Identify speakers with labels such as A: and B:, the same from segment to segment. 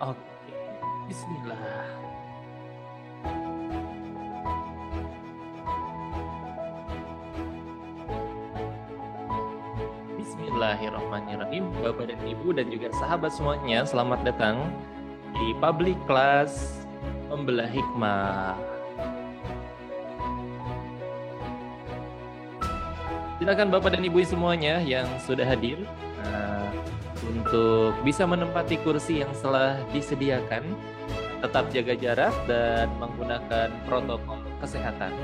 A: Oke, bismillah. Bismillahirrahmanirrahim. Bapak dan Ibu dan juga sahabat semuanya, selamat datang di Public Class Membelah Hikmah. Silakan Bapak dan Ibu semuanya yang sudah hadir untuk bisa menempati kursi yang telah disediakan, tetap jaga jarak dan menggunakan protokol kesehatan.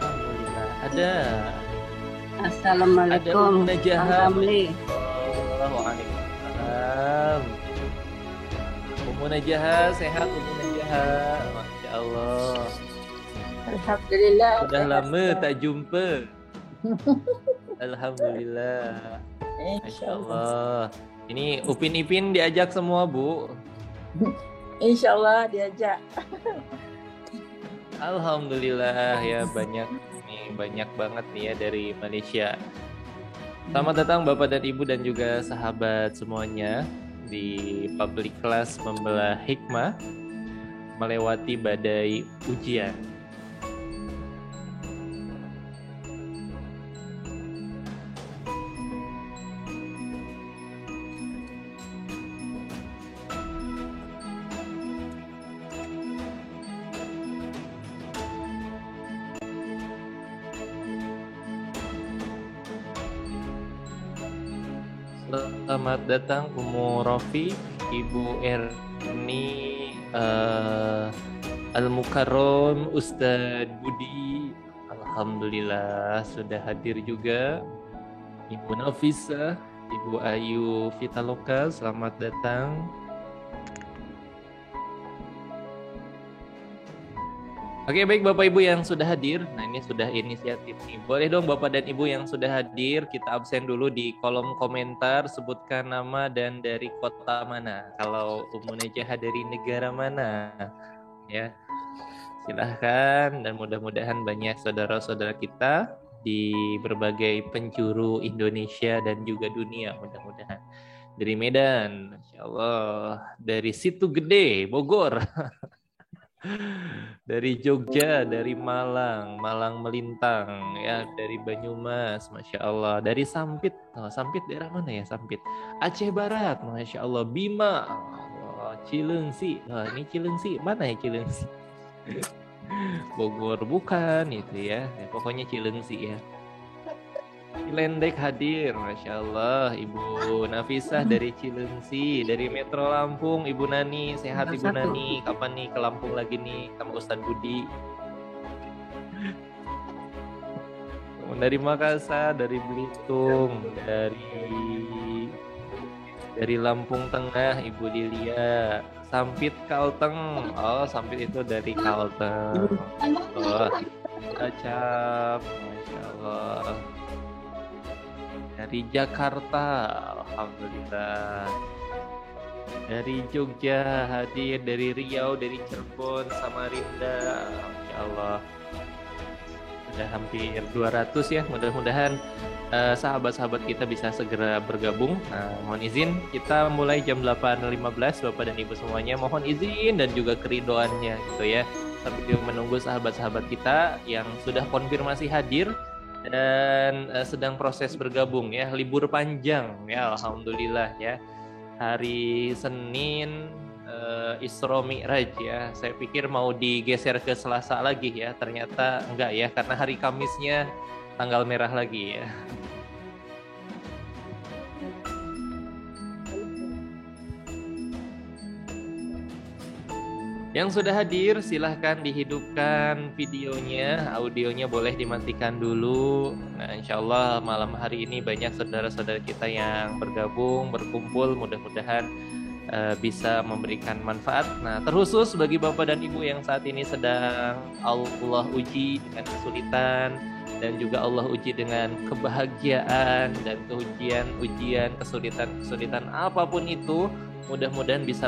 A: Alhamdulillah ada.
B: Assalamualaikum.
A: Ada Najah.
B: Alhamdulillah.
A: Waalaikumsalam. Najah sehat, Najah. Masya Allah.
B: Alhamdulillah.
A: Sudah lama tak jumpa. Alhamdulillah. Masya Allah. Ini Upin Ipin diajak semua, Bu.
B: Insya Allah diajak.
A: Alhamdulillah ya, banyak banget nih ya dari Malaysia. Selamat datang Bapak dan Ibu dan juga sahabat semuanya di Public Class Membelah Hikmah melewati badai ujian. Selamat datang Umu Rofi, Ibu Erni, Al-Mukarrom, Ustadz Budi. Alhamdulillah sudah hadir juga. Ibu Nafisa, Ibu Ayu Vitaloka, selamat datang. Oke, baik Bapak Ibu yang sudah hadir. Nah, ini sudah inisiatif nih. Boleh dong Bapak dan Ibu yang sudah hadir, kita absen dulu di kolom komentar, sebutkan nama dan dari kota mana. Kalau Umu Najah dari negara mana. Ya, silahkan, dan mudah-mudahan banyak saudara-saudara kita di berbagai penjuru Indonesia dan juga dunia, mudah-mudahan. Dari Medan, Masya Allah. Dari Situ Gede, Bogor. Dari Jogja, dari Malang melintang ya, dari Banyumas, Masya Allah, dari Sampit, Sampit daerah mana ya Sampit? Aceh Barat, Masya Allah, Bima, Cilengsi, ini Cilengsi, mana ya Cilengsi? Bogor bukan itu ya, pokoknya Cilengsi ya. Cilendek hadir, Masya Allah. Ibu Nafisah dari Cilengsi, dari Metro Lampung, Ibu Nani, sehat Ibu Nani. Kapan nih ke Lampung lagi nih sama Ustadz Budi? Dari Makassar, dari Belitung, dari Lampung Tengah, Ibu Lilia. Sampit Kalteng, Sampit itu dari Kalteng. Acap, Masya Allah. Dari Jakarta, alhamdulillah. Dari Jogja hadir, dari Riau, dari Cirebon, Samarinda, Masya Allah. Sudah hampir 200 ya, mudah-mudahan sahabat-sahabat kita bisa segera bergabung. Mohon izin, kita mulai jam 8.15, Bapak dan Ibu semuanya. Mohon izin dan juga keridoannya gitu ya. Sambil menunggu sahabat-sahabat kita yang sudah konfirmasi hadir dan sedang proses bergabung ya, libur panjang ya, alhamdulillah ya. Hari Senin Isra Mi'raj ya. Saya pikir mau digeser ke Selasa lagi ya, ternyata enggak ya, karena hari Kamisnya tanggal merah lagi ya. Yang sudah hadir silahkan dihidupkan videonya, audionya boleh dimatikan dulu. Nah, insya Allah malam hari ini banyak saudara-saudara kita yang bergabung, berkumpul, mudah-mudahan bisa memberikan manfaat. Nah, terkhusus bagi Bapak dan Ibu yang saat ini sedang Allah uji dengan kesulitan, dan juga Allah uji dengan kebahagiaan dan ujian, kesulitan apapun itu, mudah-mudahan bisa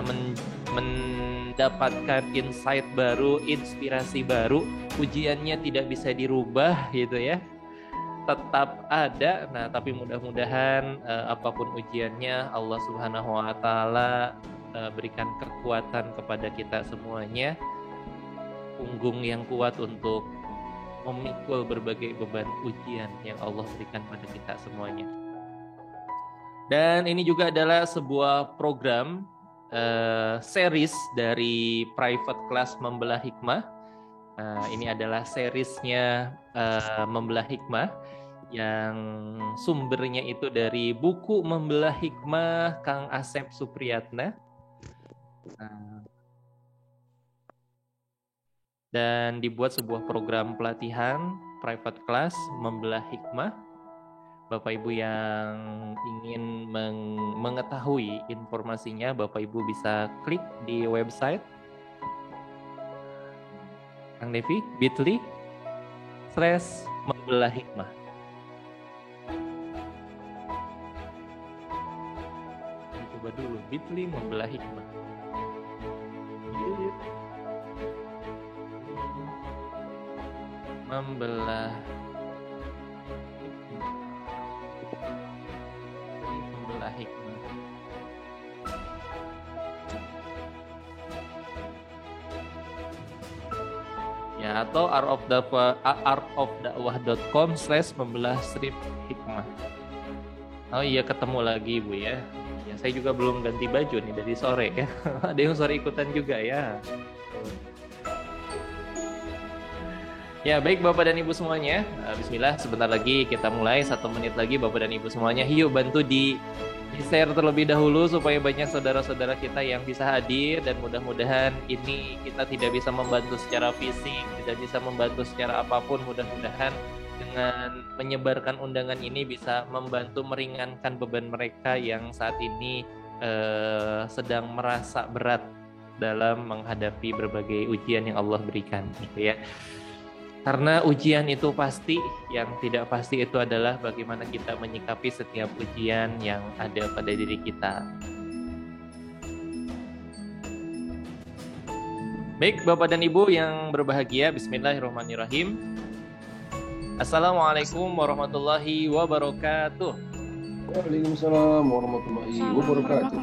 A: mendapatkan insight baru, inspirasi baru. Ujiannya tidak bisa dirubah gitu ya, tetap ada. Nah, tapi mudah-mudahan apapun ujiannya, Allah Subhanahu wa taala berikan kekuatan kepada kita semuanya, punggung yang kuat untuk memikul berbagai beban ujian yang Allah berikan pada kita semuanya. Dan ini juga adalah sebuah program series dari Private Class Membelah Hikmah. Ini adalah seriesnya Membelah Hikmah yang sumbernya itu dari buku Membelah Hikmah Kang Asep Supriyatna. Dan dibuat sebuah program pelatihan private class Membelah Hikmah. Bapak Ibu yang ingin mengetahui informasinya, Bapak Ibu bisa klik di website Kang Devi, bit.ly/Membelah Hikmah. Coba dulu, bit.ly Membelah Hikmah. Membelah Hikmah. Ya, atau artofdakwah.com/membelah-hikmah. Oh iya, ketemu lagi Bu ya. Ya, saya juga belum ganti baju nih dari sore ya. Ada yang sore ikutan juga ya. Ya, baik Bapak dan Ibu semuanya. Bismillah, sebentar lagi kita mulai, 1 menit lagi Bapak dan Ibu semuanya. Yuk bantu di-share terlebih dahulu supaya banyak saudara-saudara kita yang bisa hadir, dan mudah-mudahan ini kita tidak bisa membantu secara fisik, tidak bisa membantu secara apapun. Mudah-mudahan dengan menyebarkan undangan ini bisa membantu meringankan beban mereka yang saat ini sedang merasa berat dalam menghadapi berbagai ujian yang Allah berikan, gitu ya. Karena ujian itu pasti, yang tidak pasti itu adalah bagaimana kita menyikapi setiap ujian yang ada pada diri kita. Baik Bapak dan Ibu yang berbahagia, bismillahirrahmanirrahim. Assalamualaikum warahmatullahi wabarakatuh.
C: Waalaikumsalam warahmatullahi wabarakatuh.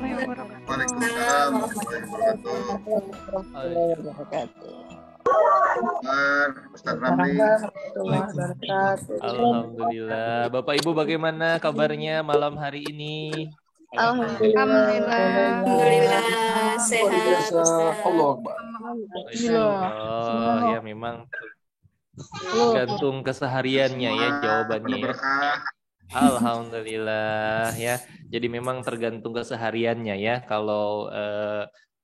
D: Waalaikumsalam warahmatullahi wabarakatuh. Ustaz Ramli.
A: Alhamdulillah. Bapak Ibu bagaimana kabarnya malam hari ini?
E: Alhamdulillah sehat.
C: Allah Akbar.
A: Oh ya, memang tergantung kesehariannya ya jawabannya ya. Alhamdulillah ya. Jadi memang tergantung kesehariannya ya. Kalau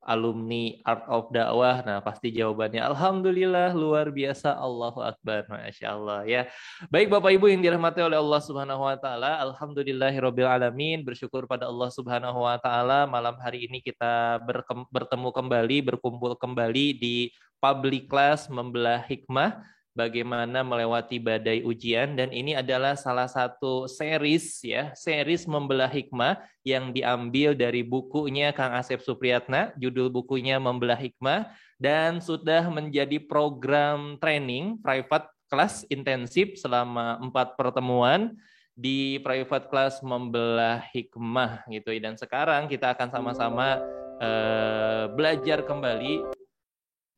A: alumni Art of Dakwah, nah pasti jawabannya Alhamdulillah, luar biasa, Allahu Akbar, Masya Allah ya. Baik Bapak Ibu yang dirahmati oleh Allah Subhanahu Wa Taala, Alhamdulillahirabbil alamin, bersyukur pada Allah Subhanahu Wa Taala, malam hari ini kita bertemu kembali, berkumpul kembali di public class Membelah Hikmah, bagaimana melewati badai ujian. Dan ini adalah salah satu series ya, series Membelah Hikmah yang diambil dari bukunya Kang Asep Supriyatna, judul bukunya Membelah Hikmah, dan sudah menjadi program training private class intensif selama 4 pertemuan di private class Membelah Hikmah gitu. Dan sekarang kita akan sama-sama belajar kembali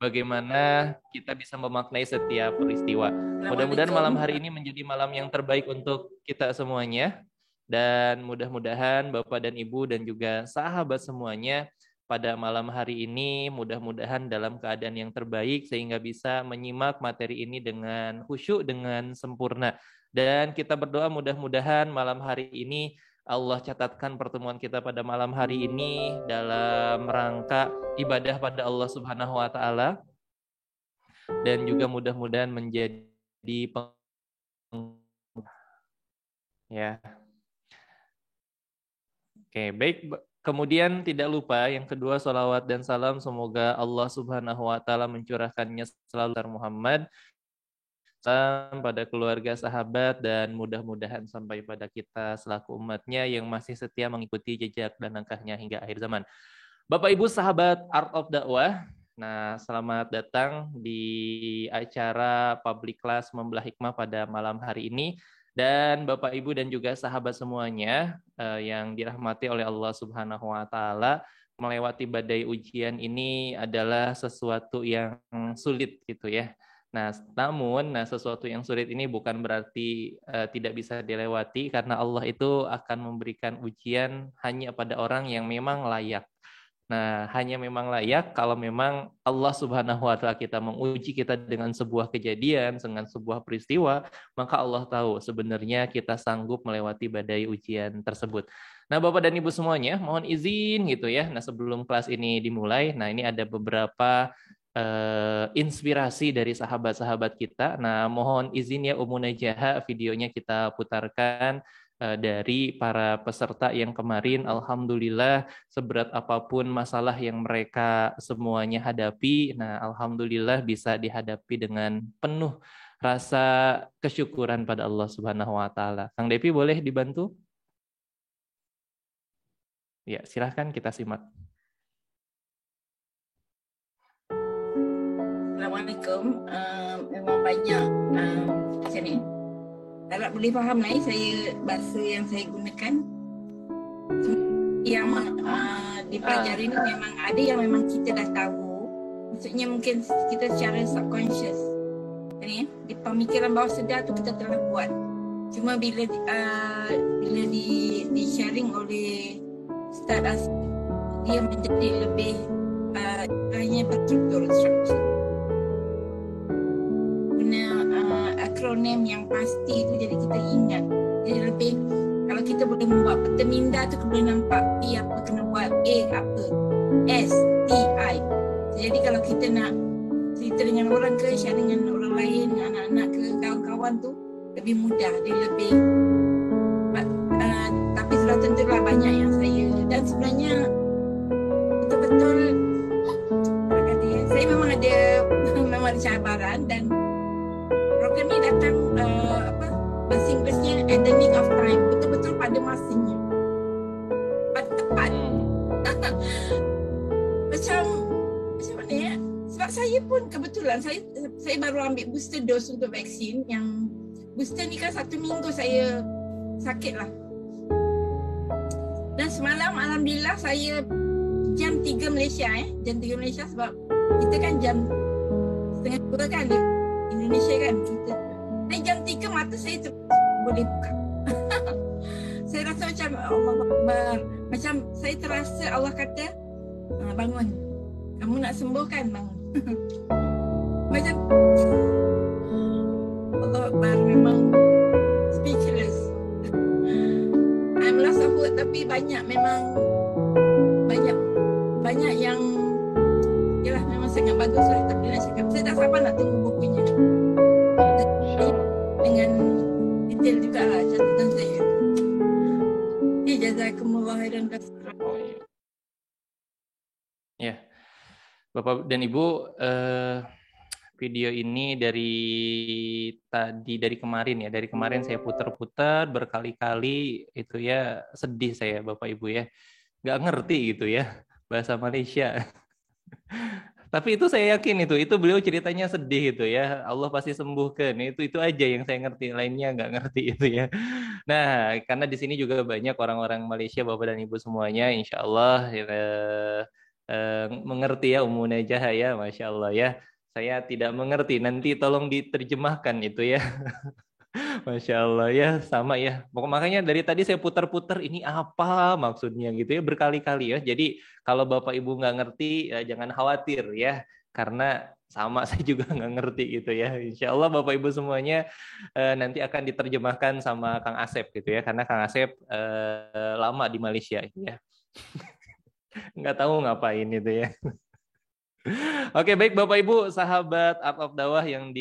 A: bagaimana kita bisa memaknai setiap peristiwa. Mudah-mudahan malam hari ini menjadi malam yang terbaik untuk kita semuanya. Dan mudah-mudahan Bapak dan Ibu dan juga sahabat semuanya pada malam hari ini mudah-mudahan dalam keadaan yang terbaik sehingga bisa menyimak materi ini dengan khusyuk, dengan sempurna. Dan kita berdoa mudah-mudahan malam hari ini Allah catatkan pertemuan kita pada malam hari ini dalam rangka ibadah pada Allah Subhanahu wa Ta'ala, dan juga mudah-mudahan menjadi ya. Oke, baik. Kemudian tidak lupa yang kedua, salawat dan salam semoga Allah Subhanahu wa Ta'ala mencurahkannya selalu kepada Muhammad pada keluarga sahabat, dan mudah-mudahan sampai pada kita selaku umatnya yang masih setia mengikuti jejak dan langkahnya hingga akhir zaman. Bapak Ibu sahabat Art of Dakwah, nah selamat datang di acara public class Membelah Hikmah pada malam hari ini. Dan Bapak Ibu dan juga sahabat semuanya yang dirahmati oleh Allah Subhanahu wa taala, melewati badai ujian ini adalah sesuatu yang sulit gitu ya. Nah, namun sesuatu yang sulit ini bukan berarti tidak bisa dilewati, karena Allah itu akan memberikan ujian hanya pada orang yang memang layak. Nah, hanya memang layak kalau memang Allah Subhanahu wa taala kita menguji kita dengan sebuah kejadian, dengan sebuah peristiwa, maka Allah tahu sebenarnya kita sanggup melewati badai ujian tersebut. Nah, Bapak dan Ibu semuanya, mohon izin gitu ya. Nah, sebelum kelas ini dimulai, nah ini ada beberapa inspirasi dari sahabat-sahabat kita. Nah, mohon izin ya Ummu Najaha, videonya kita putarkan dari para peserta yang kemarin. Alhamdulillah, seberat apapun masalah yang mereka semuanya hadapi, nah alhamdulillah bisa dihadapi dengan penuh rasa kesyukuran pada Allah Subhanahu wa taala. Kang Depi boleh dibantu? Ya, silahkan kita simak.
B: Assalamualaikum. Memang banyak macam ni. Tak boleh faham lah saya bahasa yang saya gunakan. Yang dipelajari ni memang ada yang memang kita dah tahu. Maksudnya mungkin kita secara subconscious. Ni di pemikiran bawah sedar tu kita telah buat. Cuma bila di sharing oleh Ustaz Asif, dia menjadi lebih hanya berstruktur structure. Akronim yang pasti itu jadi kita ingat. Jadi lebih kalau kita boleh membuat peta minda tu kita boleh nampak P apa kena buat, A apa, S, T, I. Jadi kalau kita nak cerita dengan orang ke, share dengan orang lain, anak-anak ke, kawan-kawan tu lebih mudah, dia lebih tapi sudah tentulah banyak yang saya, dan sebenarnya betul-betul saya memang ada cabaran, dan program ni datang bahasa Inggerisnya at the nick of time, betul-betul pada masanya, tepat. macam mana ya, sebab saya pun kebetulan saya baru ambil booster dose untuk vaksin. Yang booster ni kan 1 minggu saya sakit lah, dan semalam alhamdulillah saya jam 3 Malaysia jam 3 Malaysia, sebab kita kan jam 1:30 kan di Indonesia kan kita. Dan jam 3 mata saya boleh buka. Saya rasa macam Allah Akbar. Macam saya terasa Allah kata, bangun. Kamu nak sembuh kan, bangun. Macam Allah Akbar, memang speechless. I'm lost of word, tapi memang banyak yang yalah memang sangat bagus lah. Tapi nak cakap, saya tak sabar nak tunggu bukunya. Dengan detail juga lah catatan saya. Jazakumullah khairan katsiran.
A: Ya, Bapak dan Ibu, video ini dari kemarin ya. Dari kemarin saya putar-putar berkali-kali itu ya, sedih saya Bapak Ibu ya. Nggak ngerti gitu ya bahasa Malaysia. Tapi itu saya yakin itu beliau ceritanya sedih itu ya. Allah pasti sembuhkan. Itu aja yang saya ngerti, lainnya nggak ngerti itu ya. Nah, karena di sini juga banyak orang-orang Malaysia, Bapak dan Ibu semuanya, insya Allah mengerti ya Ummu Najaha ya, Masya Allah ya. Saya tidak mengerti, nanti tolong diterjemahkan itu ya. Masya Allah ya, sama ya. Makanya dari tadi saya putar-putar ini apa maksudnya gitu ya, berkali-kali ya. Jadi kalau Bapak Ibu nggak ngerti ya, jangan khawatir ya, karena sama saya juga nggak ngerti gitu ya. Insya Allah Bapak Ibu semuanya nanti akan diterjemahkan sama Kang Asep gitu ya, karena Kang Asep lama di Malaysia ya. Nggak tahu ngapain itu ya. Oke, baik Bapak Ibu sahabat Art of Dakwah yang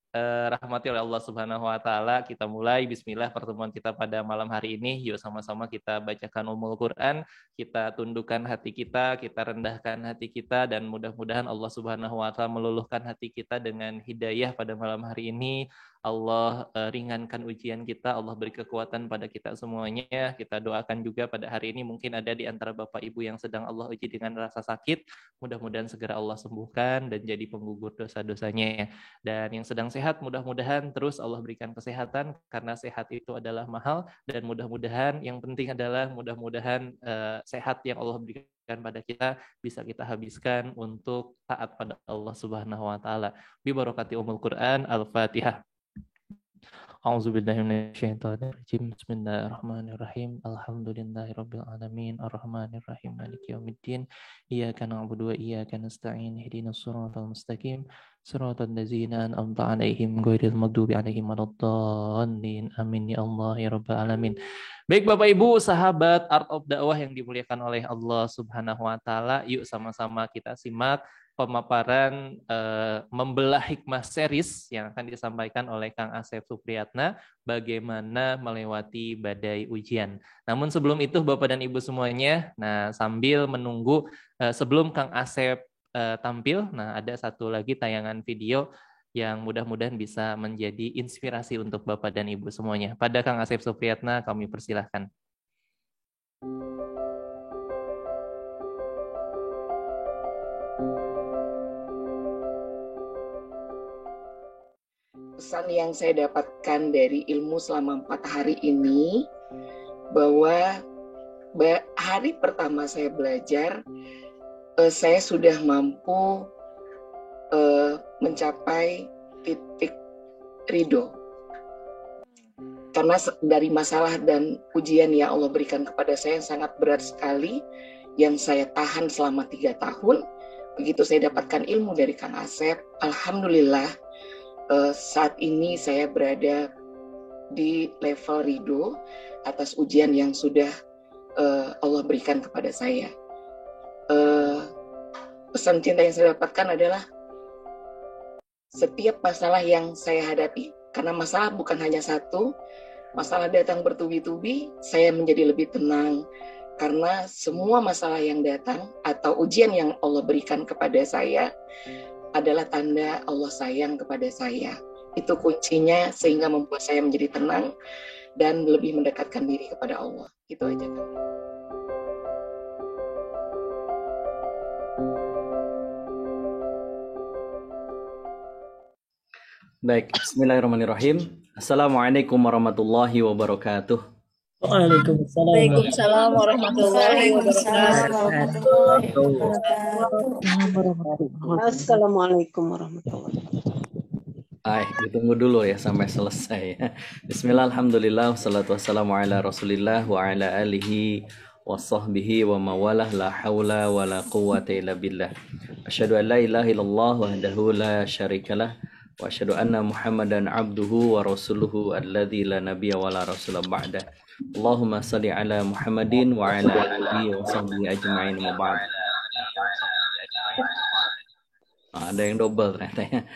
A: dirahmati oleh Allah Subhanahu wa taala. Kita mulai bismillah pertemuan kita pada malam hari ini. Yuk sama-sama kita bacakan Ummul Quran, kita tundukkan hati kita rendahkan hati kita, dan mudah-mudahan Allah Subhanahu wa taala meluluhkan hati kita dengan hidayah pada malam hari ini. Allah ringankan ujian kita, Allah beri kekuatan pada kita semuanya. Kita doakan juga pada hari ini mungkin ada di antara Bapak Ibu yang sedang Allah uji dengan rasa sakit. Mudah-mudahan segera Allah sembuhkan dan jadi penggugur dosa-dosanya. Dan yang sedang sehat, mudah-mudahan terus Allah berikan kesehatan, karena sehat itu adalah mahal. Dan mudah-mudahan yang penting adalah mudah-mudahan sehat yang Allah berikan pada kita bisa kita habiskan untuk taat pada Allah Subhanahu wa taala. Bi barakati Ummul Quran. Al-Fatihah. A'udzubillahi minasyaitonirrajim. Bismillahirrahmanirrahim. Alhamdulillahirabbil alamin, arrahmanirrahim, maliki yaumiddin. Iyyaka na'budu wa iyyaka nasta'in. Ihdinas shiratal mustaqim. Shiratal ladzina an'amta 'alaihim ghairil maghdubi 'alaihim waladdallin. Amin ya Allah ya rabbal alamin. Baik Bapak Ibu, sahabat Art of Dakwah yang dimuliakan oleh Allah Subhanahu wa taala, yuk sama-sama kita simak pemaparan membelah hikmah series yang akan disampaikan oleh Kang Asep Supriyatna, bagaimana melewati badai ujian. Namun sebelum itu Bapak dan Ibu semuanya, nah sambil menunggu sebelum Kang Asep tampil, nah ada satu lagi tayangan video yang mudah-mudahan bisa menjadi inspirasi untuk Bapak dan Ibu semuanya. Pada Kang Asep Supriyatna kami persilahkan.
D: Pesan yang saya dapatkan dari ilmu selama 4 hari ini, bahwa hari pertama saya belajar, saya sudah mampu mencapai titik ridho. Karena dari masalah dan ujian yang Allah berikan kepada saya yang sangat berat sekali, yang saya tahan selama 3 tahun, begitu saya dapatkan ilmu dari Kang Asep, alhamdulillah, saat ini saya berada di level ridho atas ujian yang sudah Allah berikan kepada saya. Pesan cinta yang saya dapatkan adalah setiap masalah yang saya hadapi, karena masalah bukan hanya satu, masalah datang bertubi-tubi, saya menjadi lebih tenang, karena semua masalah yang datang atau ujian yang Allah berikan kepada saya adalah tanda Allah sayang kepada saya. Itu kuncinya sehingga membuat saya menjadi tenang dan lebih mendekatkan diri kepada Allah. Itu aja kan.
F: Baik, bismillahirrahmanirrahim. Assalamualaikum warahmatullahi wabarakatuh.
E: Waalaikumsalam warahmatullahi wabarakatuh.
G: Assalamualaikum warahmatullahi wabarakatuh.
F: Ditunggu dulu ya sampai selesai. Bismillah, alhamdulillah, wassalatu wassalamu ala rasulillah wa ala alihi wa sahbihi wa mawalah, la hawla wa la quwwata illa billah. Asyhadu an la ilaha illallah wahdahu la syarikalah, wa asyhadu anna muhammadan abduhu wa rasuluhu alladzi la nabiyya wa la rasula ba'dah. Allahumma salli ala Muhammadin wa ala alihi wa sahbihi ajma'in wa ba'd. Ada yang double ternyata ya.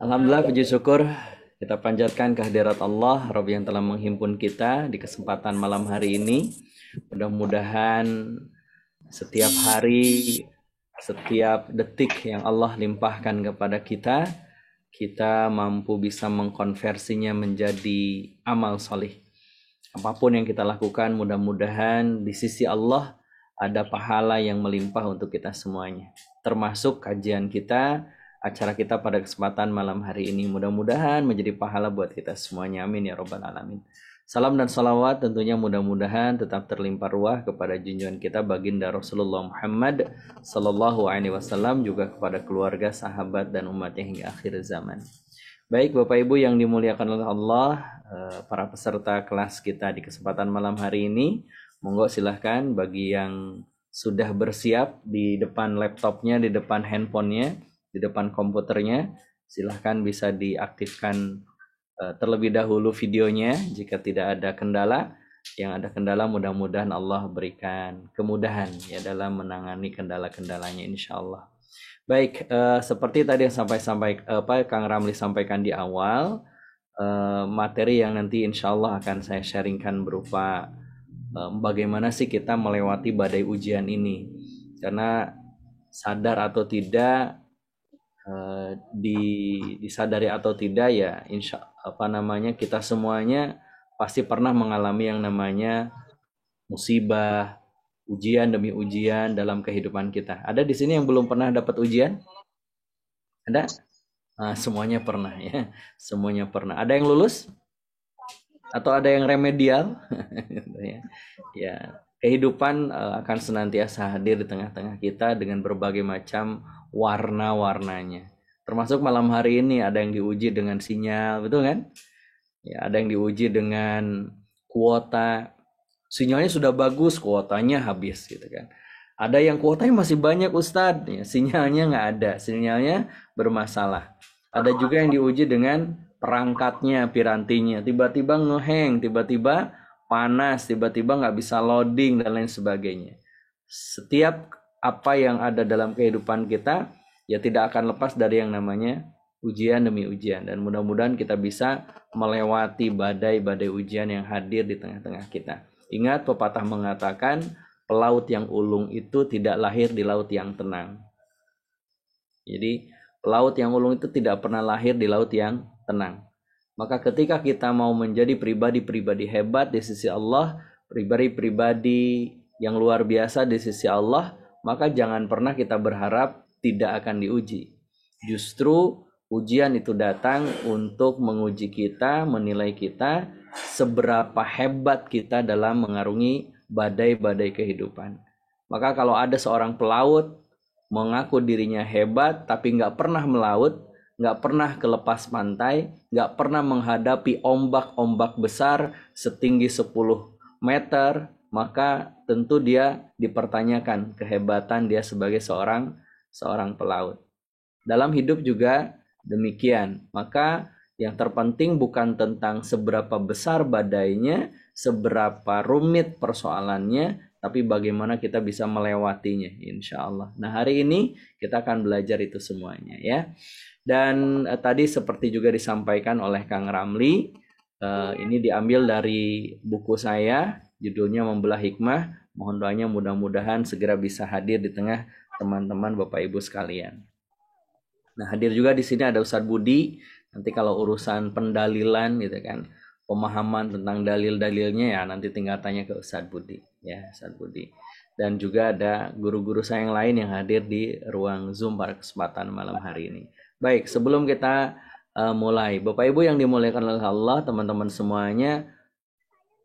F: Alhamdulillah, puji syukur kita panjatkan kehadirat Allah, Rabb yang telah menghimpun kita di kesempatan malam hari ini. Mudah-mudahan setiap hari, setiap detik yang Allah limpahkan kepada kita, kita mampu bisa mengkonversinya menjadi amal solih. Apapun yang kita lakukan, mudah-mudahan di sisi Allah ada pahala yang melimpah untuk kita semuanya. Termasuk kajian kita, acara kita pada kesempatan malam hari ini. Mudah-mudahan menjadi pahala buat kita semuanya. Amin ya rabbal alamin. Salam dan salawat tentunya mudah-mudahan tetap terlimpah ruah kepada junjungan kita baginda Rasulullah Muhammad sallallahu alaihi wasallam, juga kepada keluarga, sahabat dan umatnya hingga akhir zaman. Baik Bapak Ibu yang dimuliakan oleh Allah, para peserta kelas kita di kesempatan malam hari ini, monggo silahkan bagi yang sudah bersiap di depan laptopnya, di depan handphonenya, di depan komputernya, silahkan bisa diaktifkan terlebih dahulu videonya jika tidak ada kendala. Yang ada kendala mudah-mudahan Allah berikan kemudahan ya dalam menangani kendala-kendalanya insya Allah. Baik, seperti tadi yang Kang Ramli sampaikan di awal, materi yang nanti insya Allah akan saya sharingkan berupa bagaimana sih kita melewati badai ujian ini. Karena sadar atau tidak, disadari atau tidak ya, kita semuanya pasti pernah mengalami yang namanya musibah, ujian demi ujian dalam kehidupan kita. Ada di sini yang belum pernah dapat ujian? Ada? Semuanya pernah ya, semuanya pernah. Ada yang lulus? Atau ada yang remedial? Ya, kehidupan akan senantiasa hadir di tengah-tengah kita dengan berbagai macam warna-warnanya. Termasuk malam hari ini ada yang diuji dengan sinyal, betul kan? Ya, ada yang diuji dengan kuota. Sinyalnya sudah bagus, kuotanya habis gitu kan. Ada yang kuotanya masih banyak Ustadz, ya, sinyalnya nggak ada, sinyalnya bermasalah. Ada juga yang diuji dengan perangkatnya, pirantinya, tiba-tiba ngeheng, tiba-tiba panas, tiba-tiba nggak bisa loading dan lain sebagainya. Setiap apa yang ada dalam kehidupan kita ya tidak akan lepas dari yang namanya ujian demi ujian, dan mudah-mudahan kita bisa melewati badai-badai ujian yang hadir di tengah-tengah kita. Ingat pepatah mengatakan pelaut yang ulung itu tidak lahir di laut yang tenang. Jadi laut yang ulung itu tidak pernah lahir di laut yang tenang. Maka ketika kita mau menjadi pribadi-pribadi hebat di sisi Allah, pribadi-pribadi yang luar biasa di sisi Allah, maka jangan pernah kita berharap tidak akan diuji. Justru ujian itu datang untuk menguji kita, menilai kita seberapa hebat kita dalam mengarungi badai-badai kehidupan. Maka kalau ada seorang pelaut mengaku dirinya hebat tapi nggak pernah melaut, nggak pernah ke lepas pantai, nggak pernah menghadapi ombak-ombak besar setinggi 10 meter, maka tentu dia dipertanyakan kehebatan dia sebagai seorang pelaut. Dalam hidup juga demikian. Maka yang terpenting bukan tentang seberapa besar badainya, seberapa rumit persoalannya, tapi bagaimana kita bisa melewatinya, insya Allah. Nah, hari ini kita akan belajar itu semuanya ya. Dan tadi seperti juga disampaikan oleh Kang Ramli, ini diambil dari buku saya, judulnya Membelah Hikmah. Mohon doanya mudah-mudahan segera bisa hadir di tengah teman-teman Bapak Ibu sekalian. Nah, hadir juga di sini ada Ustadz Budi. Nanti kalau urusan pendalilan gitu kan, pemahaman tentang dalil-dalilnya ya nanti tinggal tanya ke Ustadz Budi ya, Ustadz Budi. Dan juga ada guru-guru saya yang lain yang hadir di ruang Zoom pada kesempatan malam hari ini. Baik, sebelum kita mulai, Bapak Ibu yang dimuliakan oleh Allah, teman-teman semuanya,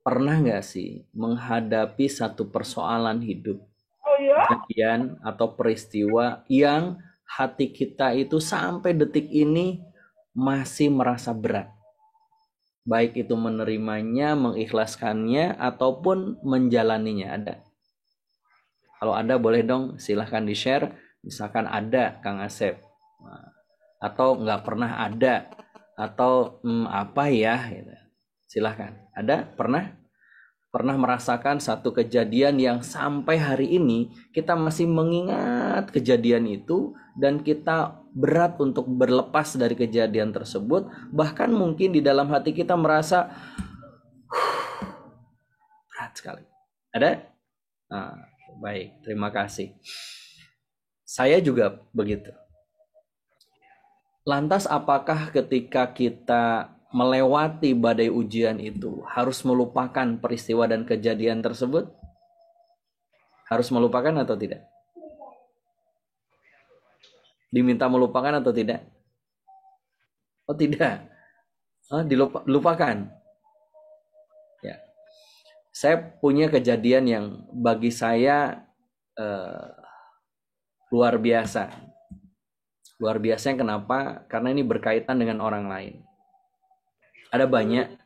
F: pernah nggak sih menghadapi satu persoalan hidup, kejadian atau peristiwa yang hati kita itu sampai detik ini masih merasa berat? Baik itu menerimanya, mengikhlaskannya, ataupun menjalaninya. Ada? Kalau ada boleh dong silahkan di-share. Misalkan ada Kang Asep, atau nggak pernah ada, atau apa ya gitu. Silahkan. Ada? Pernah merasakan satu kejadian yang sampai hari ini kita masih mengingat kejadian itu, dan kita berat untuk berlepas dari kejadian tersebut. Bahkan mungkin di dalam hati kita merasa berat sekali. Ada? Baik, terima kasih. Saya juga begitu. Lantas apakah ketika kita melewati badai ujian itu harus melupakan peristiwa dan kejadian tersebut? Harus melupakan atau tidak? Diminta melupakan atau tidak? Oh tidak. Dilupakan. Ya. Saya punya kejadian yang bagi saya luar biasa. Luar biasa kenapa? Karena ini berkaitan dengan orang lain. Ada banyak.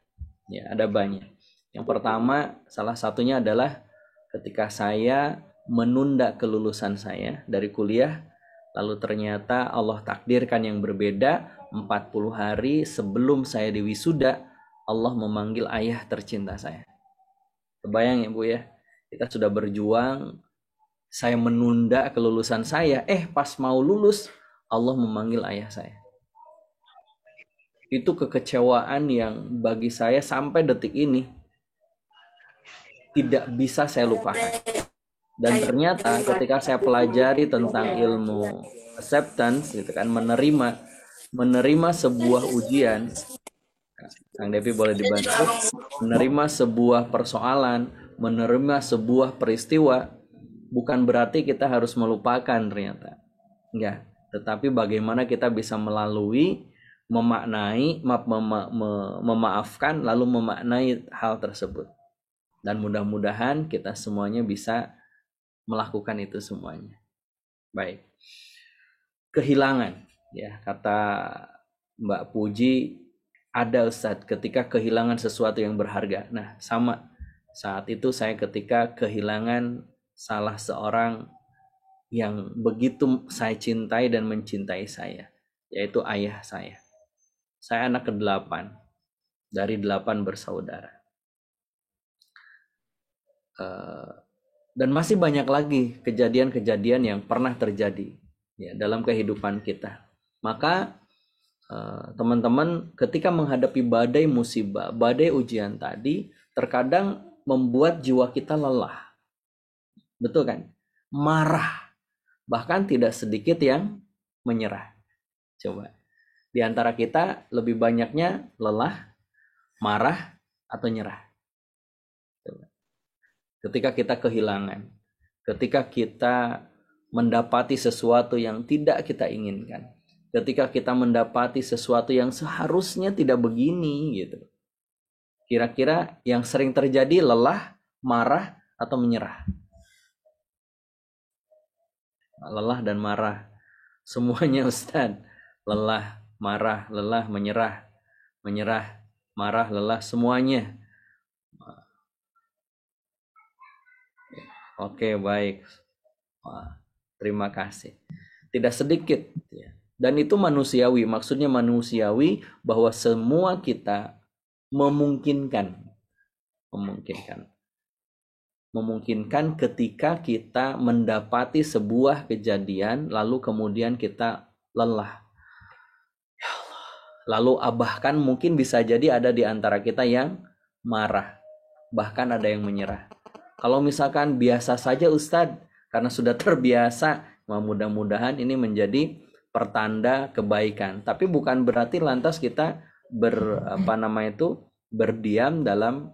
F: Ya, ada banyak. Yang pertama, salah satunya adalah ketika saya menunda kelulusan saya dari kuliah, lalu ternyata Allah takdirkan yang berbeda. 40 hari sebelum saya diwisuda, Allah memanggil ayah tercinta saya. Kebayang ya Bu ya, kita sudah berjuang Saya menunda kelulusan saya, pas mau lulus Allah memanggil ayah saya. Itu kekecewaan yang bagi saya sampai detik ini tidak bisa saya lupakan. Dan ternyata ketika saya pelajari tentang ilmu acceptance, gitu kan, menerima sebuah ujian, Kang Devi boleh dibantu, menerima sebuah persoalan, menerima sebuah peristiwa, bukan berarti kita harus melupakan ternyata. Enggak, tetapi bagaimana kita bisa melalui, memaknai, memaafkan, lalu memaknai hal tersebut. Dan mudah-mudahan kita semuanya bisa melakukan itu semuanya. Baik. Kehilangan, ya, kata Mbak Puji, ada Ustadz ketika kehilangan sesuatu yang berharga. Nah, sama. Saat itu saya ketika kehilangan salah seorang yang begitu saya cintai dan mencintai saya, yaitu ayah saya. Saya anak ke-8 dari 8 bersaudara. Dan masih banyak lagi kejadian-kejadian yang pernah terjadi, ya, dalam kehidupan kita. Maka teman-teman, ketika menghadapi badai musibah, badai ujian tadi, terkadang membuat jiwa kita lelah. Betul kan? Marah. Bahkan tidak sedikit yang menyerah. Coba. Di antara kita lebih banyaknya lelah, marah, atau nyerah. Coba. Ketika kita kehilangan, ketika kita mendapati sesuatu yang tidak kita inginkan, ketika kita mendapati sesuatu yang seharusnya tidak begini, gitu. Kira-kira yang sering terjadi lelah, marah, atau menyerah? Lelah dan marah. Semuanya Ustadz. Lelah, marah, lelah, menyerah. Menyerah, marah, lelah, semuanya. Oke, baik. Wah, terima kasih. Tidak sedikit, ya. Dan itu manusiawi. Maksudnya manusiawi bahwa semua kita memungkinkan ketika kita mendapati sebuah kejadian lalu kemudian kita lelah. Ya Allah. Lalu bahkan mungkin bisa jadi ada di antara kita yang marah, bahkan ada yang menyerah. Kalau misalkan biasa saja Ustadz, karena sudah terbiasa, mudah-mudahan ini menjadi pertanda kebaikan. Tapi bukan berarti lantas kita berdiam dalam,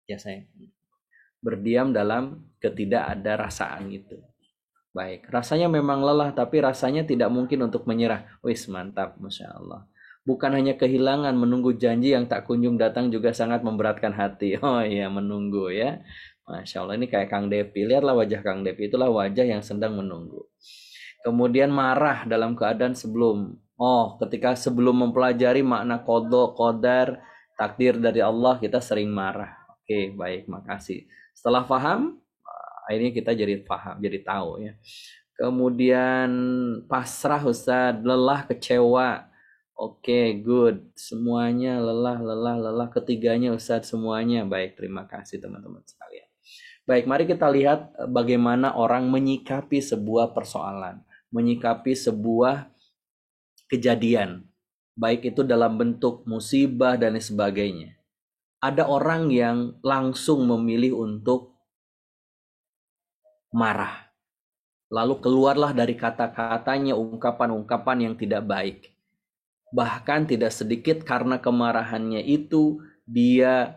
F: ya sayang, berdiam dalam ketidakada-rasaan itu. Baik, rasanya memang lelah, tapi rasanya tidak mungkin untuk menyerah. Wis, mantap, Masya Allah. Bukan hanya kehilangan, menunggu janji yang tak kunjung datang juga sangat memberatkan hati. Oh iya, menunggu ya. Masya Allah, ini kayak Kang Depi. Lihatlah wajah Kang Depi, itulah wajah yang sedang menunggu. Kemudian marah dalam keadaan ketika sebelum mempelajari makna qada, qadar, takdir dari Allah, kita sering marah. Oke, baik, makasih. Setelah paham, akhirnya kita jadi paham, jadi tahu ya. Kemudian pasrah Ustaz, lelah, kecewa. Oke, good. Semuanya lelah. Ketiganya Ustaz, semuanya. Baik, terima kasih teman-teman sekalian. Baik, mari kita lihat bagaimana orang menyikapi sebuah persoalan, menyikapi sebuah kejadian, baik itu dalam bentuk musibah dan sebagainya. Ada orang yang langsung memilih untuk marah, lalu keluarlah dari kata-katanya ungkapan-ungkapan yang tidak baik. Bahkan tidak sedikit karena kemarahannya itu dia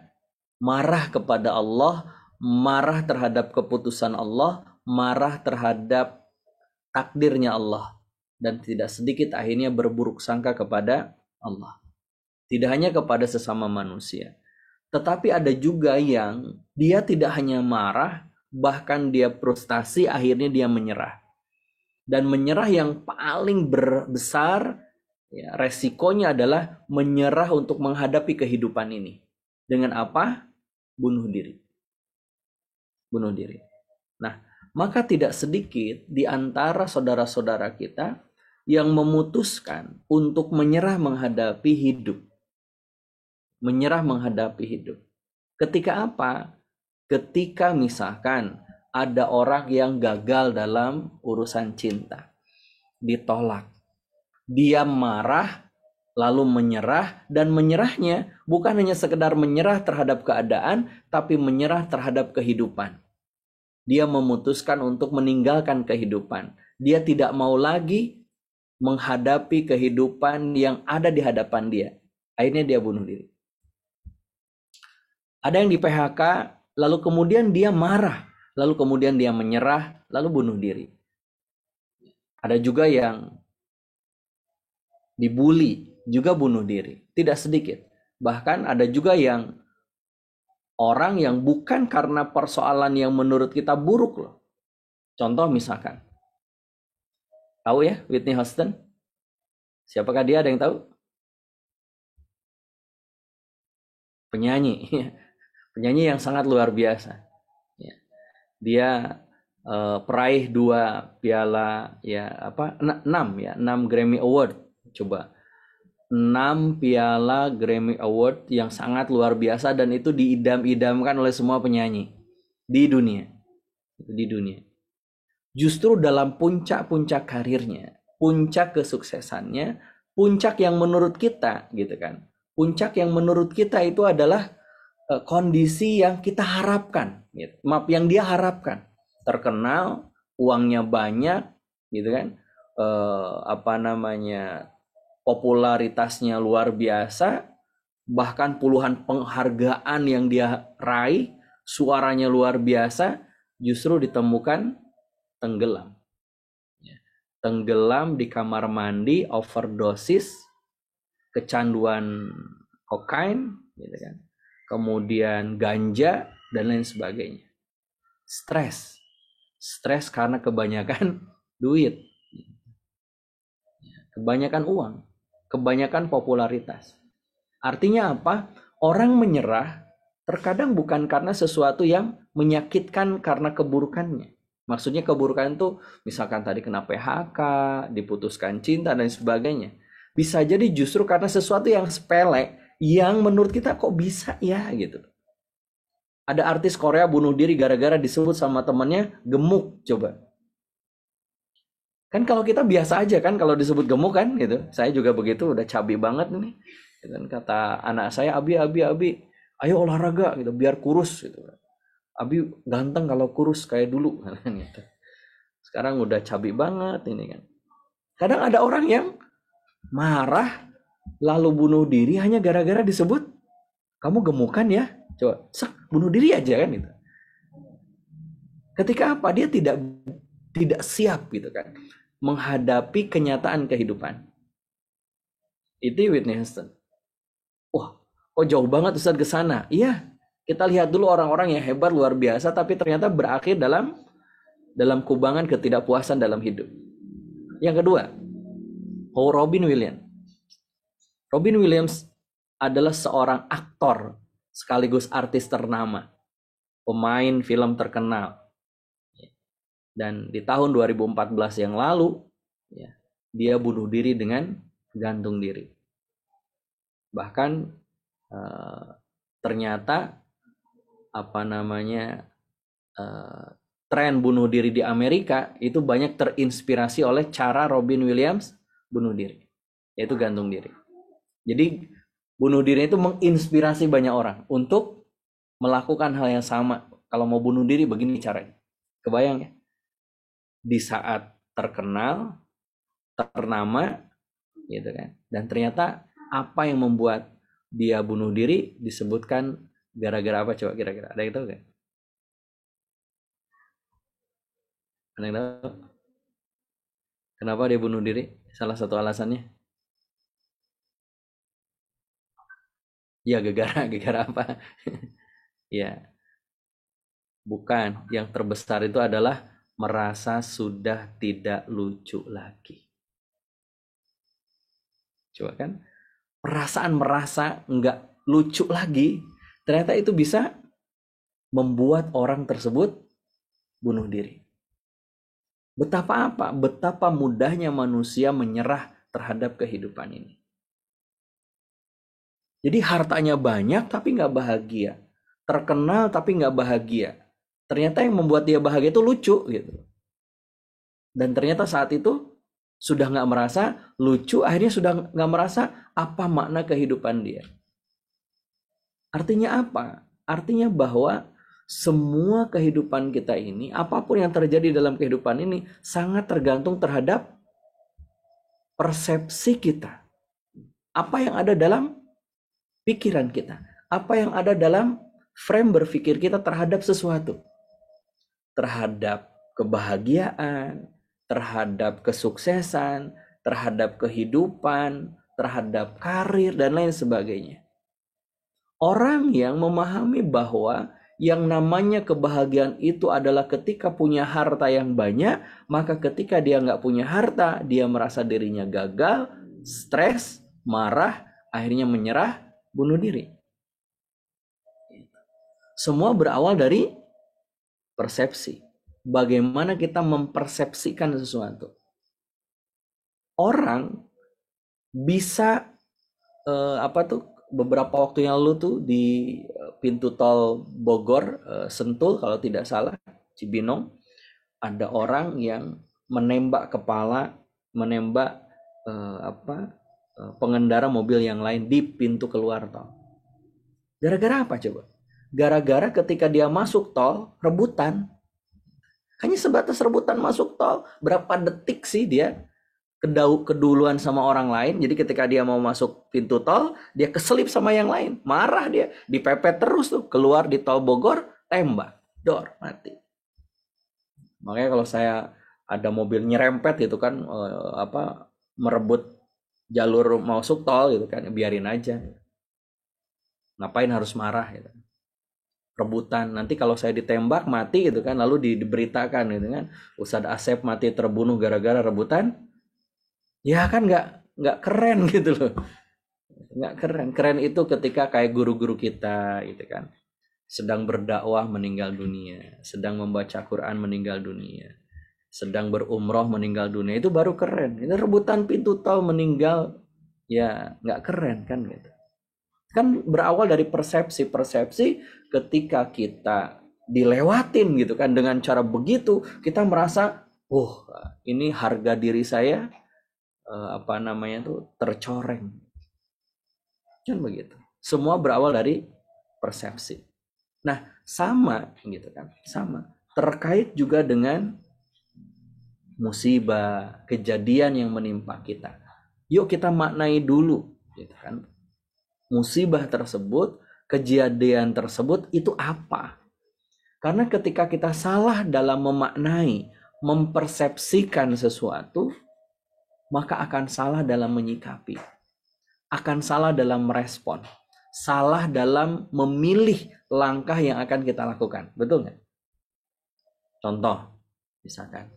F: marah kepada Allah, marah terhadap keputusan Allah, marah terhadap takdirnya Allah, dan tidak sedikit akhirnya berburuk sangka kepada Allah. Tidak hanya kepada sesama manusia, tetapi ada juga yang dia tidak hanya marah, bahkan dia frustasi, akhirnya dia menyerah. Dan menyerah yang paling besar, ya, resikonya adalah menyerah untuk menghadapi kehidupan ini. Dengan apa? Bunuh diri. Nah, maka tidak sedikit di antara saudara-saudara kita yang memutuskan untuk menyerah menghadapi hidup. Ketika apa? Ketika misalkan ada orang yang gagal dalam urusan cinta, ditolak. Dia marah, lalu menyerah, dan menyerahnya bukan hanya sekedar menyerah terhadap keadaan, tapi menyerah terhadap kehidupan. Dia memutuskan untuk meninggalkan kehidupan. Dia tidak mau lagi menghadapi kehidupan yang ada di hadapan dia. Akhirnya dia bunuh diri. Ada yang di PHK, lalu kemudian dia marah, lalu kemudian dia menyerah, lalu bunuh diri. Ada juga yang dibully, juga bunuh diri. Tidak sedikit. Bahkan ada juga yang orang yang bukan karena persoalan yang menurut kita buruk loh. Contoh misalkan, tahu ya Whitney Houston? Siapakah dia, ada yang tahu? Penyanyi. Penyanyi yang sangat luar biasa. Dia peraih 2 piala 6 Grammy Award. Coba 6 piala Grammy Award yang sangat luar biasa, dan itu diidam-idamkan oleh semua penyanyi di dunia. Justru dalam puncak-puncak karirnya, puncak kesuksesannya, puncak yang menurut kita gitu kan. Puncak yang menurut kita itu adalah kondisi yang kita harapkan, gitu. Yang dia harapkan, terkenal, uangnya banyak, gitu kan, popularitasnya luar biasa, bahkan puluhan penghargaan yang dia raih, suaranya luar biasa, justru ditemukan tenggelam, tenggelam di kamar mandi, overdosis, kecanduan kokain, gitu kan. Kemudian ganja dan lain sebagainya. Stres karena kebanyakan duit, kebanyakan uang, kebanyakan popularitas. Artinya apa? Orang menyerah terkadang bukan karena sesuatu yang menyakitkan karena keburukannya. Maksudnya keburukan itu misalkan tadi kena PHK, diputuskan cinta dan sebagainya. Bisa jadi justru karena sesuatu yang sepele, yang menurut kita kok bisa ya gitu. Ada artis Korea bunuh diri gara-gara disebut sama temannya gemuk, coba. Kan kalau kita biasa aja kan kalau disebut gemuk kan gitu. Saya juga begitu, udah cabi banget nih. Dan kata anak saya, Abi, ayo olahraga gitu biar kurus gitu. Abi ganteng kalau kurus kayak dulu gitu. Sekarang udah cabi banget ini kan. Kadang ada orang yang marah lalu bunuh diri hanya gara-gara disebut kamu gemukan ya, coba bunuh diri aja kan itu. Ketika apa? Dia tidak siap gitu kan menghadapi kenyataan kehidupan. Itu Whitney Houston. Wah, kok jauh banget Ustaz ke sana? Iya, kita lihat dulu orang-orang yang hebat luar biasa tapi ternyata berakhir dalam kubangan ketidakpuasan dalam hidup. Yang kedua, Robin Williams. Robin Williams adalah seorang aktor sekaligus artis ternama, pemain film terkenal. Dan di tahun 2014 yang lalu, dia bunuh diri dengan gantung diri. Bahkan ternyata tren bunuh diri di Amerika itu banyak terinspirasi oleh cara Robin Williams bunuh diri, yaitu gantung diri. Jadi bunuh diri itu menginspirasi banyak orang untuk melakukan hal yang sama. Kalau mau bunuh diri begini caranya. Kebayang ya? Di saat terkenal, ternama, gitu kan. Dan ternyata apa yang membuat dia bunuh diri disebutkan gara-gara apa coba kira-kira? Ada yang tahu nggak? Ada yang tahu? Kenapa dia bunuh diri? Salah satu alasannya? Ya gegara apa? Ya, bukan. Yang terbesar itu adalah merasa sudah tidak lucu lagi. Coba kan, perasaan merasa nggak lucu lagi, ternyata itu bisa membuat orang tersebut bunuh diri. Betapa apa? Betapa mudahnya manusia menyerah terhadap kehidupan ini. Jadi hartanya banyak tapi nggak bahagia. Terkenal tapi nggak bahagia. ternyata yang membuat dia bahagia itu lucu gitu. Dan ternyata saat itu sudah nggak merasa lucu, akhirnya sudah nggak merasa apa makna kehidupan dia. Artinya apa? Artinya bahwa semua kehidupan kita ini, apapun yang terjadi dalam kehidupan ini, sangat tergantung terhadap persepsi kita. Apa yang ada dalam pikiran kita. Apa yang ada dalam frame berpikir kita terhadap sesuatu. Terhadap kebahagiaan, terhadap kesuksesan, terhadap kehidupan, terhadap karir, dan lain sebagainya. Orang yang memahami bahwa yang namanya kebahagiaan itu adalah ketika punya harta yang banyak, maka ketika dia nggak punya harta, dia merasa dirinya gagal, stres, marah, akhirnya menyerah, bunuh diri. Semua berawal dari persepsi. Bagaimana kita mempersepsikan sesuatu. Orang bisa beberapa waktu yang lalu tuh di pintu tol Bogor, Sentul kalau tidak salah, Cibinong, ada orang yang menembak pengendara mobil yang lain di pintu keluar tol. Gara-gara apa coba? Gara-gara ketika dia masuk tol, rebutan. Hanya sebatas rebutan masuk tol. Berapa detik sih dia keduluan sama orang lain. Jadi ketika dia mau masuk pintu tol, dia keselip sama yang lain. Marah dia. Dipepet terus tuh. Keluar di tol Bogor, tembak. Dor, mati. Makanya kalau saya ada mobil nyerempet gitu kan, merebut jalur masuk tol gitu kan, biarin aja. Ngapain harus marah gitu. Rebutan, nanti kalau saya ditembak mati gitu kan, lalu diberitakan gitu kan, Ustadz Asep mati terbunuh gara-gara rebutan, ya kan nggak keren gitu loh, nggak keren. Keren itu ketika kayak guru-guru kita gitu kan, sedang berdakwah meninggal dunia, sedang membaca Quran meninggal dunia, sedang berumroh meninggal dunia, itu baru keren. Itu rebutan pintu tol meninggal, ya nggak keren kan gitu. Kan berawal dari persepsi ketika kita dilewatin gitu kan dengan cara begitu, kita merasa ini harga diri saya tercoreng. Jangan begitu. Semua berawal dari persepsi. Nah, sama gitu kan. Sama. Terkait juga dengan musibah, kejadian yang menimpa kita. Yuk kita maknai dulu gitu kan. Musibah tersebut, kejadian tersebut itu apa? Karena ketika kita salah dalam memaknai, mempersepsikan sesuatu, maka akan salah dalam menyikapi, akan salah dalam merespon, salah dalam memilih langkah yang akan kita lakukan. Betul nggak? Contoh, misalkan,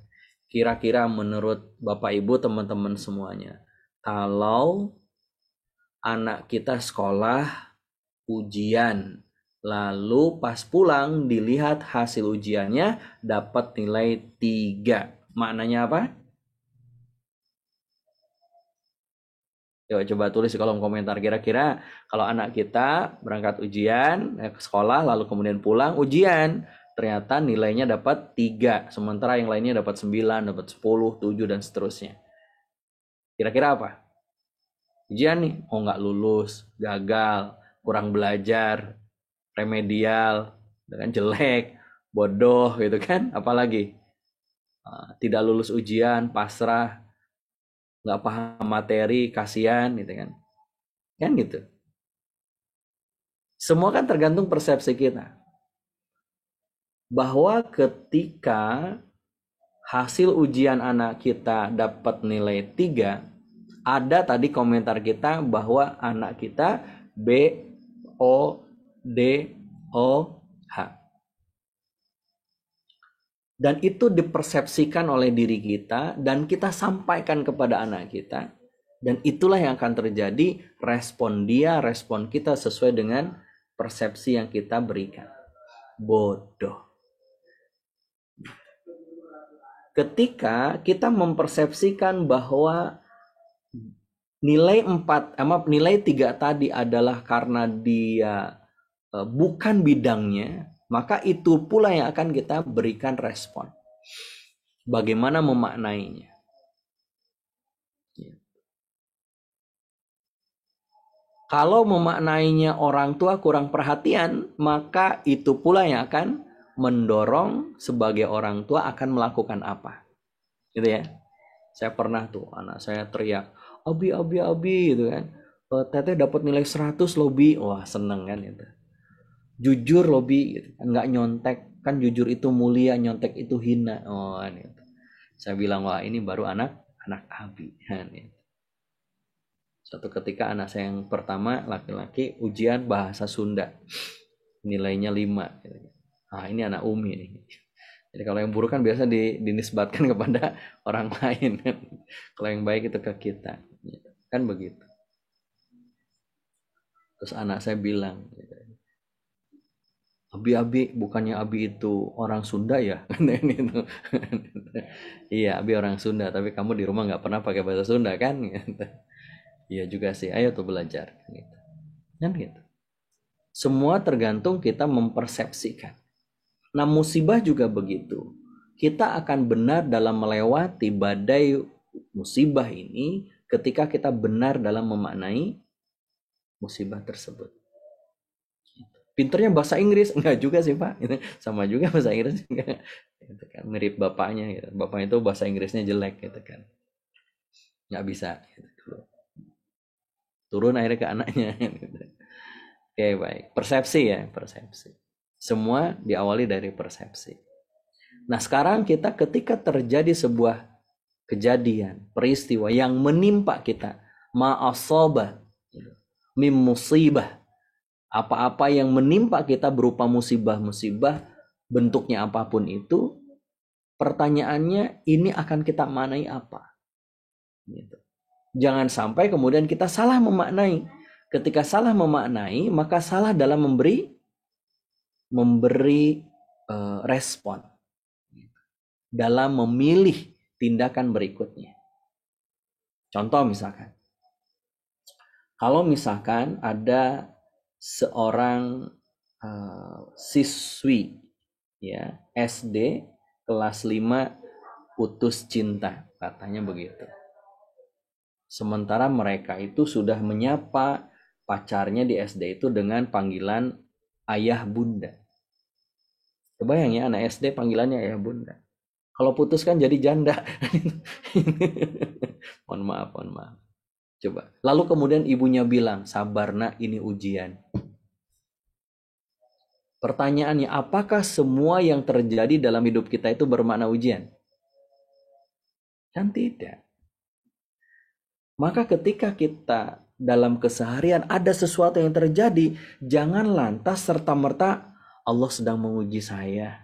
F: kira-kira menurut Bapak Ibu teman-teman semuanya, kalau anak kita sekolah ujian, lalu pas pulang dilihat hasil ujiannya dapat nilai 3. Maknanya apa? Coba tulis di kolom komentar. Kira-kira kalau anak kita berangkat ujian ke sekolah lalu kemudian pulang ujian, ternyata nilainya dapat 3, sementara yang lainnya dapat 9, dapat 10, 7 dan seterusnya. Kira-kira apa? Ujian nih, nggak lulus, gagal, kurang belajar, remedial, dengan jelek, bodoh gitu kan, apalagi tidak lulus ujian, pasrah, nggak paham materi, kasihan gitu kan gitu. Semua kan tergantung persepsi kita. Bahwa ketika hasil ujian anak kita dapat nilai 3, ada tadi komentar kita bahwa anak kita BODOH. Dan itu dipersepsikan oleh diri kita dan kita sampaikan kepada anak kita. Dan itulah yang akan terjadi, respon dia, respon kita sesuai dengan persepsi yang kita berikan. Bodoh. Ketika kita mempersepsikan bahwa nilai 3 tadi adalah karena dia bukan bidangnya, maka itu pula yang akan kita berikan respon. Bagaimana memaknainya. Kalau memaknainya orang tua kurang perhatian, maka itu pula yang akan mendorong sebagai orang tua akan melakukan apa. Gitu ya. Saya pernah tuh anak saya teriak, "Abi, abi, abi," gitu kan. "Teteh dapat nilai 100 loh, Bi." Wah, seneng kan itu. Jujur loh, Bi, gitu. Enggak nyontek. Kan jujur itu mulia, nyontek itu hina. Oh, gitu. Saya bilang, wah ini baru anak Abi. Gitu. Suatu ketika anak saya yang pertama laki-laki ujian bahasa Sunda, nilainya 5. Ah, ini anak Umi nih. Jadi kalau yang buruk kan biasa dinisbatkan kepada orang lain. Kalau yang baik itu ke kita. Kan begitu. Terus anak saya bilang, "Abi, bukannya Abi itu orang Sunda ya?" "Iya, Abi orang Sunda, tapi kamu di rumah nggak pernah pakai bahasa Sunda kan?" "Iya juga sih, ayo tuh belajar." Kan gitu. Semua tergantung kita mempersepsikan. Nah, musibah juga begitu. Kita akan benar dalam melewati badai musibah ini ketika kita benar dalam memaknai musibah tersebut. Pinternya bahasa Inggris? Enggak juga sih, Pak. Sama juga bahasa Inggris juga. Gitu kan. Mirip bapaknya. Gitu. Bapaknya itu bahasa Inggrisnya jelek gitu kan. Nggak bisa. Gitu. Turun akhirnya ke anaknya. Gitu. Oke, baik. Persepsi ya, persepsi. Semua diawali dari persepsi. Nah, sekarang kita ketika terjadi sebuah kejadian, peristiwa yang menimpa kita, ma'asabah, mim musibah, apa-apa yang menimpa kita berupa musibah-musibah, bentuknya apapun itu, pertanyaannya ini akan kita maknai apa? Gitu. Jangan sampai kemudian kita salah memaknai. Ketika salah memaknai, maka salah dalam memberi respon. Dalam memilih tindakan berikutnya. Contoh misalkan. Kalau misalkan ada seorang siswi ya SD kelas 5 putus cinta, katanya begitu. Sementara mereka itu sudah menyapa pacarnya di SD itu dengan panggilan ayah bunda. Kebayang ya, anak SD panggilannya ayah bunda. Kalau putus kan jadi janda. Mohon maaf. Coba. Lalu kemudian ibunya bilang, "Sabar nak, ini ujian." Pertanyaannya, apakah semua yang terjadi dalam hidup kita itu bermakna ujian? Kan tidak. Maka ketika kita dalam keseharian ada sesuatu yang terjadi, jangan lantas serta-merta Allah sedang menguji saya.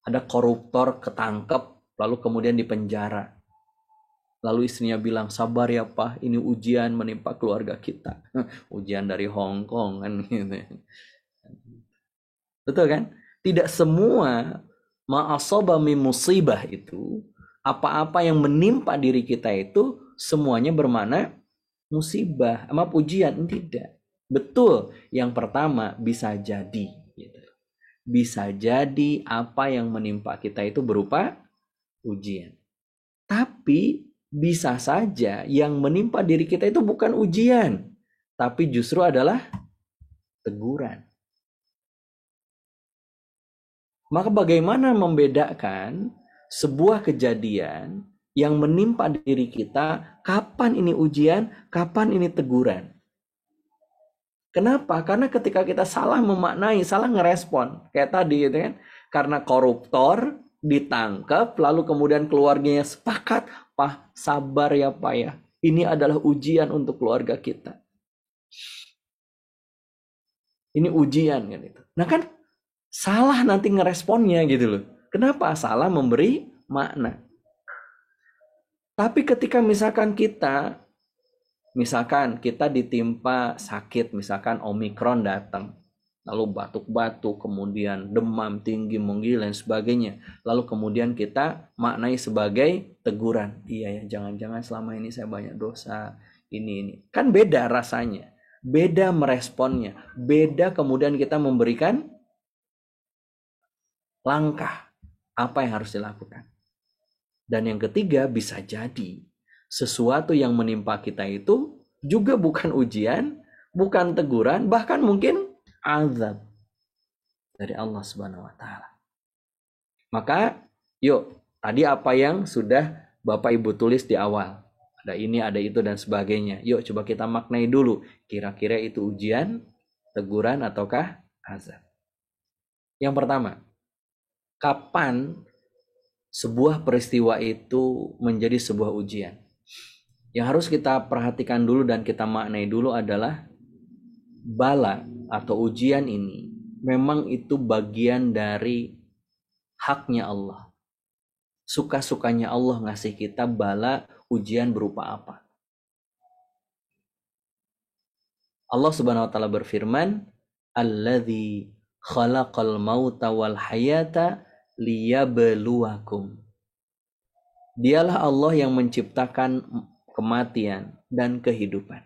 F: Ada koruptor ketangkep, lalu kemudian dipenjara. Lalu istrinya bilang, "Sabar ya Pak, ini ujian menimpa keluarga kita." Ujian dari Hong Kong kan gitu. Betul kan? Tidak semua ma'asaba min musibah itu, apa-apa yang menimpa diri kita itu semuanya bermakna musibah, ujian. Tidak. Betul, yang pertama bisa jadi gitu. Bisa jadi apa yang menimpa kita itu berupa ujian. Tapi bisa saja yang menimpa diri kita itu bukan ujian, tapi justru adalah teguran. Maka bagaimana membedakan sebuah kejadian yang menimpa diri kita, kapan ini ujian, kapan ini teguran? Kenapa? Karena ketika kita salah memaknai, salah ngerespon, kayak tadi gitu kan, karena koruptor ditangkap, lalu kemudian keluarganya sepakat, "Pak, sabar ya Pak ya, ini adalah ujian untuk keluarga kita." Ini ujian kan itu. Nah kan salah nanti ngeresponnya gitu loh. Kenapa? Salah memberi makna. Tapi ketika misalkan kita ditimpa sakit, misalkan Omikron datang, lalu batuk-batuk, kemudian demam tinggi, menggigil dan sebagainya, lalu kemudian kita maknai sebagai teguran. Iya ya, jangan-jangan selama ini saya banyak dosa, ini. Kan beda rasanya. beda meresponnya, beda kemudian kita memberikan langkah apa yang harus dilakukan. Dan yang ketiga, bisa jadi sesuatu yang menimpa kita itu juga bukan ujian, bukan teguran, bahkan mungkin azab dari Allah Subhanahu wa taala. Maka yuk, tadi apa yang sudah Bapak Ibu tulis di awal, ada ini, ada itu dan sebagainya. Yuk coba kita maknai dulu, kira-kira itu ujian, teguran ataukah azab. Yang pertama, kapan sebuah peristiwa itu menjadi sebuah ujian? Yang harus kita perhatikan dulu dan kita maknai dulu adalah bala atau ujian ini memang itu bagian dari haknya Allah. Suka-sukanya Allah ngasih kita bala ujian berupa apa. Allah Subhanahu wa taala berfirman, "Alladzi khalaqal mauta wal hayata liyabluwakum." Dialah Allah yang menciptakan kematian dan kehidupan.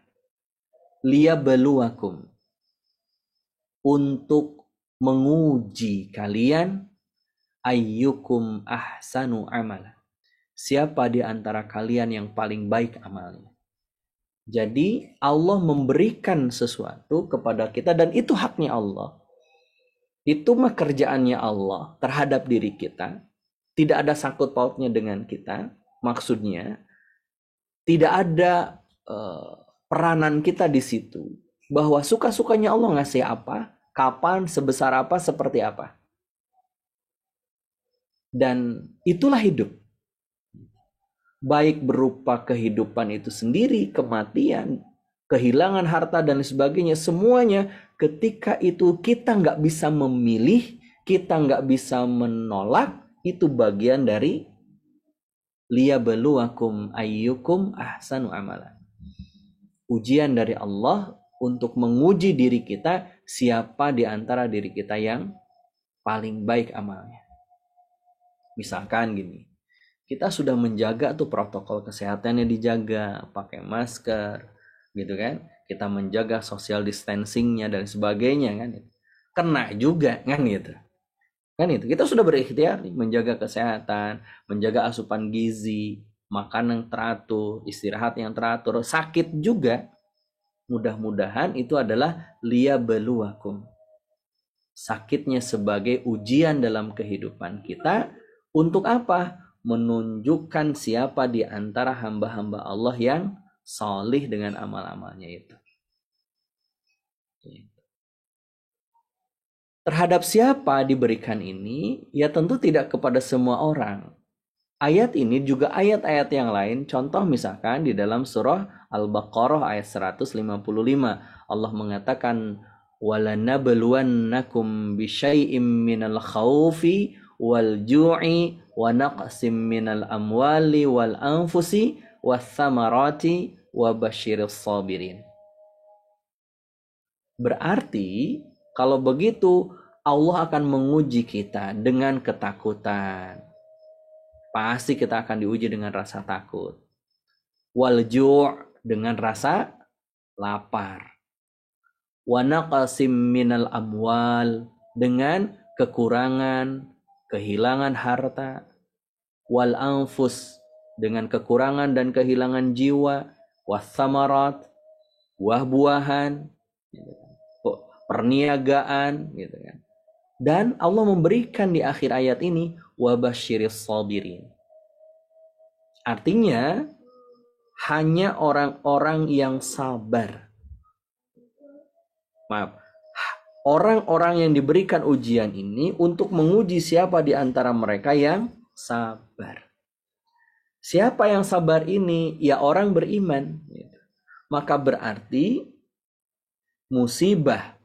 F: Liyabluwakum, untuk menguji kalian, ayyukum ahsanu amala, siapa di antara kalian yang paling baik amalnya. Jadi Allah memberikan sesuatu kepada kita dan itu haknya Allah. Itu mah kerjaannya Allah terhadap diri kita. Tidak ada sangkut pautnya dengan kita. Maksudnya tidak ada peranan kita di situ. Bahwa suka-sukanya Allah ngasih apa, kapan, sebesar apa, seperti apa. Dan itulah hidup. Baik berupa kehidupan itu sendiri, kematian, kehilangan harta dan sebagainya, semuanya ketika itu kita nggak bisa memilih, kita nggak bisa menolak, itu bagian dari liyabluwakum ayyukum ahsanu amala. Ujian dari Allah untuk menguji diri kita, siapa di antara diri kita yang paling baik amalnya. Misalkan gini, kita sudah menjaga tuh protokol kesehatannya dijaga, pakai masker, gitu kan? Kita menjaga social distancingnya dan sebagainya kan? Kena juga kan gitu? Kan itu kita sudah berikhtiar nih, menjaga kesehatan, menjaga asupan gizi, makan yang teratur, istirahat yang teratur, sakit juga. Mudah-mudahan itu adalah liyabluwakum. Sakitnya sebagai ujian dalam kehidupan kita. Untuk apa? Menunjukkan siapa di antara hamba-hamba Allah yang salih dengan amal-amalnya itu. Terhadap siapa diberikan ini? Ya tentu tidak kepada semua orang. Ayat ini juga ayat-ayat yang lain. Contoh misalkan di dalam surah Al-Baqarah ayat 155. Allah mengatakan, وَلَنَبْلُوَنَّكُمْ بِشَيْءٍ مِّنَ الْخَوْفِ وَالْجُوعِ وَنَقْصٍ مِّنَ الْأَمْوَالِ وَالْأَنْفُسِ وَالثَّمَرَاتِ وَبَشِّرِ الصَّابِرِينَ. Berarti kalau begitu Allah akan menguji kita dengan ketakutan. Pasti kita akan diuji dengan rasa takut. Wal-ju' dengan rasa lapar. Wa naqasim minal amwal, dengan kekurangan, kehilangan harta. Wal anfus, dengan kekurangan dan kehilangan jiwa. Was-samarat, buah-buahan, perniagaan, gitu kan. Dan Allah memberikan di akhir ayat ini wabasyiris sabirin. Artinya hanya orang-orang yang sabar. Maaf, orang-orang yang diberikan ujian ini untuk menguji siapa di antara mereka yang sabar. Siapa yang sabar ini? Ya orang beriman. Maka berarti musibah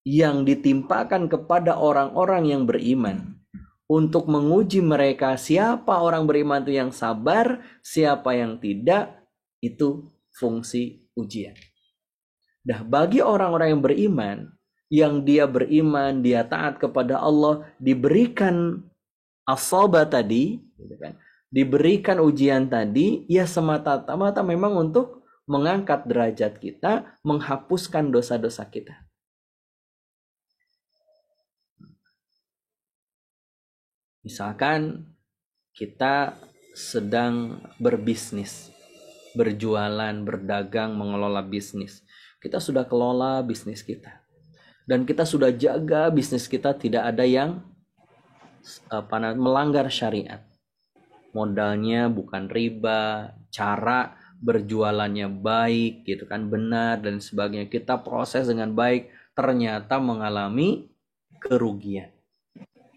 F: yang ditimpakan kepada orang-orang yang beriman untuk menguji mereka siapa orang beriman itu yang sabar, siapa yang tidak, itu fungsi ujian. Nah, bagi orang-orang yang beriman, yang dia beriman, dia taat kepada Allah, diberikan asaba tadi, gitu kan, diberikan ujian tadi, ya semata-mata memang untuk mengangkat derajat kita, menghapuskan dosa-dosa kita. Misalkan kita sedang berbisnis, berjualan, berdagang, mengelola bisnis. Kita sudah kelola bisnis kita. Dan kita sudah jaga bisnis kita tidak ada yang melanggar syariat. Modalnya bukan riba, cara berjualannya baik, gitu kan, benar dan sebagainya. Kita proses dengan baik, ternyata mengalami kerugian.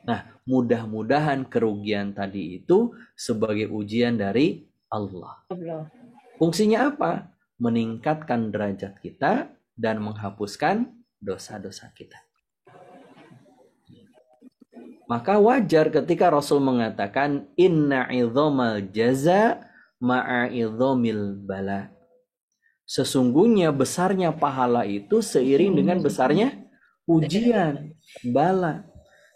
F: Nah, mudah-mudahan kerugian tadi itu sebagai ujian dari Allah. Fungsinya apa? Meningkatkan derajat kita dan menghapuskan dosa-dosa kita. Maka wajar ketika Rasul mengatakan inna idzamal jaza ma'a idzamil bala. Sesungguhnya besarnya pahala itu seiring dengan besarnya ujian, bala.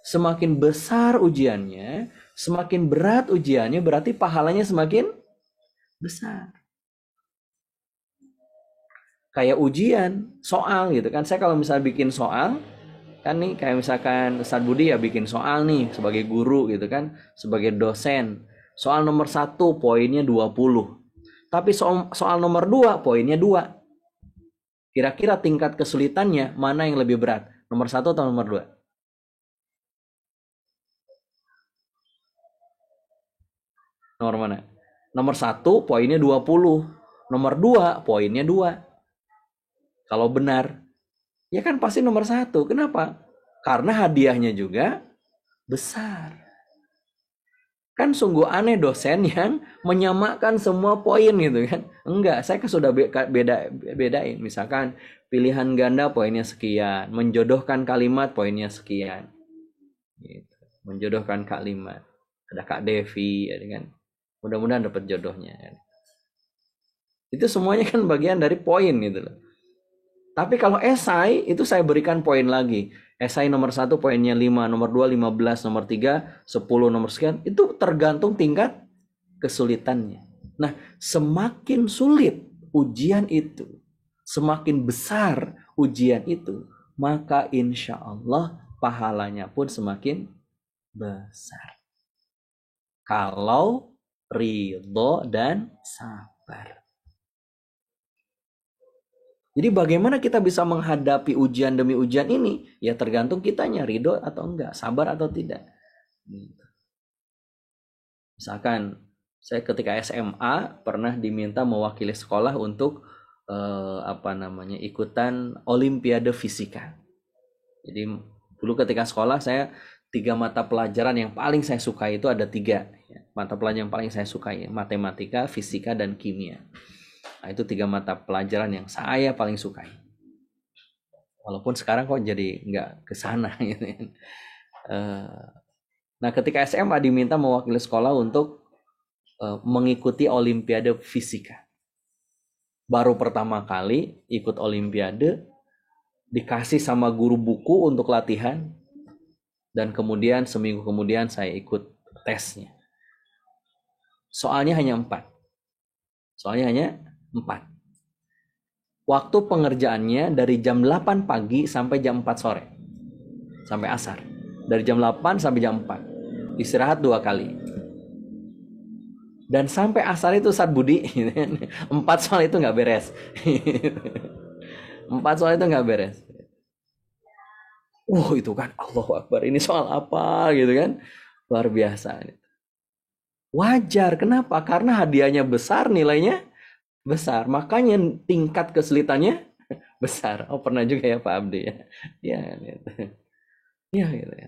F: Semakin besar ujiannya, semakin berat ujiannya, berarti pahalanya semakin besar. Kayak ujian, soal gitu kan. Saya kalau misalnya bikin soal, kan nih kayak misalkan Ustadz Budi ya bikin soal nih sebagai guru gitu kan, sebagai dosen. Soal nomor 1 poinnya 20. Tapi soal nomor 2 poinnya 2. Kira-kira tingkat kesulitannya mana yang lebih berat? Nomor 1 atau nomor 2? Nomor mana? Nomor 1 poinnya 20. Nomor 2 poinnya 2. Kalau benar, ya kan pasti nomor 1. Kenapa? Karena hadiahnya juga besar. Kan sungguh aneh dosen yang menyamakan semua poin gitu kan. Enggak, saya kan sudah bedain. Misalkan pilihan ganda poinnya sekian, menjodohkan kalimat poinnya sekian. Gitu. Menjodohkan kalimat. Ada Kak Devi, ya kan. Mudah-mudahan dapat jodohnya. Itu semuanya kan bagian dari poin gitu loh. Tapi kalau esai itu saya berikan poin lagi. Esai nomor 1 poinnya 5, nomor 2 15, nomor 3 10, nomor sekian. Itu tergantung tingkat kesulitannya. Nah, semakin sulit ujian itu, semakin besar ujian itu, maka insya Allah pahalanya pun semakin besar. Kalau ridho dan sabar. Jadi bagaimana kita bisa menghadapi ujian demi ujian ini? Ya tergantung kitanya, ridho atau enggak, sabar atau tidak. Misalkan saya ketika SMA pernah diminta mewakili sekolah untuk ikutan Olimpiade Fisika. Jadi dulu ketika sekolah saya 3 mata pelajaran yang paling saya suka itu ada 3. Mata pelajaran yang paling saya sukai, matematika, fisika, dan kimia. Nah, itu 3 mata pelajaran yang saya paling sukai. Walaupun sekarang kok jadi nggak ke sana gitu. Nah, ketika SMA diminta mewakili sekolah untuk mengikuti Olimpiade Fisika. Baru pertama kali ikut Olimpiade, dikasih sama guru buku untuk latihan, dan kemudian seminggu kemudian saya ikut tesnya. Soalnya hanya 4. Waktu pengerjaannya dari jam 8 pagi sampai jam 4 sore. Sampai asar. Dari jam 8 sampai jam 4. Istirahat 2 kali. Dan sampai asar itu Ustadz Budi, 4 soal itu nggak beres. 4 soal itu nggak beres. Itu kan Allahu Akbar, ini soal apa gitu kan. Luar biasa. Wajar, kenapa? Karena hadiahnya besar, nilainya besar, makanya tingkat kesulitannya besar. Pernah juga ya Pak Abdi ya. Ya gitu ya.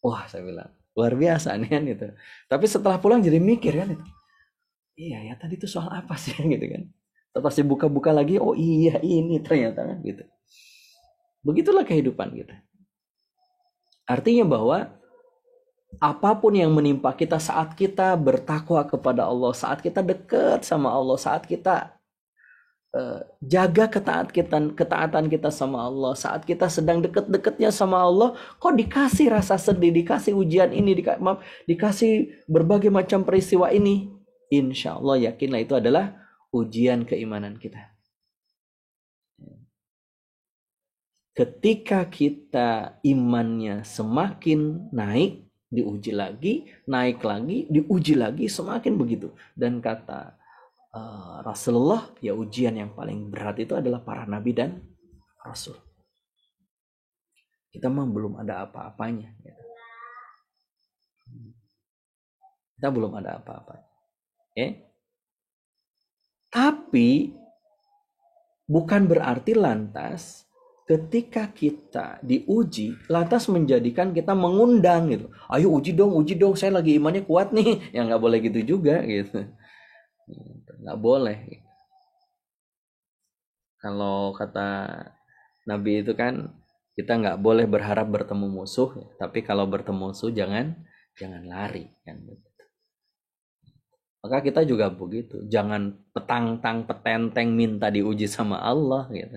F: Wah, saya bilang luar biasa nih kan gitu. Tapi setelah pulang jadi mikir kan itu. Iya ya, tadi itu soal apa sih gitu kan. Terus buka-buka lagi, oh iya ini ternyata kan gitu. Begitulah kehidupan kita. Artinya bahwa apapun yang menimpa kita saat kita bertakwa kepada Allah, saat kita dekat sama Allah, saat kita jaga ketaatan kita sama Allah, saat kita sedang deket-deketnya sama Allah, kok dikasih rasa sedih, dikasih ujian ini, dikasih berbagai macam peristiwa ini, insya Allah yakinlah itu adalah ujian keimanan kita. Ketika kita imannya semakin naik, diuji lagi, naik lagi, diuji lagi, semakin begitu. Dan kata Rasulullah, ya ujian yang paling berat itu adalah para nabi dan rasul. Kita mah belum ada apa-apanya. Kita belum ada apa-apanya. Tapi bukan berarti lantas ketika kita diuji, lantas menjadikan kita mengundang gitu. Ayo uji dong, saya lagi imannya kuat nih. Ya nggak boleh gitu juga gitu. Nggak boleh. Kalau kata Nabi itu kan, kita nggak boleh berharap bertemu musuh, tapi kalau bertemu musuh jangan lari kan. Maka kita juga begitu, jangan petenteng minta diuji sama Allah gitu.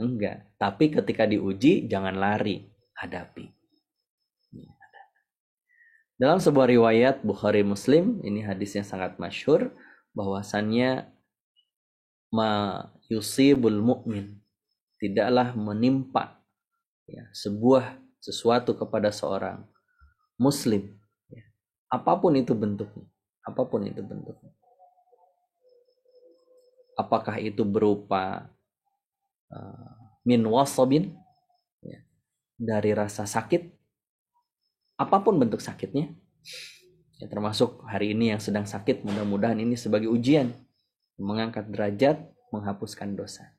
F: Enggak, tapi ketika diuji jangan lari, hadapi. Dalam sebuah riwayat Bukhari Muslim, ini hadisnya sangat masyhur, bahwasannya ma yusibul mu'min, tidaklah menimpa sesuatu kepada seorang muslim, apapun itu bentuknya. Apakah itu berupa min wasabin, dari rasa sakit, apapun bentuk sakitnya, termasuk hari ini yang sedang sakit, mudah-mudahan ini sebagai ujian, mengangkat derajat, menghapuskan dosa.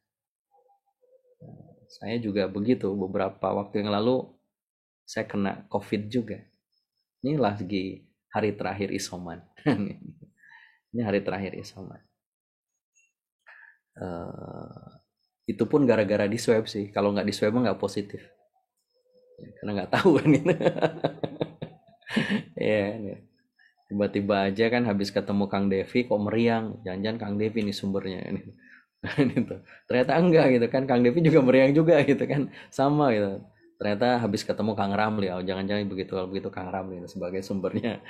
F: Saya juga begitu, beberapa waktu yang lalu saya kena COVID juga. Ini lagi hari terakhir isoman. Ini hari terakhir isoman. Itu pun gara-gara di swab sih. Kalau nggak di swab nggak positif. Karena nggak tahu kan ini. Ya, tiba-tiba aja kan habis ketemu Kang Devi kok meriang. Jangan-jangan Kang Devi ini sumbernya. Gitu. Ternyata enggak gitu kan. Kang Devi juga meriang juga gitu kan. Sama gitu. Ternyata habis ketemu Kang Ramli, jangan-jangan begitu Kang Ramli sebagai sumbernya.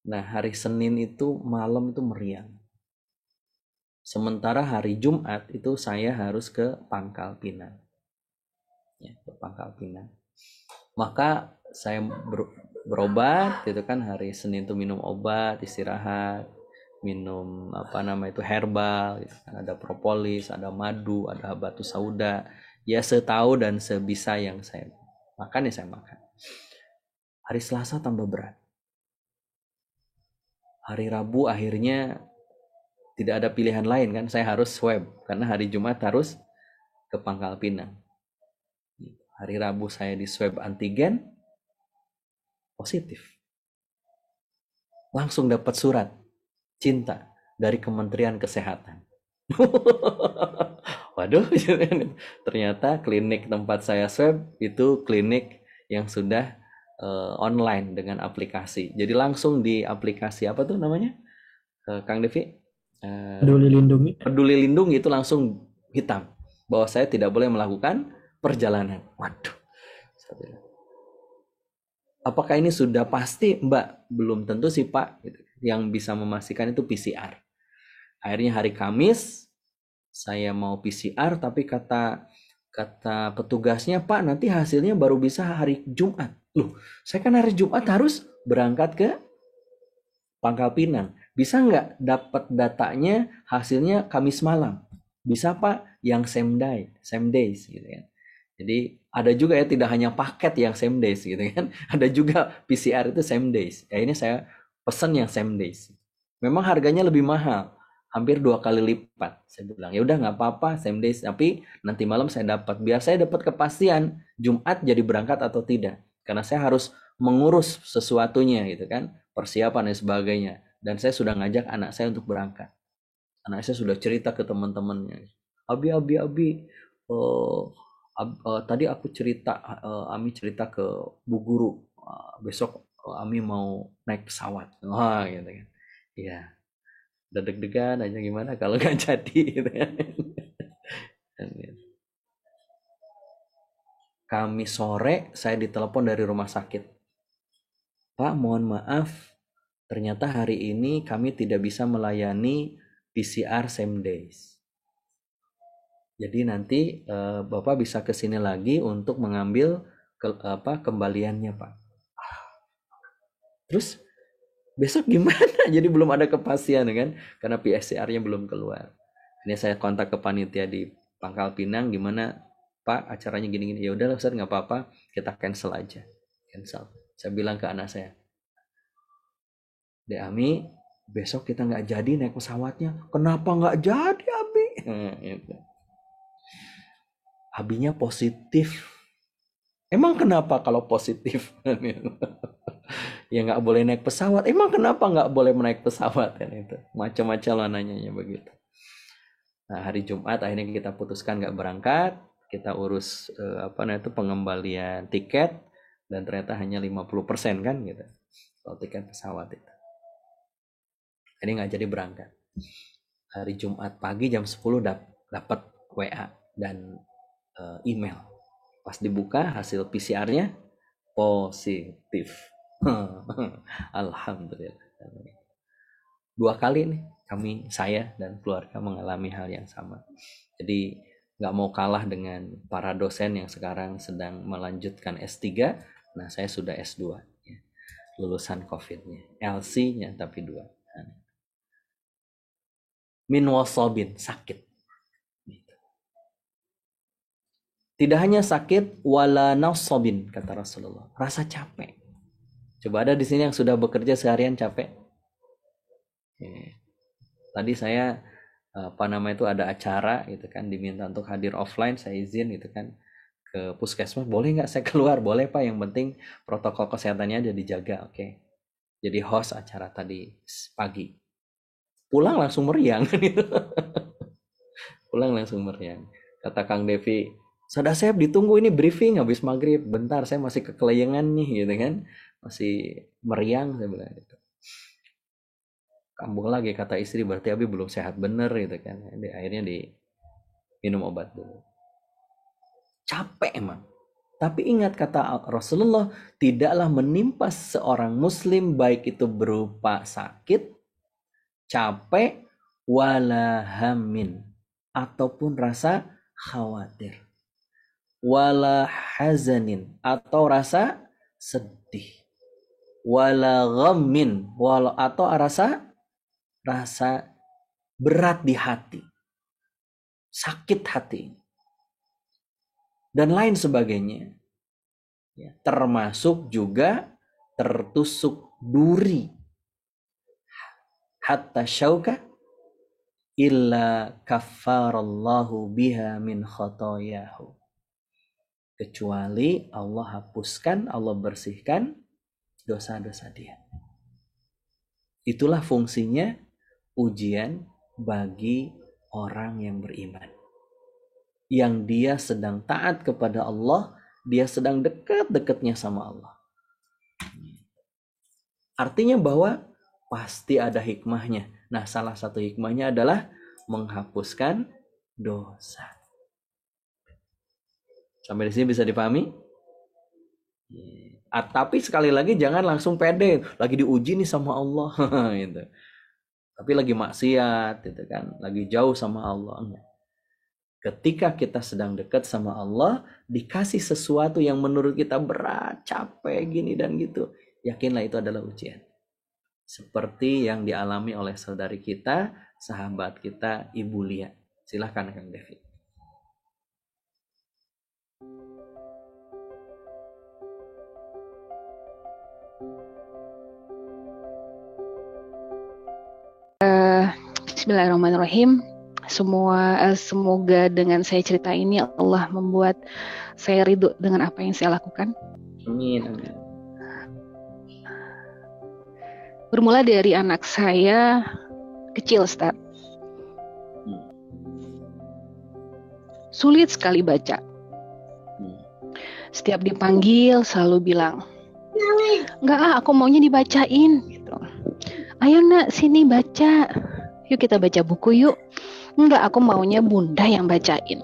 F: Nah, hari Senin itu malam itu meriang. Sementara hari Jumat itu saya harus ke Pangkal Pinang. Ke Pangkal Pinang. Maka saya berobat gitu kan, hari Senin itu minum obat, istirahat, minum herbal gitu kan. Ada propolis, ada madu, ada batu sauda. Ya setahu dan sebisa yang saya makan, saya makan. Hari Selasa tambah berat. Hari Rabu akhirnya tidak ada pilihan lain kan, saya harus swab karena hari Jumat harus ke Pangkal Pinang. Hari Rabu saya di swab antigen, positif. Langsung dapat surat cinta dari Kementerian Kesehatan. Waduh, ternyata klinik tempat saya swab itu klinik yang sudah online dengan aplikasi. Jadi langsung di aplikasi apa tuh namanya, Kang Devi? Peduli Lindungi itu langsung hitam bahwa saya tidak boleh melakukan perjalanan. Waduh. Apakah ini sudah pasti, Mbak? Belum tentu sih, Pak. Yang bisa memastikan itu PCR. Akhirnya hari Kamis saya mau PCR, tapi kata petugasnya, Pak, nanti hasilnya baru bisa hari Jumat. Loh, saya kan hari Jumat harus berangkat ke Pangkal Pinang. Bisa nggak dapat datanya hasilnya Kamis malam? Bisa, Pak, yang same days gitu kan. Jadi ada juga ya, tidak hanya paket yang same days gitu kan. Ada juga PCR itu same days. Ini saya pesan yang same days. Memang harganya lebih mahal, hampir 2 kali lipat. Saya bilang ya udah nggak apa-apa same days, tapi nanti malam saya dapat, biar saya dapat kepastian Jumat jadi berangkat atau tidak, karena saya harus mengurus sesuatunya gitu kan, persiapan dan sebagainya. Dan saya sudah ngajak anak saya untuk berangkat. Anak saya sudah cerita ke teman-temannya, Abi tadi aku cerita, Ami cerita ke Bu Guru, besok Ami mau naik pesawat. Wah gitu kan. Iya. Deg-degan aja gimana kalau nggak jadi gitu kan. Kamis sore saya ditelepon dari rumah sakit. Pak, mohon maaf, ternyata hari ini kami tidak bisa melayani PCR same days. Jadi nanti Bapak bisa ke sini lagi untuk mengambil kembaliannya, Pak. Terus besok gimana? Jadi belum ada kepastian kan, karena PCR-nya belum keluar. Ini saya kontak ke panitia di Pangkal Pinang, gimana Pak acaranya gini-gini. Ya udah Ustaz, nggak apa-apa, kita cancel aja. Cancel. Saya bilang ke anak saya, Dek Ami, besok kita nggak jadi naik pesawatnya. Kenapa nggak jadi, Abi? Abinya positif. Emang kenapa kalau positif? Ya nggak boleh naik pesawat. Emang kenapa nggak boleh naik pesawat? Kan itu macam-macam lah nanyanya begitu. Nah, hari Jumat akhirnya kita putuskan nggak berangkat. Kita urus pengembalian tiket, dan ternyata hanya 50% kan gitu. Kalau tiket pesawat itu. Ini nggak jadi berangkat. Hari Jumat pagi jam 10 dapat WA dan email. Pas dibuka hasil PCR-nya positif. Alhamdulillah. 2 kali nih saya dan keluarga mengalami hal yang sama. Jadi nggak mau kalah dengan para dosen yang sekarang sedang melanjutkan S3. Nah, saya sudah S2 ya. Lulusan COVID-nya, LC-nya tapi 2. Min wasobin, sakit. Tidak hanya sakit, wala nasobin, kata Rasulullah. Rasa capek. Coba ada di sini yang sudah bekerja seharian capek? Tadi saya ada acara gitu kan, diminta untuk hadir offline, saya izin gitu kan ke puskesmas. Boleh nggak saya keluar? Boleh Pak, yang penting protokol kesehatannya aja dijaga. Oke. Jadi host acara tadi pagi. Pulang langsung meriang gitu. Pulang langsung meriang. Kata Kang Devi, Saudara Sep ditunggu ini briefing habis maghrib. Bentar, saya masih kekelayangan nih gitu kan. Masih meriang, saya bilang gitu. Kambuh lagi kata istri, berarti Abi belum sehat bener gitu kan. Akhirnya minum obat dulu. Capek emang. Tapi ingat kata Rasulullah, tidaklah menimpa seorang muslim baik itu berupa sakit, capek, wala hamin, ataupun rasa khawatir, wala hazanin, atau rasa sedih, wala ghammin, atau rasa berat di hati, sakit hati, dan lain sebagainya. Ya, termasuk juga tertusuk duri. Hatta syauka illa kaffarallahu biha min khotoyahu. Kecuali Allah hapuskan, Allah bersihkan dosa-dosa dia. Itulah fungsinya ujian bagi orang yang beriman. Yang dia sedang taat kepada Allah, dia sedang dekat-dekatnya sama Allah. Artinya bahwa pasti ada hikmahnya. Nah, salah satu hikmahnya adalah menghapuskan dosa. Sampai di sini bisa dipahami? Tapi sekali lagi jangan langsung pede, lagi diuji nih sama Allah gitu. Tapi lagi maksiat gitu kan, lagi jauh sama Allah. Ketika kita sedang dekat sama Allah, dikasih sesuatu yang menurut kita berat, capek gini dan gitu, yakinlah itu adalah ujian. Seperti yang dialami oleh saudari kita, sahabat kita, Ibu Lia. Silahkan Kang Devi.
H: Bismillahirrahmanirrahim. Semoga dengan saya cerita ini Allah membuat saya ridho dengan apa yang saya lakukan.
F: Amin.
H: Bermula dari anak saya kecil, Ustaz. Sulit sekali baca. Setiap dipanggil selalu bilang, enggak, aku maunya dibacain. Gitu. Ayo nak, sini baca. Yuk kita baca buku yuk. Enggak, aku maunya bunda yang bacain.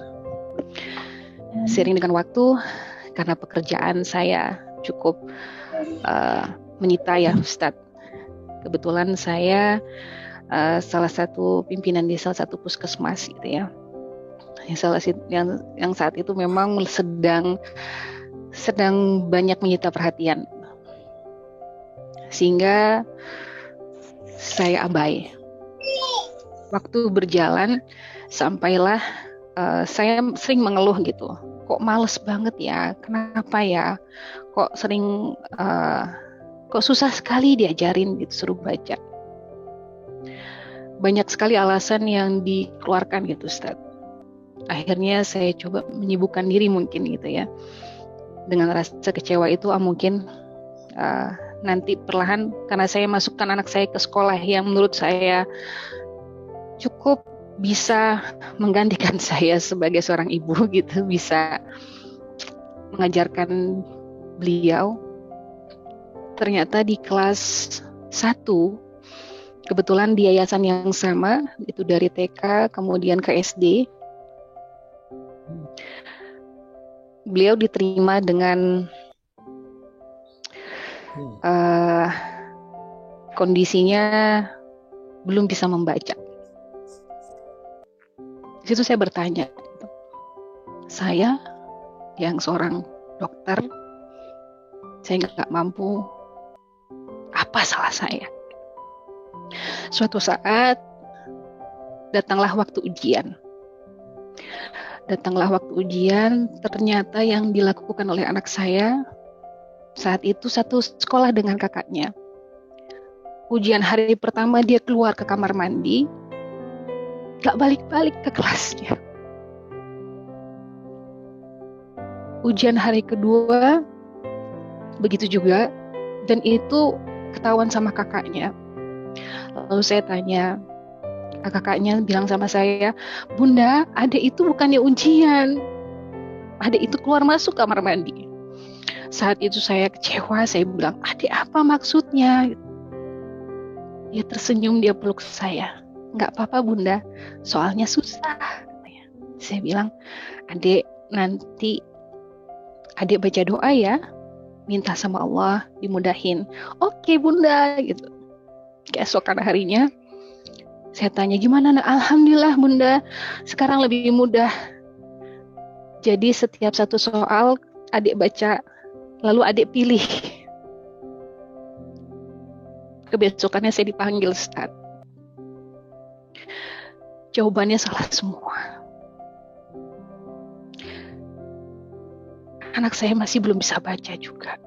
H: Seiring dengan waktu, karena pekerjaan saya cukup menyita ya Ustadz. Kebetulan saya salah satu pimpinan di salah satu puskesmas gitu ya. yang saat itu memang sedang banyak menyita perhatian, sehingga saya abai. Waktu berjalan sampailah saya sering mengeluh gitu, kok males banget ya, kenapa ya, kok sering kok susah sekali diajarin gitu suruh baca. Banyak sekali alasan yang dikeluarkan gitu Ustaz. Akhirnya saya coba menyibukkan diri mungkin gitu ya, dengan rasa kecewa itu mungkin nanti perlahan, karena saya masukkan anak saya ke sekolah yang menurut saya cukup bisa menggantikan saya sebagai seorang ibu gitu, bisa mengajarkan beliau. Ternyata di kelas 1, kebetulan di yayasan yang sama, itu dari TK kemudian ke SD, beliau diterima dengan kondisinya belum bisa membaca. Di situ saya bertanya, saya yang seorang dokter, saya nggak mampu, apa salah saya? Suatu saat datanglah waktu ujian. Ternyata yang dilakukan oleh anak saya saat itu satu sekolah dengan kakaknya. Ujian hari pertama dia keluar ke kamar mandi, gak balik-balik ke kelasnya. Ujian hari kedua begitu juga, dan itu ketahuan sama kakaknya. Lalu saya tanya, kakaknya bilang sama saya, Bunda, adek itu bukannya ujian, adek itu keluar masuk kamar mandi. Saat itu saya kecewa, saya bilang, adek apa maksudnya? Dia tersenyum, dia peluk saya. Nggak apa-apa Bunda, soalnya susah. Saya bilang, adek nanti adek baca doa ya, minta sama Allah dimudahin. Oke Bunda, gitu. Keesokan harinya saya tanya, gimana nak? Alhamdulillah Bunda, sekarang lebih mudah. Jadi setiap satu soal adik baca, lalu adik pilih. Kebesokannya saya dipanggil Ustaz. Jawabannya salah semua. Anak saya masih belum bisa baca juga.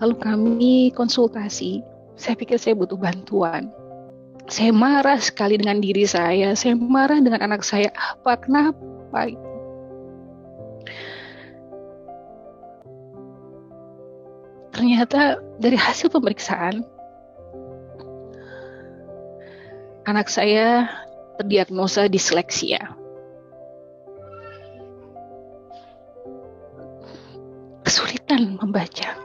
H: Lalu kami konsultasi. Saya pikir saya butuh bantuan. Saya marah sekali dengan diri saya. Saya marah dengan anak saya. Kenapa? Ternyata dari hasil pemeriksaan, anak saya terdiagnosa disleksia. Kesulitan membaca.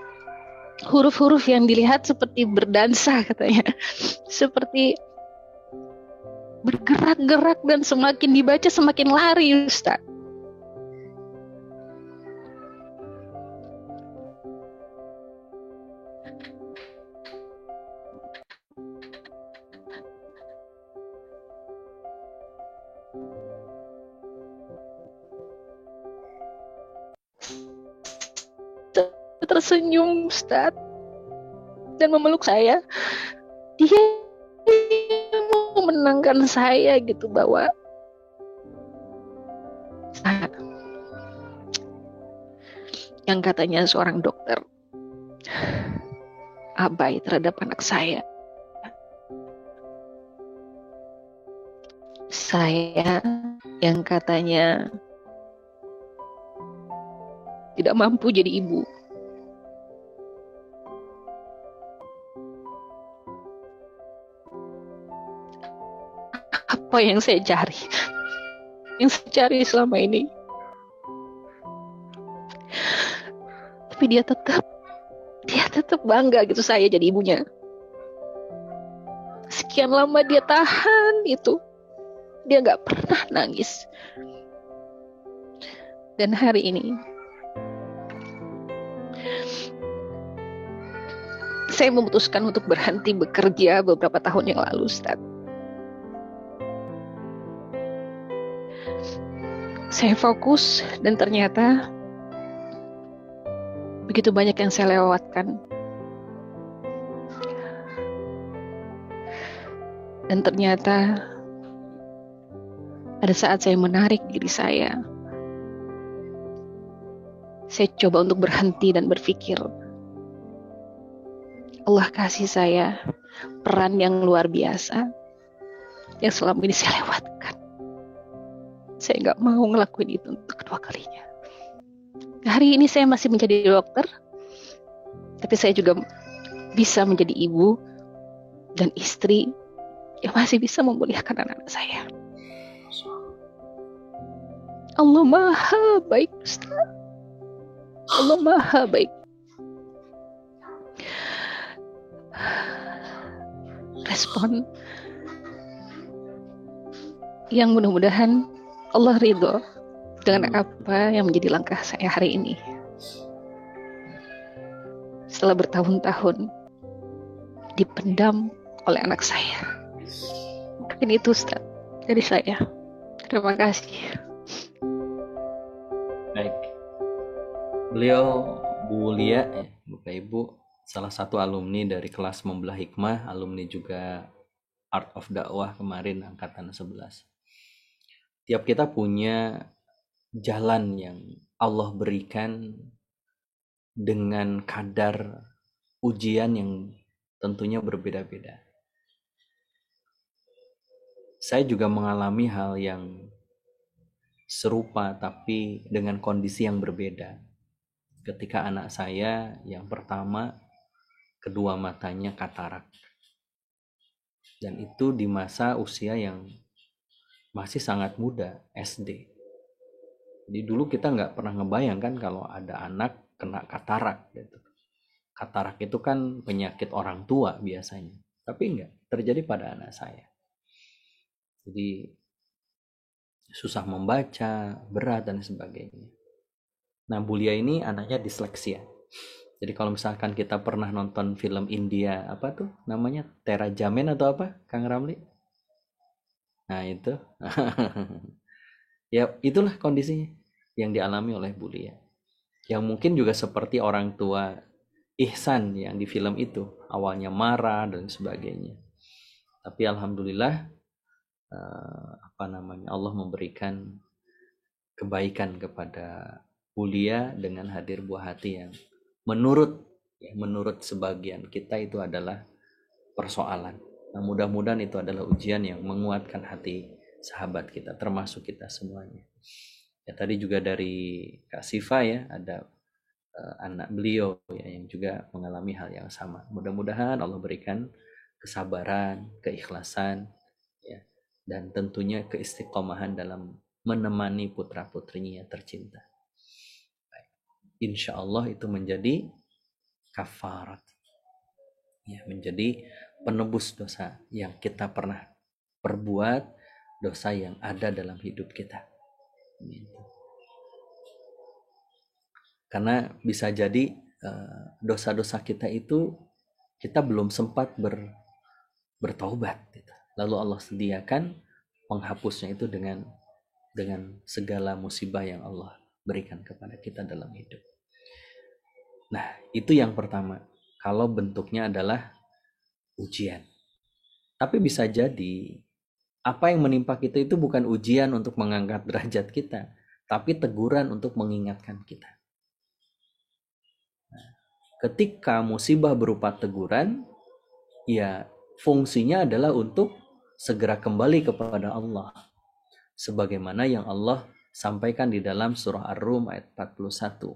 H: Huruf-huruf yang dilihat seperti berdansa katanya. Seperti bergerak-gerak dan semakin dibaca semakin lari Ustaz. Tersenyum Ustaz dan memeluk saya. Dia mau menenangkan saya gitu, bahwa yang katanya seorang dokter abai terhadap anak saya. Saya yang katanya tidak mampu jadi ibu. Apa yang saya cari? Yang saya cari selama ini. Tapi dia tetap bangga gitu saya jadi ibunya. Sekian lama dia tahan itu. Dia gak pernah nangis. Dan hari ini saya memutuskan untuk berhenti bekerja beberapa tahun yang lalu, Ustaz. Saya fokus dan ternyata begitu banyak yang saya lewatkan. Dan ternyata pada saat saya menarik diri saya coba untuk berhenti dan berpikir. Allah kasih saya peran yang luar biasa yang selama ini saya lewatkan. Saya nggak mau ngelakuin itu untuk kedua kalinya. Hari ini saya masih menjadi dokter, tapi saya juga bisa menjadi ibu dan istri yang masih bisa memuliakan anak-anak saya. Allah Maha Baik, Ustaz. Allah Maha Baik. Respon yang mudah-mudahan Allah ridho dengan apa yang menjadi langkah saya hari ini. Setelah bertahun-tahun dipendam oleh anak saya. Mungkin itu Ustaz dari saya. Terima kasih.
F: Baik. Beliau Bu Lia, Bapak Ibu, salah satu alumni dari kelas Membelah Hikmah, alumni juga Art of Dakwah kemarin angkatan 11. Tiap kita punya jalan yang Allah berikan dengan kadar ujian yang tentunya berbeda-beda. Saya juga mengalami hal yang serupa tapi dengan kondisi yang berbeda. Ketika anak saya yang pertama, kedua matanya katarak. Dan itu di masa usia yang masih sangat muda, SD. Jadi dulu kita nggak pernah ngebayangkan kalau ada anak kena katarak gitu. Katarak itu kan penyakit orang tua biasanya, tapi enggak terjadi pada anak saya. Jadi susah membaca, berat dan sebagainya. Nah, Bu Lia ini anaknya disleksia. Jadi kalau misalkan kita pernah nonton film India, apa tuh namanya, Terajamen atau apa, Kang Ramli? Nah itu, ya itulah kondisinya yang dialami oleh Bu Lia. Yang mungkin juga seperti orang tua Ihsan yang di film itu, awalnya marah dan sebagainya. Tapi alhamdulillah, Allah memberikan kebaikan kepada Bu Lia dengan hadir buah hati yang menurut sebagian kita itu adalah persoalan. Nah, mudah-mudahan itu adalah ujian yang menguatkan hati sahabat kita, termasuk kita semuanya. Ya, tadi juga dari Kak Siva ya, ada anak beliau ya, yang juga mengalami hal yang sama. Mudah-mudahan Allah berikan kesabaran, keikhlasan, ya, dan tentunya keistiqomahan dalam menemani putra-putrinya tercinta. Insya Allah itu menjadi kafarat, ya, menjadi penebus dosa yang kita pernah perbuat, dosa yang ada dalam hidup kita. Karena bisa jadi dosa-dosa kita itu kita belum sempat bertaubat. Lalu Allah sediakan penghapusnya itu dengan segala musibah yang Allah berikan kepada kita dalam hidup. Nah, itu yang pertama. Kalau bentuknya adalah ujian. Tapi bisa jadi apa yang menimpa kita itu bukan ujian untuk mengangkat derajat kita, tapi teguran untuk mengingatkan kita. Nah, ketika musibah berupa teguran, ya fungsinya adalah untuk segera kembali kepada Allah. Sebagaimana yang Allah sampaikan di dalam surah Ar-Rum ayat 41.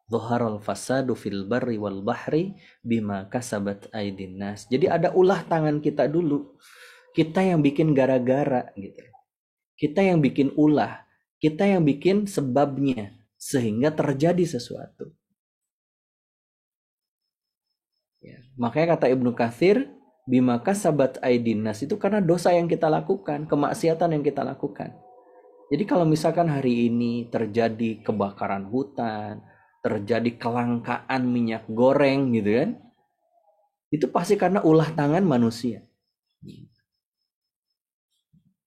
F: Dhaharal fasadu fil barri wal bahri bima kasabat aydin nas. Jadi ada ulah tangan kita dulu. Kita yang bikin gara-gara gitu. Kita yang bikin ulah, kita yang bikin sebabnya sehingga terjadi sesuatu. Ya, makanya kata Ibnu Katsir, bima kasabat aydin nas itu karena dosa yang kita lakukan, kemaksiatan yang kita lakukan. Jadi kalau misalkan hari ini terjadi kebakaran hutan, terjadi kelangkaan minyak goreng gitu kan, itu pasti karena ulah tangan manusia.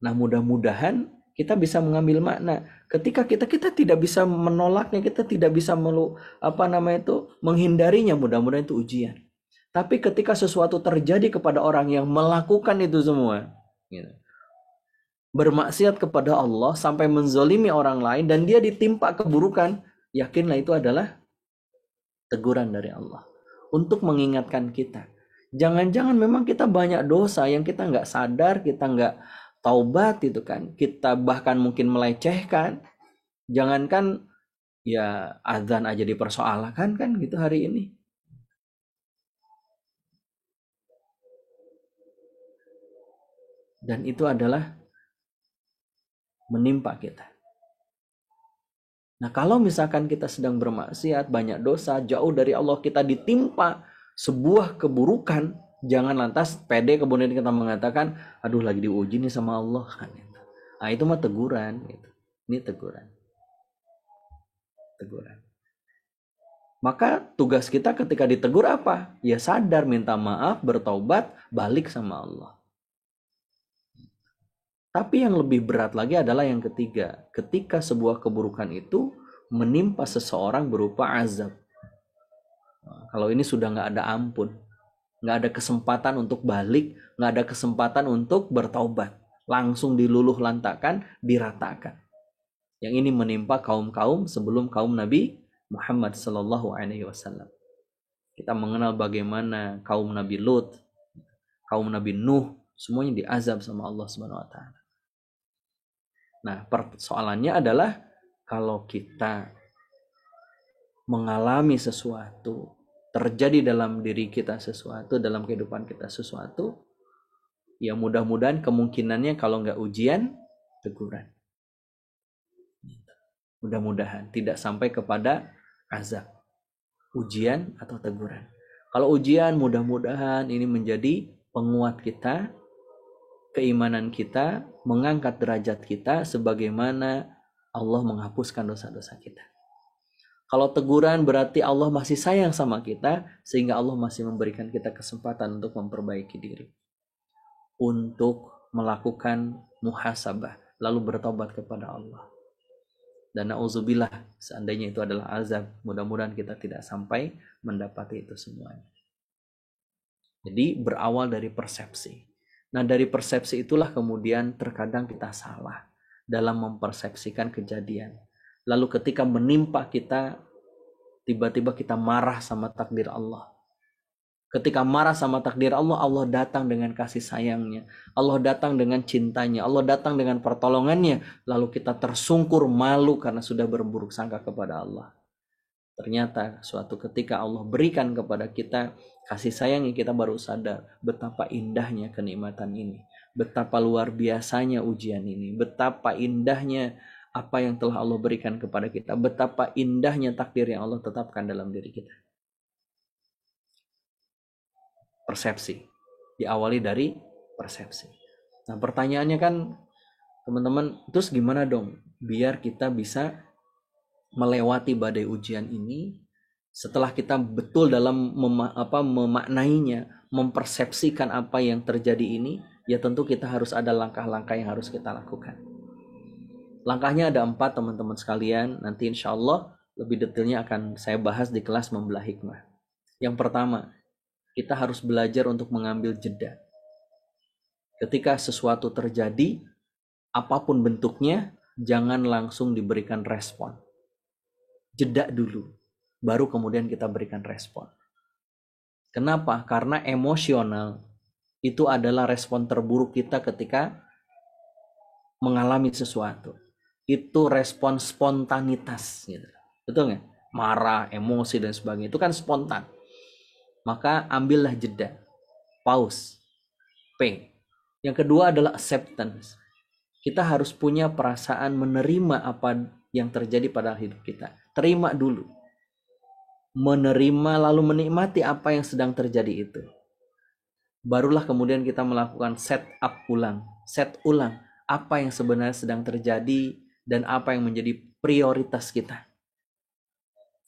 F: Nah, mudah-mudahan kita bisa mengambil makna. Ketika kita tidak bisa menolaknya, kita tidak bisa menghindarinya, mudah-mudahan itu ujian. Tapi ketika sesuatu terjadi kepada orang yang melakukan itu semua, gitu, bermaksiat kepada Allah sampai menzolimi orang lain dan dia ditimpa keburukan, yakinlah itu adalah teguran dari Allah untuk mengingatkan kita. Jangan-jangan memang kita banyak dosa yang kita nggak sadar, kita nggak taubat itu kan, kita bahkan mungkin melecehkan. Jangankan ya azan aja dipersoalkan kan gitu hari ini. Dan itu adalah menimpa kita. Nah, kalau misalkan kita sedang bermaksiat, banyak dosa, jauh dari Allah, kita ditimpa sebuah keburukan, jangan lantas pede kemudian kita mengatakan, aduh lagi diuji nih sama Allah. Nah, itu mah teguran. Gitu. Ini teguran. Maka tugas kita ketika ditegur apa? Ya sadar, minta maaf, bertaubat, balik sama Allah. Tapi yang lebih berat lagi adalah yang ketiga. Ketika sebuah keburukan itu menimpa seseorang berupa azab. Nah, kalau ini sudah nggak ada ampun. Nggak ada kesempatan untuk balik. Nggak ada kesempatan untuk bertaubat. Langsung diluluh lantakan, diratakan. Yang ini menimpa kaum-kaum sebelum kaum Nabi Muhammad SAW. Kita mengenal bagaimana kaum Nabi Lut, kaum Nabi Nuh, semuanya diazab sama Allah SWT. Nah, persoalannya adalah kalau kita mengalami sesuatu, terjadi dalam diri kita sesuatu, dalam kehidupan kita sesuatu, ya mudah-mudahan kemungkinannya kalau nggak ujian, teguran. Mudah-mudahan tidak sampai kepada azab, ujian atau teguran. Kalau ujian, mudah-mudahan ini menjadi penguat kita, keimanan kita, mengangkat derajat kita sebagaimana Allah menghapuskan dosa-dosa kita. Kalau teguran berarti Allah masih sayang sama kita, sehingga Allah masih memberikan kita kesempatan untuk memperbaiki diri, untuk melakukan muhasabah, lalu bertobat kepada Allah. Dan na'udzubillah, seandainya itu adalah azab, mudah-mudahan kita tidak sampai mendapati itu semuanya. Jadi berawal dari persepsi. Nah, dari persepsi itulah kemudian terkadang kita salah dalam mempersepsikan kejadian. Lalu ketika menimpa kita, tiba-tiba kita marah sama takdir Allah. Ketika marah sama takdir Allah, Allah datang dengan kasih sayangnya. Allah datang dengan cintanya. Allah datang dengan pertolongannya. Lalu kita tersungkur malu karena sudah berburuk sangka kepada Allah. Ternyata suatu ketika Allah berikan kepada kita kasih sayangnya, kita baru sadar betapa indahnya kenikmatan ini. Betapa luar biasanya ujian ini. Betapa indahnya apa yang telah Allah berikan kepada kita. Betapa indahnya takdir yang Allah tetapkan dalam diri kita. Persepsi. Diawali dari persepsi. Nah, pertanyaannya kan teman-teman, terus gimana dong biar kita bisa melewati badai ujian ini setelah kita betul dalam memaknainya, mempersepsikan apa yang terjadi ini? Ya tentu kita harus ada langkah-langkah yang harus kita lakukan. Langkahnya ada 4 teman-teman sekalian. Nanti insya Allah lebih detailnya akan saya bahas di kelas Membelah Hikmah. Yang pertama, kita harus belajar untuk mengambil jeda. Ketika sesuatu terjadi, apapun bentuknya, jangan langsung diberikan respon. Jeda dulu, baru kemudian kita berikan respon. Kenapa? Karena emosional itu adalah respon terburuk kita ketika mengalami sesuatu. Itu respon spontanitas. Gitu. Betul nggak? Marah, emosi, dan sebagainya. Itu kan spontan. Maka ambillah jeda, pause, P. Yang kedua adalah acceptance. Kita harus punya perasaan menerima apa yang terjadi pada hidup kita. Terima dulu. Menerima lalu menikmati apa yang sedang terjadi itu. Barulah kemudian kita melakukan set ulang apa yang sebenarnya sedang terjadi dan apa yang menjadi prioritas kita.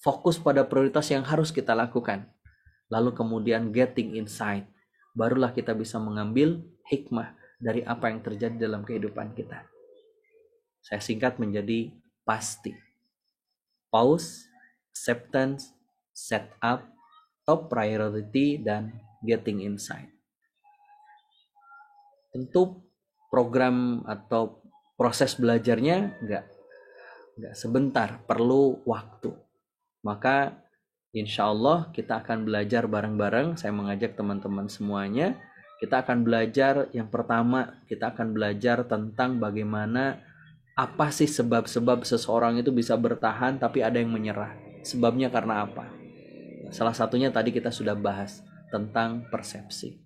F: Fokus pada prioritas yang harus kita lakukan. Lalu kemudian getting insight. Barulah kita bisa mengambil hikmah dari apa yang terjadi dalam kehidupan kita. Saya singkat menjadi pasti. Pause, acceptance, set up, top priority, dan getting insight. Tentu program atau proses belajarnya nggak sebentar, perlu waktu. Maka insya Allah kita akan belajar bareng-bareng. Saya mengajak teman-teman semuanya. Kita akan belajar, yang pertama kita akan belajar tentang bagaimana, apa sih sebab-sebab seseorang itu bisa bertahan tapi ada yang menyerah. Sebabnya karena apa? Salah satunya tadi kita sudah bahas tentang persepsi.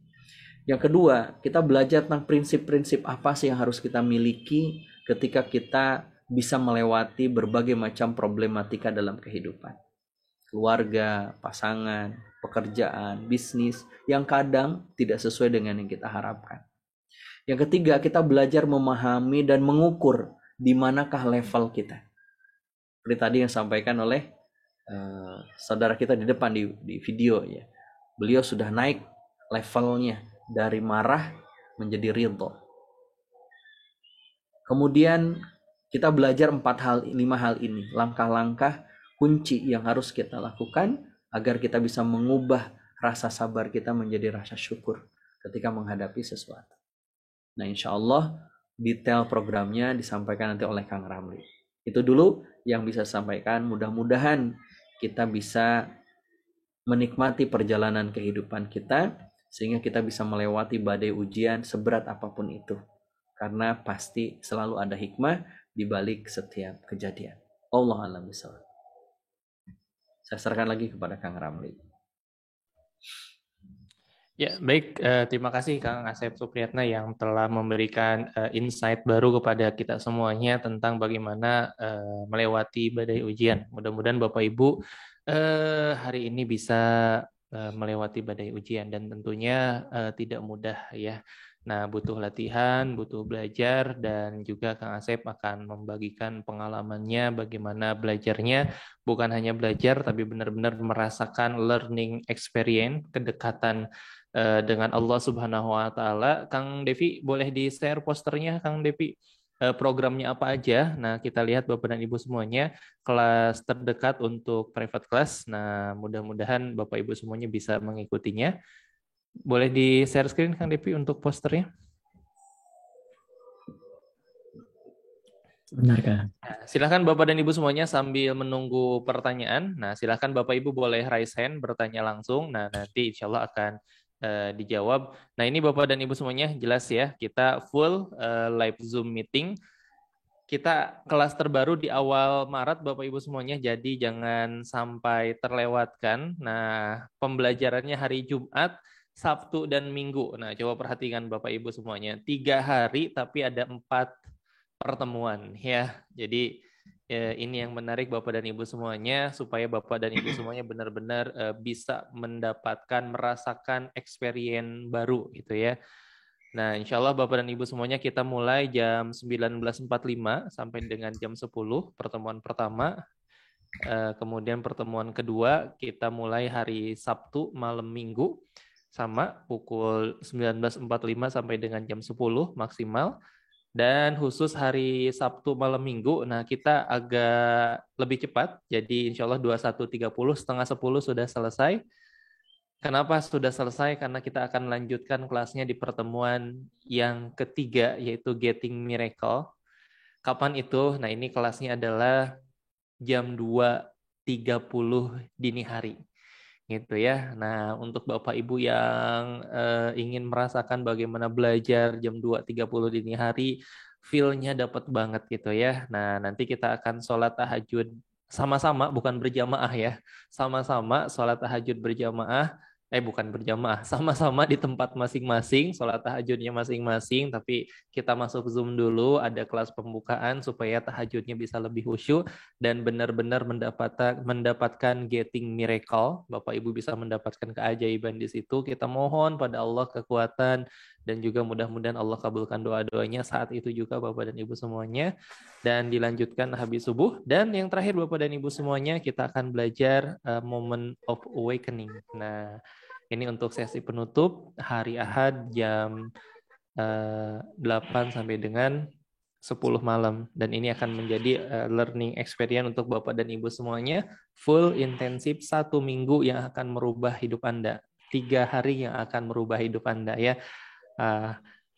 F: Yang kedua, kita belajar tentang prinsip-prinsip apa sih yang harus kita miliki ketika kita bisa melewati berbagai macam problematika dalam kehidupan. Keluarga, pasangan, pekerjaan, bisnis yang kadang tidak sesuai dengan yang kita harapkan. Yang ketiga, kita belajar memahami dan mengukur di manakah level kita. Seperti tadi yang disampaikan oleh saudara kita di depan di video ya. Beliau sudah naik levelnya dari marah menjadi ridho. Kemudian kita belajar 5 hal ini, langkah-langkah kunci yang harus kita lakukan agar kita bisa mengubah rasa sabar kita menjadi rasa syukur ketika menghadapi sesuatu. Nah, insya Allah detail programnya disampaikan nanti oleh Kang Ramli. Itu dulu yang bisa saya sampaikan. Mudah-mudahan kita bisa menikmati perjalanan kehidupan kita sehingga kita bisa melewati badai ujian seberat apapun itu. Karena pasti selalu ada hikmah di balik setiap kejadian. Allah a'lam bishawab. Saya serahkan lagi kepada Kang Ramli.
A: Ya, baik. Terima kasih Kang Asep Supriyatna yang telah memberikan insight baru kepada kita semuanya tentang bagaimana melewati badai ujian. Mudah-mudahan Bapak Ibu hari ini bisa melewati badai ujian dan tentunya tidak mudah ya. Nah, butuh latihan, butuh belajar, dan juga Kang Asep akan membagikan pengalamannya bagaimana belajarnya, bukan hanya belajar, tapi benar-benar merasakan learning experience, kedekatan dengan Allah Subhanahu wa Ta'ala. Kang Devi, boleh di-share posternya, Kang Devi? Programnya apa aja? Nah, kita lihat Bapak dan Ibu semuanya, kelas terdekat untuk private class. Nah, mudah-mudahan Bapak Ibu semuanya bisa mengikutinya. Boleh di-share screen Kang Devi untuk posternya?
I: Benar, Kang.
A: Nah, silakan Bapak dan Ibu semuanya sambil menunggu pertanyaan. Nah, silakan Bapak Ibu boleh raise hand bertanya langsung. Nah, nanti insya Allah akan dijawab. Nah, ini Bapak dan Ibu semuanya jelas ya, kita full live Zoom meeting. Kita kelas terbaru di awal Maret Bapak Ibu semuanya, jadi jangan sampai terlewatkan. Nah, pembelajarannya hari Jumat, Sabtu, dan Minggu. Nah, coba perhatikan Bapak Ibu semuanya. 3 hari tapi ada 4 pertemuan ya. Jadi ini yang menarik Bapak dan Ibu semuanya, supaya Bapak dan Ibu semuanya benar-benar bisa mendapatkan, merasakan experience baru gitu ya. Nah, insya Allah Bapak dan Ibu semuanya kita mulai jam 19.45 sampai dengan jam 10 pertemuan pertama. Kemudian pertemuan kedua kita mulai hari Sabtu malam Minggu sama pukul 19.45 sampai dengan jam 10 maksimal. Dan khusus hari Sabtu malam Minggu, nah kita agak lebih cepat, jadi insya Allah 21.30, setengah 10 sudah selesai. Kenapa sudah selesai? Karena kita akan melanjutkan kelasnya di pertemuan yang ketiga, yaitu Getting Miracle. Kapan itu? Nah, ini kelasnya adalah jam 2.30 dini hari. Gitu ya. Nah, untuk Bapak Ibu yang ingin merasakan bagaimana belajar jam 2.30 dini hari, feel-nya dapat banget gitu ya. Nah, nanti kita akan sholat tahajud sama-sama, bukan berjamaah ya. Sama-sama sholat tahajud berjamaah. Bukan berjamaah, sama-sama di tempat masing-masing, sholat tahajudnya masing-masing, tapi kita masuk Zoom dulu, ada kelas pembukaan supaya tahajudnya bisa lebih khusyuk dan benar-benar mendapatkan getting miracle. Bapak Ibu bisa mendapatkan keajaiban di situ. Kita mohon pada Allah kekuatan dan juga mudah-mudahan Allah kabulkan doa-doanya saat itu juga Bapak dan Ibu semuanya. Dan dilanjutkan habis subuh. Dan yang terakhir Bapak dan Ibu semuanya, kita akan belajar moment of awakening. Nah, ini untuk sesi penutup hari Ahad jam 8 sampai dengan 10 malam, dan ini akan menjadi learning experience untuk Bapak dan Ibu semuanya, full intensif 1 minggu yang akan merubah hidup Anda, 3 hari yang akan merubah hidup Anda ya.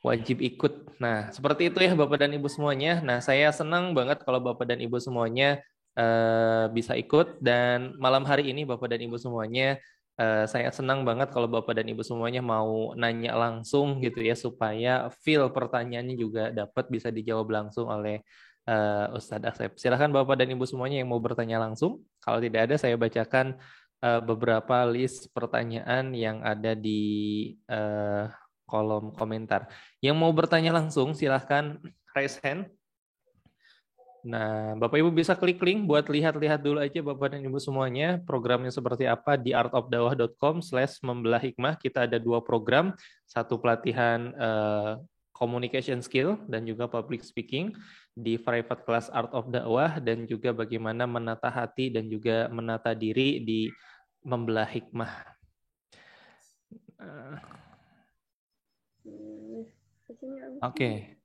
A: Wajib ikut. Nah, seperti itu ya Bapak dan Ibu semuanya. Nah, saya senang banget kalau Bapak dan Ibu semuanya bisa ikut, dan malam hari ini Bapak dan Ibu semuanya, saya senang banget kalau Bapak dan Ibu semuanya mau nanya langsung gitu ya, supaya feel pertanyaannya juga dapat bisa dijawab langsung oleh Ustadz Asep. Silakan Bapak dan Ibu semuanya yang mau bertanya langsung. Kalau tidak ada, saya bacakan beberapa list pertanyaan yang ada di kolom komentar. Yang mau bertanya langsung silahkan raise hand. Nah, Bapak Ibu bisa klik link buat lihat-lihat dulu aja Bapak dan Ibu semuanya programnya seperti apa di artofdakwah.com/membelah hikmah. Kita ada 2 program, satu pelatihan communication skill dan juga public speaking di private class Art of Dakwah, dan juga bagaimana menata hati dan juga menata diri di membelah hikmah. Oke.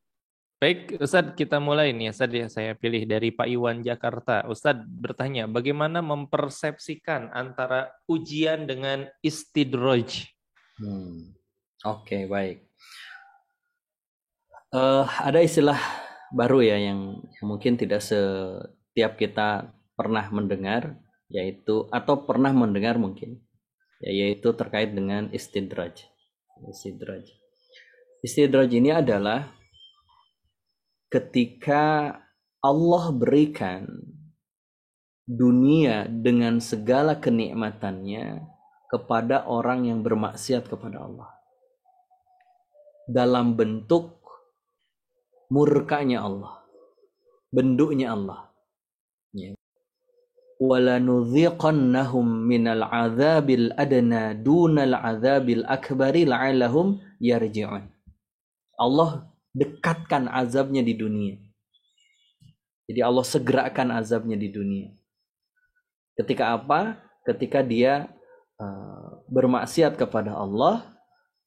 A: Baik, Ustadz, kita mulai nih. Ustadz, ya, saya pilih dari Pak Iwan Jakarta. Ustadz bertanya, bagaimana mempersepsikan antara ujian dengan istidraj?
F: Oke, baik. Ada istilah baru ya yang mungkin tidak setiap kita pernah mendengar, yaitu atau pernah mendengar mungkin, yaitu terkait dengan istidraj. Istidraj ini adalah ketika Allah berikan dunia dengan segala kenikmatannya kepada orang yang bermaksiat kepada Allah dalam bentuk murkanya Allah, bentuknya Allah. وَلَنُذِيقَنَّهُمْ مِنَ الْعَذَابِ الْأَدْنَى دُونَ الْعَذَابِ الْأَكْبَرِ لَعَلَّهُمْ يَرْجِعُونَ. Allah dekatkan azabnya di dunia. Jadi Allah segerakan azabnya di dunia. Ketika apa? Ketika dia bermaksiat kepada Allah,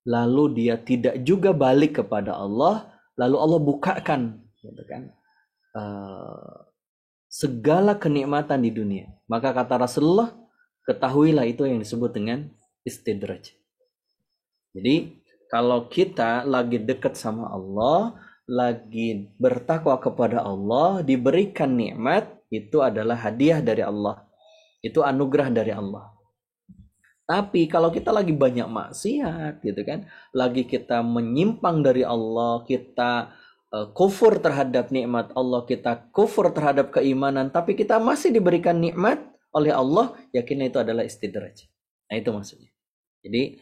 F: lalu dia tidak juga balik kepada Allah, lalu Allah bukakan, gitu kan, segala kenikmatan di dunia. Maka kata Rasulullah, ketahuilah itu yang disebut dengan istidraj. Jadi kalau kita lagi dekat sama Allah, lagi bertakwa kepada Allah, diberikan nikmat, itu adalah hadiah dari Allah. Itu anugerah dari Allah. Tapi kalau kita lagi banyak maksiat, gitu kan, lagi kita menyimpang dari Allah, kita kufur terhadap nikmat Allah, kita kufur terhadap keimanan, tapi kita masih diberikan nikmat oleh Allah, yakinlah itu adalah istidraj. Nah, itu maksudnya. Jadi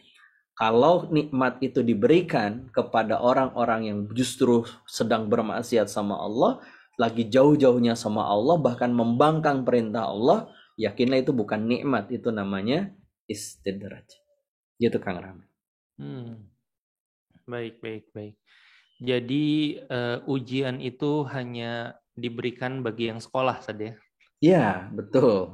F: kalau nikmat itu diberikan kepada orang-orang yang justru sedang bermaksiat sama Allah, lagi jauh-jauhnya sama Allah, bahkan membangkang perintah Allah, yakinlah itu bukan nikmat, itu namanya istidraj. Gitu Kang Rahman.
A: Baik. Jadi ujian itu hanya diberikan bagi yang sekolah saja.
F: Ya, betul.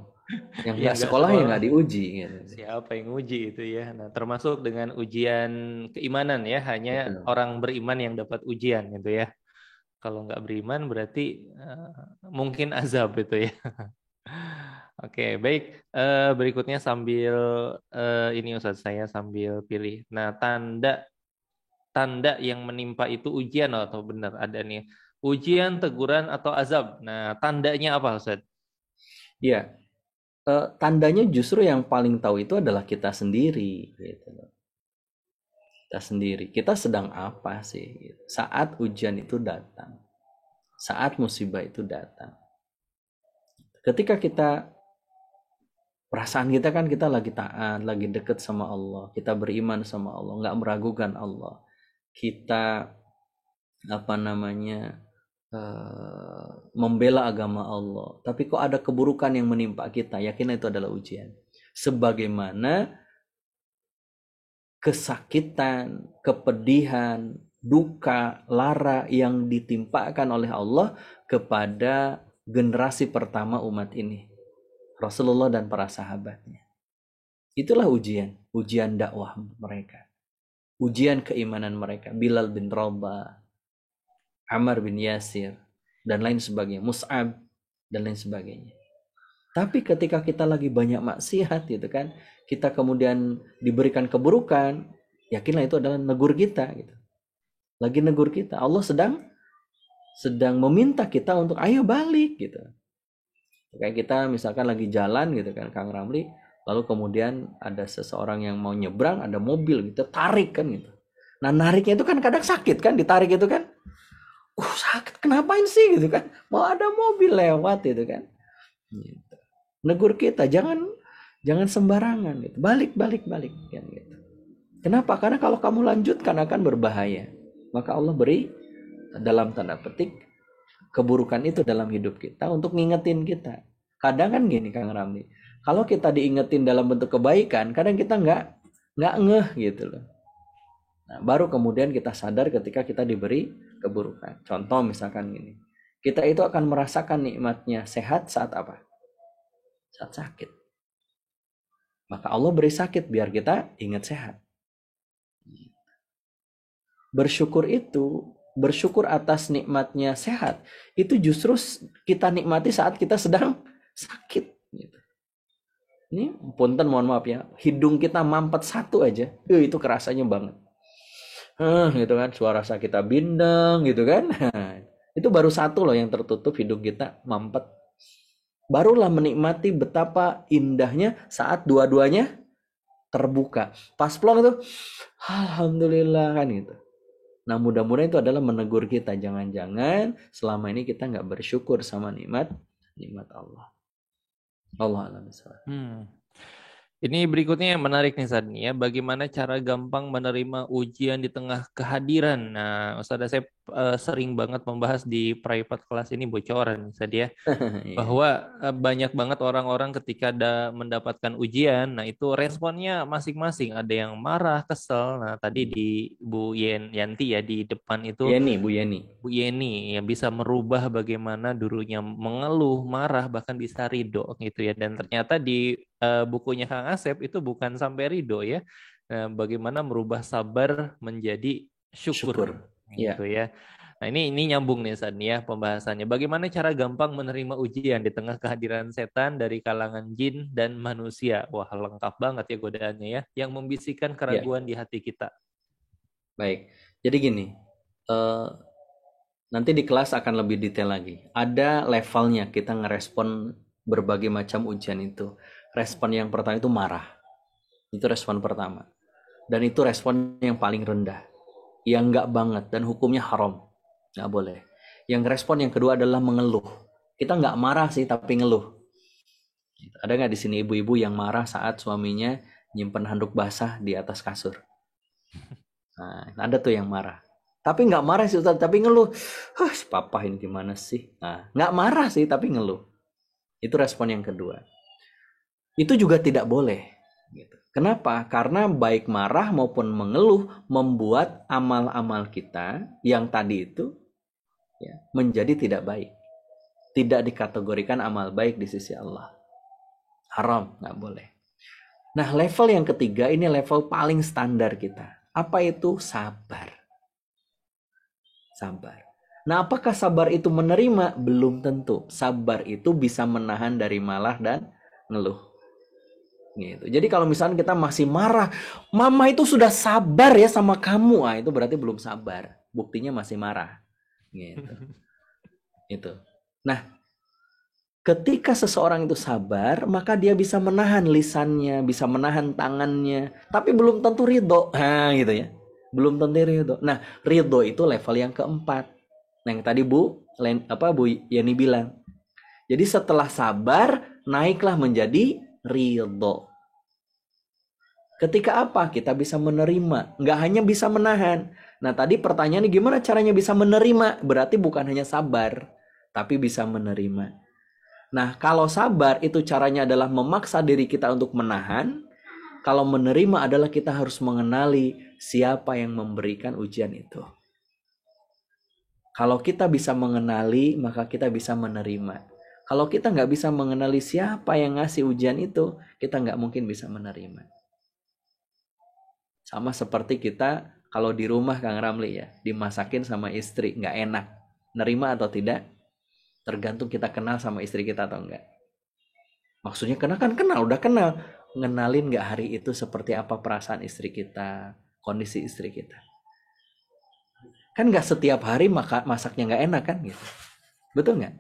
F: Yang nggak sekolah ya nggak diuji. Gitu.
A: Siapa yang uji itu ya? Nah, termasuk dengan ujian keimanan ya, hanya betul. Orang beriman yang dapat ujian gitu ya. Kalau nggak beriman berarti mungkin azab itu ya. Oke, baik. Berikutnya sambil ini Ustaz, saya sambil pilih. Nah, tanda yang menimpa itu ujian atau benar ada nih ujian, teguran atau azab. Nah, tandanya apa Ustaz?
F: Iya. Tandanya justru yang paling tahu itu adalah kita sendiri gitu. Kita sendiri, kita sedang apa sih saat ujian itu datang, saat musibah itu datang. Ketika kita, perasaan kita kan kita lagi taat, lagi dekat sama Allah, kita beriman sama Allah, nggak meragukan Allah, kita membela agama Allah, tapi kok ada keburukan yang menimpa kita, yakin itu adalah ujian. Sebagaimana kesakitan, kepedihan, duka, lara yang ditimpakan oleh Allah kepada generasi pertama umat ini, Rasulullah dan para sahabatnya. Itulah ujian dakwah mereka, ujian keimanan mereka. Bilal bin Rabah, Ammar bin Yasir, dan lain sebagainya, Mus'ab, dan lain sebagainya. Tapi ketika kita lagi banyak maksiat gitu kan, kita kemudian diberikan keburukan, yakinlah itu adalah negur kita gitu. Lagi negur kita. Allah sedang meminta kita untuk ayo balik gitu. Kayak kita misalkan lagi jalan gitu kan, Kang Ramli, lalu kemudian ada seseorang yang mau nyebrang, ada mobil gitu, tarik kan gitu. Nah nariknya itu kan kadang sakit kan, ditarik itu kan. Sakit, kenapain sih gitu kan? Mau ada mobil lewat gitu kan. Gitu. Negur kita, jangan sembarangan gitu. Balik kan gitu. Kenapa? Karena kalau kamu lanjutkan akan berbahaya. Maka Allah beri dalam tanda petik keburukan itu dalam hidup kita untuk ngingetin kita. Kadang kan gini Kang Ramli, kalau kita diingetin dalam bentuk kebaikan, kadang kita nggak ngeh gitu loh. Nah, baru kemudian kita sadar ketika kita diberi keburukan. Contoh misalkan gini, kita itu akan merasakan nikmatnya sehat saat apa? Saat sakit. Maka Allah beri sakit biar kita ingat sehat. Bersyukur atas nikmatnya sehat, itu justru kita nikmati saat kita sedang sakit. Gitu. Ini punten mohon maaf ya, hidung kita mampet satu aja, itu kerasanya banget. Gitu kan, suara kita bindeng gitu kan. Itu baru satu loh yang tertutup, hidung kita mampet. Barulah menikmati betapa indahnya saat dua-duanya terbuka. Pas plong itu, alhamdulillah kan gitu. Nah mudah-mudahan itu adalah menegur kita, jangan-jangan selama ini kita nggak bersyukur sama nikmat Allah. Allah alam.
A: Ini berikutnya yang menarik nih Sad ya, bagaimana cara gampang menerima ujian di tengah kehadiran. Nah, Ustaz saya sering banget membahas di private class ini bocoran Sad ya, bahwa banyak banget orang-orang ketika mendapatkan ujian, nah itu responnya masing-masing, ada yang marah, kesel. Nah, tadi di Bu Yanti ya di depan itu Bu Yeni yang bisa merubah bagaimana dulunya mengeluh, marah, bahkan bisa ridho gitu ya. Dan ternyata di bukunya Kang Asep itu bukan sampai ridho ya, bagaimana merubah sabar menjadi syukur. Gitu ya. Nah ini nyambung nih San ya pembahasannya. Bagaimana cara gampang menerima ujian di tengah kehadiran setan dari kalangan jin dan manusia. Wah lengkap banget ya godaannya ya, yang membisikkan keraguan di hati kita.
F: Baik, jadi gini, nanti di kelas akan lebih detail lagi. Ada levelnya kita ngerespon berbagai macam ujian itu. Respon yang pertama itu marah. Itu respon pertama. Dan itu respon yang paling rendah. Yang enggak banget dan hukumnya haram. Enggak boleh. Yang respon yang kedua adalah mengeluh. Kita enggak marah sih tapi ngeluh. Ada enggak di sini ibu-ibu yang marah saat suaminya nyimpen handuk basah di atas kasur? Nah, ada tuh yang marah. Tapi enggak marah sih Ustaz, tapi ngeluh. Si papa ini gimana sih? Nah, enggak marah sih tapi ngeluh. Itu respon yang kedua. Itu juga tidak boleh. Gitu. Kenapa? Karena baik marah maupun mengeluh membuat amal-amal kita yang tadi itu ya, menjadi tidak baik. Tidak dikategorikan amal baik di sisi Allah. Haram, nggak boleh. Nah, level yang ketiga ini level paling standar kita. Apa itu? Sabar. Sabar. Nah, apakah sabar itu menerima? Belum tentu. Sabar itu bisa menahan dari malah dan ngeluh. Gitu. Jadi kalau misalnya kita masih marah, mama itu sudah sabar ya sama kamu, itu berarti belum sabar. Buktinya masih marah. Gitu. Itu. Nah, ketika seseorang itu sabar, maka dia bisa menahan lisannya, bisa menahan tangannya, tapi belum tentu ridho. Gitu ya. Belum tentu ridho. Nah, ridho itu level yang keempat. Nah, yang tadi Bu Yani bilang. Jadi setelah sabar, naiklah menjadi ridho. Ketika apa? Kita bisa menerima. Nggak hanya bisa menahan. Nah tadi pertanyaannya gimana caranya bisa menerima? Berarti bukan hanya sabar, tapi bisa menerima. Nah kalau sabar itu caranya adalah memaksa diri kita untuk menahan. Kalau menerima adalah kita harus mengenali siapa yang memberikan ujian itu. Kalau kita bisa mengenali, maka kita bisa menerima. Kalau kita nggak bisa mengenali siapa yang ngasih ujian itu, kita nggak mungkin bisa menerima. Sama seperti kita kalau di rumah Kang Ramli ya, dimasakin sama istri, nggak enak. Nerima atau tidak tergantung kita kenal sama istri kita atau enggak. Maksudnya udah kenal. Ngenalin nggak hari itu seperti apa perasaan istri kita, kondisi istri kita. Kan nggak setiap hari masaknya nggak enak kan gitu. Betul nggak?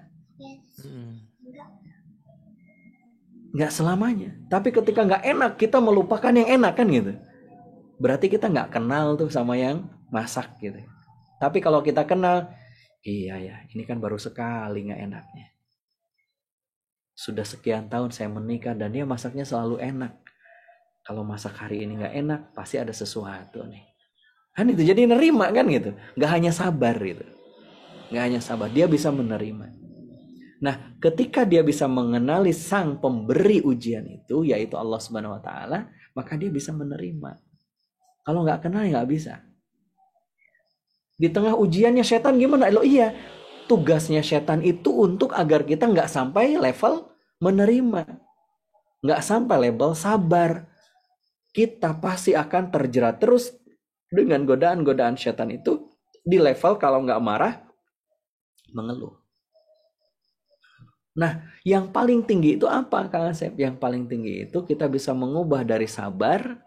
F: Nggak selamanya. Tapi ketika nggak enak, kita melupakan yang enak kan gitu. Berarti kita nggak kenal tuh sama yang masak gitu. Tapi kalau kita kenal, iya ya, ini kan baru sekali nggak enaknya. Sudah sekian tahun saya menikah dan dia masaknya selalu enak. Kalau masak hari ini nggak enak, pasti ada sesuatu nih. Kan itu jadi nerima kan gitu. Nggak hanya sabar gitu. Nggak hanya sabar, dia bisa menerima. Nah, ketika dia bisa mengenali sang pemberi ujian itu, yaitu Allah Subhanahu Wa Taala, maka dia bisa menerima. Kalau nggak kenal ya nggak bisa. Di tengah ujiannya setan gimana? Loh iya, tugasnya setan itu untuk agar kita nggak sampai level menerima, nggak sampai level sabar. Kita pasti akan terjerat terus dengan godaan-godaan setan itu di level kalau nggak marah, mengeluh. Nah, yang paling tinggi itu apa, Kang Asep? Yang paling tinggi itu kita bisa mengubah dari sabar,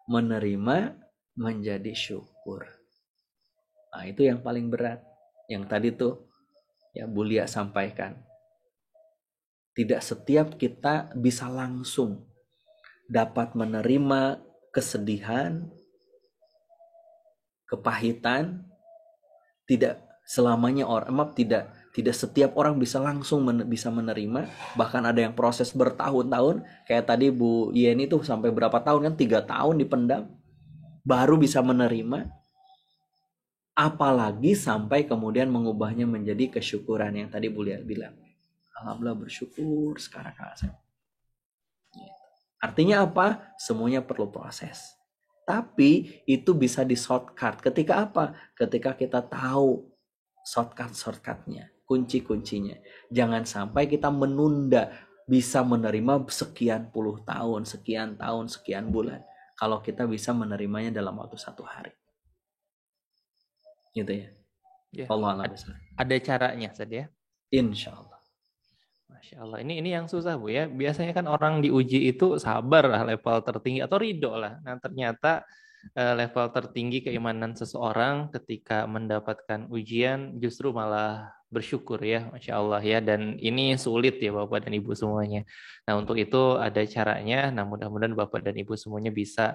F: menerima, menjadi syukur. Nah, itu yang paling berat. Yang tadi tuh ya Bu Lia sampaikan. Tidak setiap kita bisa langsung dapat menerima kesedihan, kepahitan. Tidak selamanya tidak setiap orang bisa langsung bisa menerima. Bahkan ada yang proses bertahun-tahun. Kayak tadi Bu Yeni tuh sampai berapa tahun kan? 3 tahun dipendam. Baru bisa menerima. Apalagi sampai kemudian mengubahnya menjadi kesyukuran yang tadi Bu Lia bilang. Alhamdulillah bersyukur sekarang Kak Asep. Artinya apa? Semuanya perlu proses. Tapi itu bisa di shortcut. Ketika apa? Ketika kita tahu shortcut-shortcutnya, kunci-kuncinya. Jangan sampai kita menunda bisa menerima sekian puluh tahun, sekian bulan. Kalau kita bisa menerimanya dalam waktu 1 hari. Gitu ya. Allah
A: ada caranya saja.
F: Insya Allah.
A: Masya Allah. Ini yang susah Bu ya. Biasanya kan orang diuji itu sabar lah level tertinggi atau ridho lah. Nah ternyata level tertinggi keimanan seseorang ketika mendapatkan ujian justru malah bersyukur ya, Masya Allah ya. Dan ini sulit ya Bapak dan Ibu semuanya. Nah untuk itu ada caranya. Nah mudah-mudahan Bapak dan Ibu semuanya bisa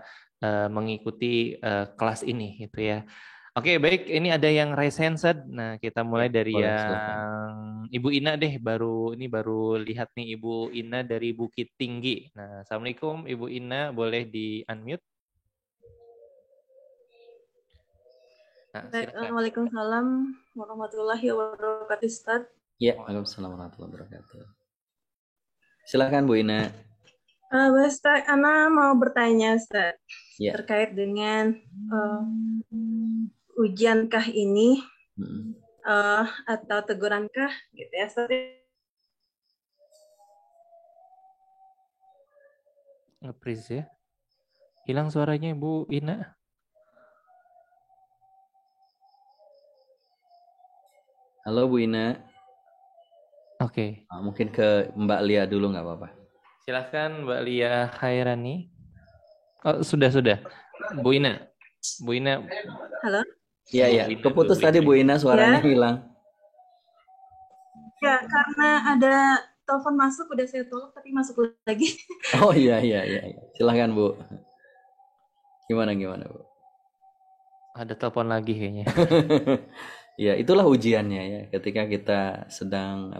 A: mengikuti kelas ini gitu ya. Oke, baik. Ini ada yang raise hand. Nah, kita mulai dari yang Ibu Ina deh. Baru lihat nih Ibu Ina dari Bukit Tinggi. Nah, Assalamualaikum Ibu Ina, boleh di-unmute? Nah,
E: Waalaikumsalam warahmatullahi wabarakatuh, Ustaz.
F: Ya, waalaikumsalam warahmatullahi wabarakatuh. Silakan Bu Ina.
E: Ustaz, Ana mau bertanya, Ustaz,
F: ya.
E: Terkait dengan ujiankah ini atau tegurankah gitu ya, Ustaz?
A: Nge-freeze ya. Hilang suaranya Bu Ina.
F: Halo Bu Ina.
A: Oke.
F: Mungkin ke Mbak Lia dulu nggak apa-apa.
A: Silahkan Mbak Lia Khairani. Oh, sudah. Bu Ina.
E: Halo.
F: Iya. Keputus tadi Bu Ina, suaranya hilang.
E: Ya, karena ada telepon masuk, udah saya tolak tapi masuk lagi.
F: Oh iya. Silahkan Bu. Gimana Bu?
A: Ada telepon lagi kayaknya.
F: Ya, itulah ujiannya ya. Ketika kita sedang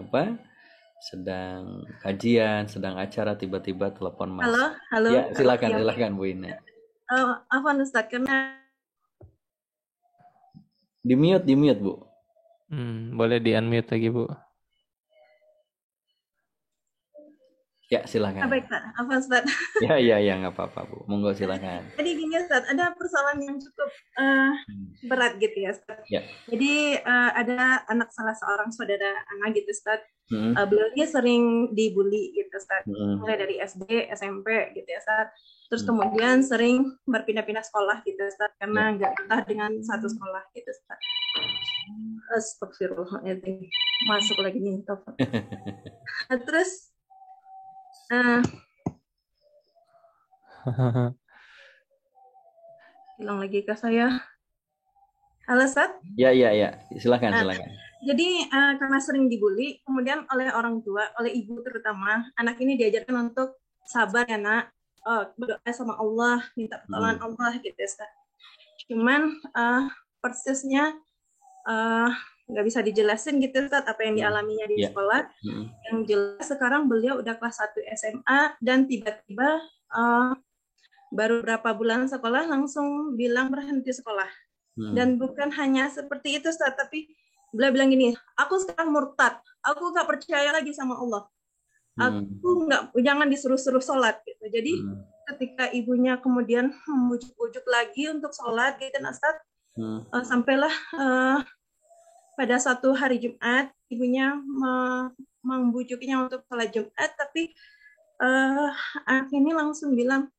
F: kajian, sedang acara, tiba-tiba telepon masuk.
E: Halo.
F: Ya, silakan Bu Ina.
E: Afwan Ustaz, karena
F: di mute Bu.
A: Boleh di unmute lagi Bu.
F: Ya, silakan.
E: Baik, Ustaz. Apa, Ustaz?
F: Ya, nggak apa-apa, Bu. Monggo silakan.
E: Jadi gini, Ustaz, ada persoalan yang cukup berat gitu ya, Ustaz.
F: Ya.
E: Jadi ada anak salah seorang saudara anak gitu, Ustaz.
F: Hmm.
E: Beliau ini sering dibully gitu, Ustaz. Mulai dari SD, SMP gitu ya, Ustaz. Terus kemudian sering berpindah-pindah sekolah gitu, Ustaz, karena nggak betah dengan satu sekolah gitu, Ustaz. Astagfirullahaladzim. Masuk lagi nih, telepon. Terus hilang lagi ke saya. Halo, Ustaz?
F: Ya. Silakan.
E: Jadi karena sering dibully, kemudian oleh orang tua, oleh ibu terutama, anak ini diajarkan untuk sabar ya, Nak. Berdoa sama Allah, minta pertolongan Allah gitu, Ustaz. Cuman persisnya nggak bisa dijelasin gitu, Ustaz, apa yang dialaminya di sekolah. Yang jelas sekarang beliau udah kelas 1 SMA dan tiba-tiba baru berapa bulan sekolah langsung bilang berhenti sekolah. Dan bukan hanya seperti itu, Ustaz, tapi beliau bilang gini, aku sekarang murtad, aku nggak percaya lagi sama Allah. Aku jangan disuruh-suruh sholat gitu. Jadi ketika ibunya kemudian membujuk-bujuk lagi untuk sholat gitu, Ustaz, sampailah pada satu hari Jumat ibunya membujuknya untuk sholat Jumat, tapi anak ini langsung bilang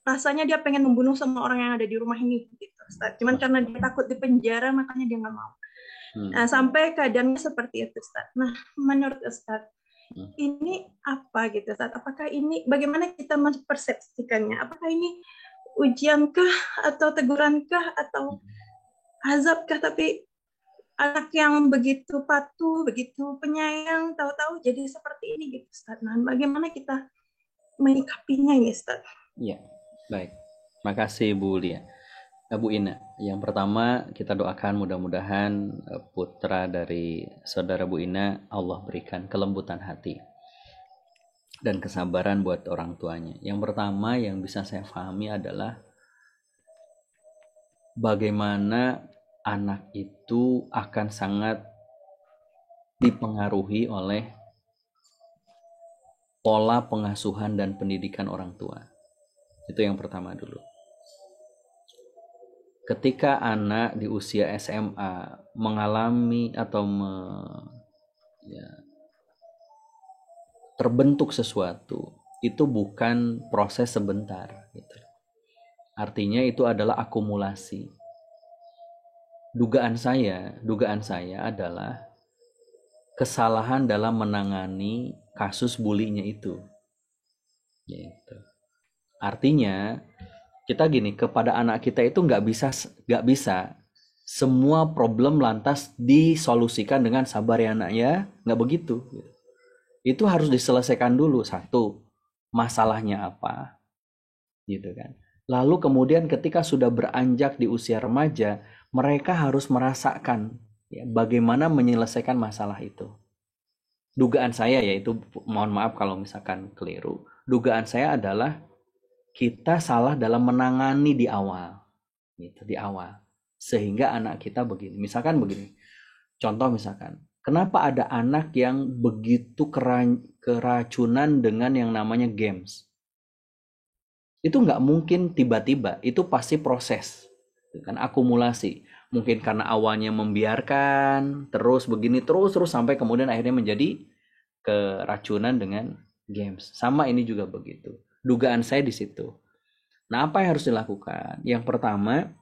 E: rasanya dia pengen membunuh semua orang yang ada di rumah ini gitu, Ustaz. Cuman karena dia takut di penjara makanya dia nggak mau. Nah, sampai keadaannya seperti itu, Ustaz. Nah, menurut Ustaz, ini apa gitu, Ustaz? Apakah ini, bagaimana kita mempersepsikannya? Apakah ini ujiankah atau tegurankah atau azabkah? Tapi anak yang begitu patuh, begitu penyayang, tahu-tahu jadi seperti ini gitu, Ustaz. Nah, bagaimana kita menyikapinya ini, Ustaz?
F: Iya, baik. Makasih Bu Lia. Bu Ina, yang pertama kita doakan mudah-mudahan putra dari saudara Bu Ina Allah berikan kelembutan hati dan kesabaran buat orang tuanya. Yang pertama yang bisa saya pahami adalah bagaimana anak itu akan sangat dipengaruhi oleh pola pengasuhan dan pendidikan orang tua. Itu yang pertama dulu. Ketika anak di usia SMA mengalami atau terbentuk sesuatu, itu bukan proses sebentar gitu. Artinya itu adalah akumulasi. Dugaan saya adalah kesalahan dalam menangani kasus bulinya itu. Gitu. Artinya kita gini, kepada anak kita itu nggak bisa semua problem lantas disolusikan dengan sabar ya nak ya, nggak begitu. Itu harus diselesaikan dulu, satu, masalahnya apa, gitu kan. Lalu kemudian ketika sudah beranjak di usia remaja, mereka harus merasakan ya, bagaimana menyelesaikan masalah itu. Dugaan saya yaitu, mohon maaf kalau misalkan keliru, dugaan saya adalah kita salah dalam menangani di awal, gitu, di awal, sehingga anak kita begini. Misalkan begini, contoh misalkan, kenapa ada anak yang begitu keracunan dengan yang namanya games? Itu nggak mungkin tiba-tiba, itu pasti proses, kan akumulasi. Mungkin karena awalnya membiarkan, terus begini, terus sampai kemudian akhirnya menjadi keracunan dengan games. Sama ini juga begitu. Dugaan saya di situ. Nah, apa yang harus dilakukan? Yang pertama,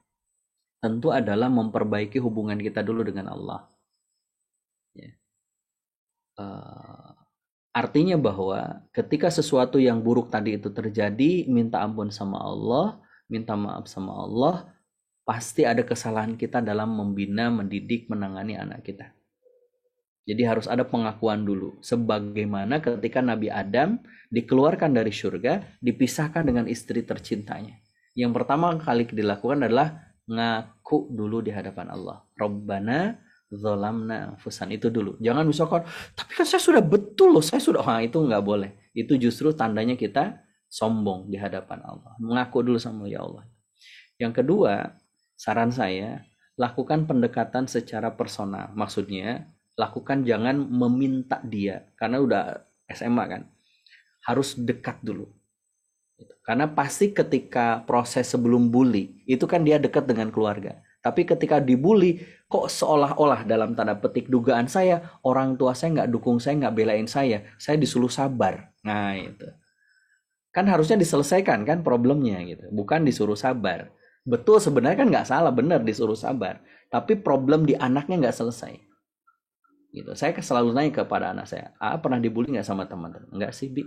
F: tentu adalah memperbaiki hubungan kita dulu dengan Allah. Ya. Artinya bahwa ketika sesuatu yang buruk tadi itu terjadi, minta ampun sama Allah, minta maaf sama Allah, pasti ada kesalahan kita dalam membina, mendidik, menangani anak kita. Jadi harus ada pengakuan dulu. Sebagaimana ketika Nabi Adam dikeluarkan dari surga, dipisahkan dengan istri tercintanya. Yang pertama kali dilakukan adalah ngaku dulu di hadapan Allah. Rabbana dzolamna anfusan, itu dulu. Jangan misalkan, tapi kan saya sudah betul loh, saya sudah, itu nggak boleh. Itu justru tandanya kita sombong di hadapan Allah. Mengaku dulu sama ya Allah. Yang kedua, saran saya, lakukan pendekatan secara personal. Maksudnya, lakukan, jangan meminta dia, karena udah SMA kan, harus dekat dulu. Karena pasti ketika proses sebelum bully, itu kan dia dekat dengan keluarga. Tapi ketika dibully, kok seolah-olah dalam tanda petik dugaan saya, orang tua saya nggak dukung saya, nggak belain saya disuruh sabar. Nah itu. Kan harusnya diselesaikan kan problemnya gitu, bukan disuruh sabar. Betul sebenarnya kan nggak salah, benar disuruh sabar. Tapi problem di anaknya nggak selesai. Gitu. Saya selalu nanya kepada anak saya, pernah dibully nggak sama teman-teman? Nggak sih, Bi.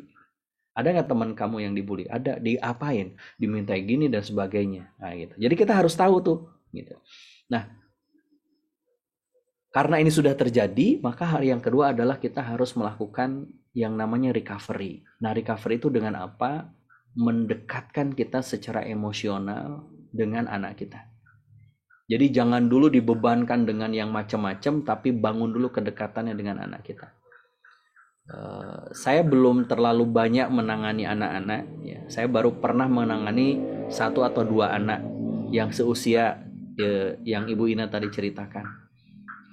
F: Ada nggak teman kamu yang dibully? Ada. Diapain? Dimintai gini dan sebagainya. Nah, gitu. Jadi kita harus tahu tuh. Gitu. Nah, karena ini sudah terjadi, maka hari yang kedua adalah kita harus melakukan yang namanya recovery. Nah, recovery itu dengan apa? Mendekatkan kita secara emosional dengan anak kita. Jadi jangan dulu dibebankan dengan yang macam-macam, tapi bangun dulu kedekatannya dengan anak kita. Saya belum terlalu banyak menangani anak-anak. Ya. Saya baru pernah menangani 1 atau 2 anak yang seusia yang Ibu Ina tadi ceritakan.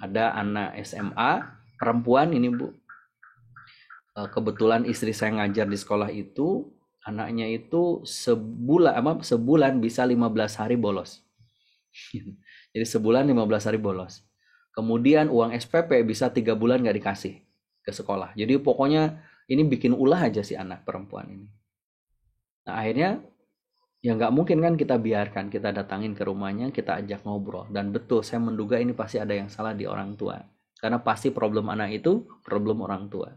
F: Ada anak SMA perempuan ini Bu. Kebetulan istri saya ngajar di sekolah itu, anaknya itu sebulan bisa 15 hari bolos. Jadi sebulan 15 hari bolos. Kemudian uang SPP bisa 3 bulan nggak dikasih ke sekolah. Jadi pokoknya ini bikin ulah aja si anak perempuan ini. Nah akhirnya ya nggak mungkin kan kita biarkan, kita datangin ke rumahnya, kita ajak ngobrol. Dan betul saya menduga ini pasti ada yang salah di orang tua. Karena pasti problem anak itu problem orang tua.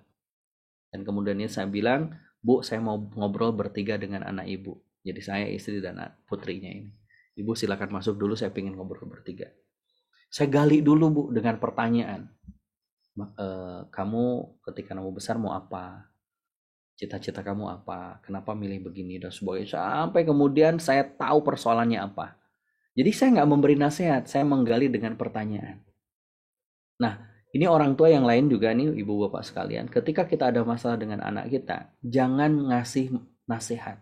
F: Dan kemudian ini saya bilang, Bu saya mau ngobrol bertiga dengan anak ibu. Jadi saya, istri dan putrinya ini. Ibu silakan masuk dulu, saya pengen ngobrol bertiga. Saya gali dulu Bu dengan pertanyaan. Kamu ketika kamu besar mau apa? Cita-cita kamu apa? Kenapa milih begini dan sebagainya? Sampai kemudian saya tahu persoalannya apa. Jadi saya nggak memberi nasihat, saya menggali dengan pertanyaan. Nah, ini orang tua yang lain juga nih, ibu bapak sekalian. Ketika kita ada masalah dengan anak kita, jangan ngasih nasihat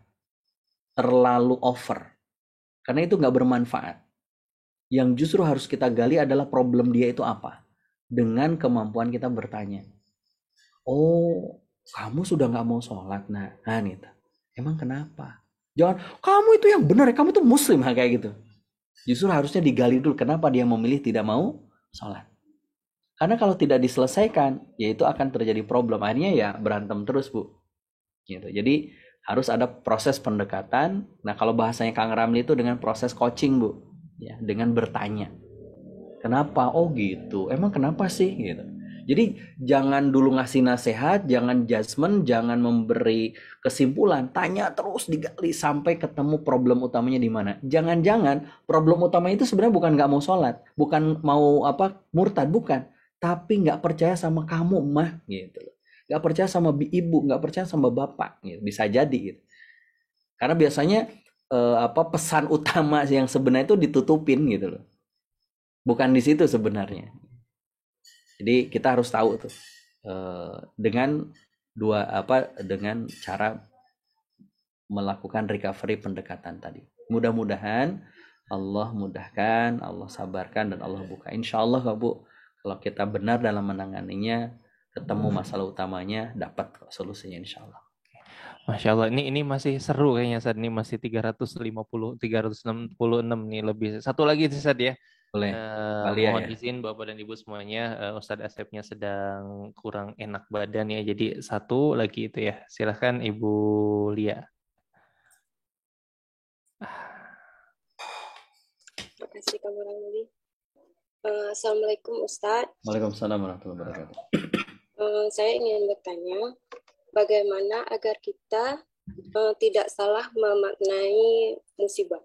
F: terlalu over, karena itu nggak bermanfaat. Yang justru harus kita gali adalah problem dia itu apa. Dengan kemampuan kita bertanya, oh kamu sudah nggak mau sholat, nah gitu. Emang kenapa? Jangan kamu itu yang benar, kamu itu muslim kayak gitu. Justru harusnya digali dulu kenapa dia memilih tidak mau sholat. Karena kalau tidak diselesaikan, ya itu akan terjadi problem. Akhirnya ya berantem terus Bu. Gitu. Jadi harus ada proses pendekatan. Nah kalau bahasanya Kang Ramli itu dengan proses coaching Bu, ya dengan bertanya. Kenapa? Oh gitu. Emang kenapa sih? Gitu. Jadi jangan dulu ngasih nasihat, jangan judgement, jangan memberi kesimpulan. Tanya terus, digali sampai ketemu problem utamanya di mana. Jangan-jangan problem utamanya itu sebenarnya bukan nggak mau sholat, bukan mau murtad, bukan. Tapi nggak percaya sama kamu, mah, gitu. Nggak percaya sama ibu, nggak percaya sama bapak, gitu. Bisa jadi, gitu. Karena biasanya pesan utama yang sebenarnya itu ditutupin, gitu loh. Bukan di situ sebenarnya. Jadi kita harus tahu tuh dengan dengan cara melakukan recovery pendekatan tadi. Mudah-mudahan Allah mudahkan, Allah sabarkan dan Allah buka. Insya Allah Bu, kalau kita benar dalam menanganinya, ketemu masalah utamanya, dapat solusinya insya Allah.
A: Masya Allah, ini masih seru kayaknya Sad. Ini masih 366 nih lebih. Satu lagi sih Sad ya.
F: Boleh.
A: Mohon izin Bapak dan Ibu semuanya, Ustadz Asepnya sedang kurang enak badan ya. Jadi satu lagi itu ya. Silahkan Ibu Lia.
I: Terima kasih Kang Ramli. Assalamualaikum Ustadz.
F: Waalaikumsalam warahmatullahi wabarakatuh.
I: Saya ingin bertanya, bagaimana agar kita tidak salah memaknai musibah,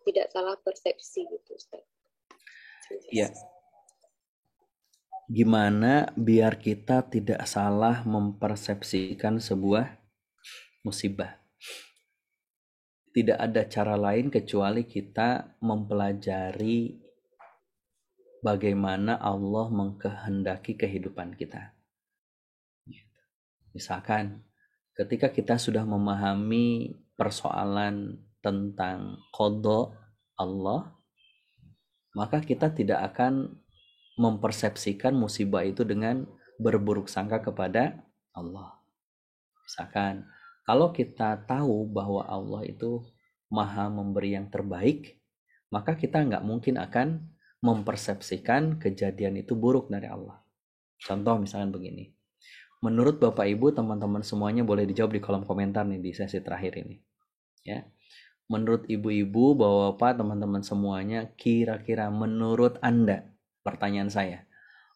I: tidak salah persepsi gitu Ustadz.
F: Ya. Gimana biar kita tidak salah mempersepsikan sebuah musibah? Tidak ada cara lain kecuali kita mempelajari bagaimana Allah mengkehendaki kehidupan kita. Misalkan ketika kita sudah memahami persoalan tentang qada Allah, maka kita tidak akan mempersepsikan musibah itu dengan berburuk sangka kepada Allah. Misalkan, kalau kita tahu bahwa Allah itu maha memberi yang terbaik, maka kita nggak mungkin akan mempersepsikan kejadian itu buruk dari Allah. Contoh misalkan begini, menurut Bapak Ibu, teman-teman semuanya boleh dijawab di kolom komentar nih di sesi terakhir ini. Ya, menurut ibu-ibu, bapak-bapak, teman-teman semuanya, kira-kira menurut Anda, pertanyaan saya,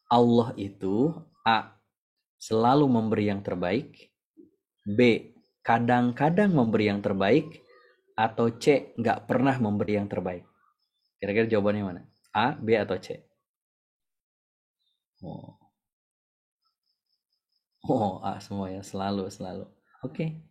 F: Allah itu A, selalu memberi yang terbaik, B, kadang-kadang memberi yang terbaik, atau C, nggak pernah memberi yang terbaik? Kira-kira jawabannya mana? A, B, atau C? A semua ya, selalu. Oke.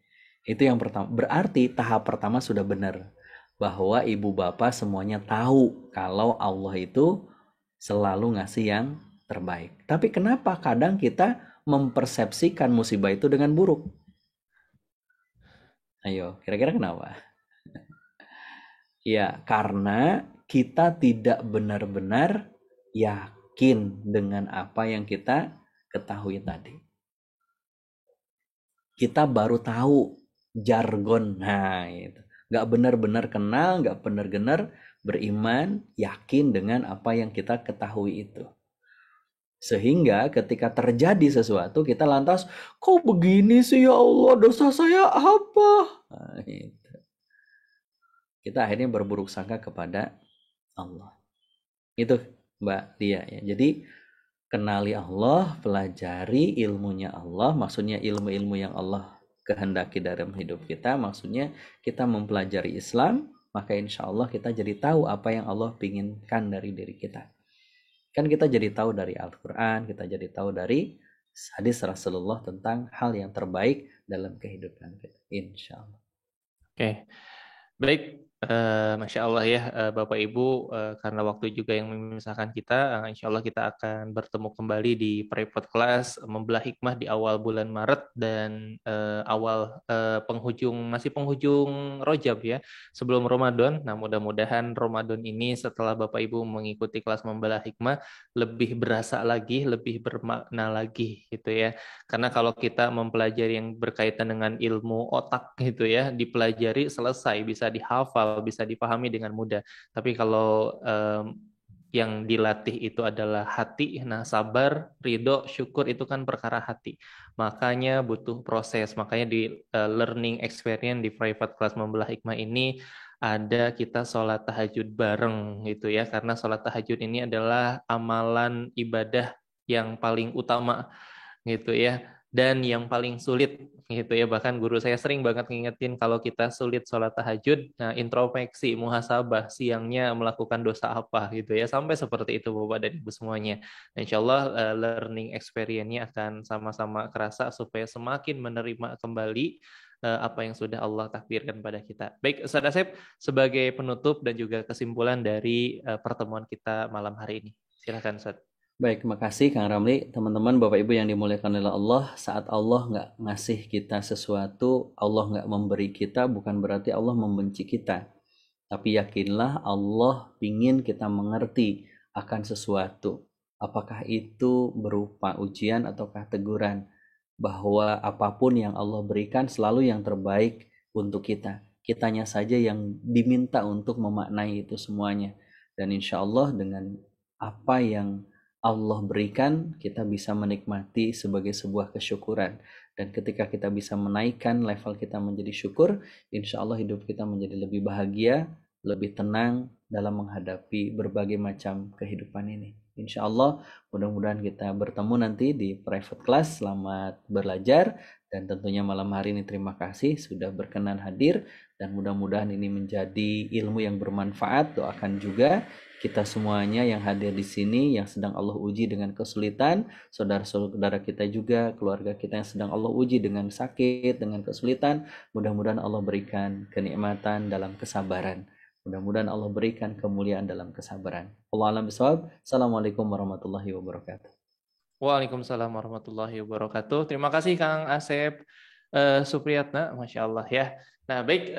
F: Itu yang pertama. Berarti tahap pertama sudah benar. Bahwa ibu bapak semuanya tahu kalau Allah itu selalu ngasih yang terbaik. Tapi kenapa kadang kita mempersepsikan musibah itu dengan buruk? Ayo, kira-kira kenapa? Ya, karena kita tidak benar-benar yakin dengan apa yang kita ketahui tadi. Kita baru tahu jargon, nah itu. Nggak benar-benar kenal, nggak benar-benar beriman, yakin dengan apa yang kita ketahui itu. Sehingga ketika terjadi sesuatu, kita lantas, kok begini sih ya Allah, dosa saya apa? Nah, itu. Kita akhirnya berburuk sangka kepada Allah. Itu Mbak Lia ya. Jadi kenali Allah, pelajari ilmunya Allah, maksudnya ilmu-ilmu yang Allah kehendaki dalam hidup kita, maksudnya kita mempelajari Islam, maka insya Allah kita jadi tahu apa yang Allah inginkan dari diri kita. Kan kita jadi tahu dari Al-Quran, kita jadi tahu dari hadis Rasulullah tentang hal yang terbaik dalam kehidupan kita, insya Allah.
A: Oke, baik. Masya Allah ya Bapak Ibu, karena waktu juga yang memisahkan kita, insya Allah kita akan bertemu kembali di private class membelah hikmah di awal bulan Maret dan awal masih penghujung Rajab ya, sebelum Ramadan. Nah mudah-mudahan Ramadan ini setelah Bapak Ibu mengikuti kelas membelah hikmah lebih berasa lagi, lebih bermakna lagi gitu ya. Karena kalau kita mempelajari yang berkaitan dengan ilmu otak gitu ya, dipelajari selesai, bisa dihafal, bisa dipahami dengan mudah. Tapi kalau yang dilatih itu adalah hati, nah sabar, ridho, syukur itu kan perkara hati. Makanya butuh proses. Makanya di learning experience di private class membelah hikmah ini ada kita sholat tahajud bareng gitu ya. Karena sholat tahajud ini adalah amalan ibadah yang paling utama gitu ya, dan yang paling sulit gitu ya. Bahkan guru saya sering banget ngingetin kalau kita sulit sholat tahajud, nah introspeksi, muhasabah, siangnya melakukan dosa apa gitu ya, sampai seperti itu Bapak dan Ibu semuanya. Nah, insya Allah learning experience-nya akan sama-sama kerasa supaya semakin menerima kembali apa yang sudah Allah takdirkan pada kita. Baik, Ustaz Asep, sebagai penutup dan juga kesimpulan dari pertemuan kita malam hari ini, silakan Ustaz.
F: Baik, terima kasih Kang Ramli. Teman-teman, Bapak Ibu yang dimuliakan oleh Allah, saat Allah nggak ngasih kita sesuatu, Allah nggak memberi kita, bukan berarti Allah membenci kita. Tapi yakinlah Allah ingin kita mengerti akan sesuatu. Apakah itu berupa ujian ataukah teguran. Bahwa apapun yang Allah berikan selalu yang terbaik untuk kita. Kitanya saja yang diminta untuk memaknai itu semuanya. Dan insya Allah dengan apa yang Allah berikan, kita bisa menikmati sebagai sebuah kesyukuran. Dan ketika kita bisa menaikkan level kita menjadi syukur, insya Allah hidup kita menjadi lebih bahagia, lebih tenang dalam menghadapi berbagai macam kehidupan ini. Insya Allah mudah-mudahan kita bertemu nanti di private class. Selamat belajar, dan tentunya malam hari ini terima kasih sudah berkenan hadir, dan mudah-mudahan ini menjadi ilmu yang bermanfaat. Doakan juga kita semuanya yang hadir di sini yang sedang Allah uji dengan kesulitan, saudara-saudara kita juga, keluarga kita yang sedang Allah uji dengan sakit, dengan kesulitan, mudah-mudahan Allah berikan kenikmatan dalam kesabaran. Mudah-mudahan Allah berikan kemuliaan dalam kesabaran. Wallahu a'lam bishawab. Assalamualaikum warahmatullahi wabarakatuh.
A: Waalaikumsalam warahmatullahi wabarakatuh. Terima kasih Kang Asep Supriyatna, Masya Allah ya. Nah baik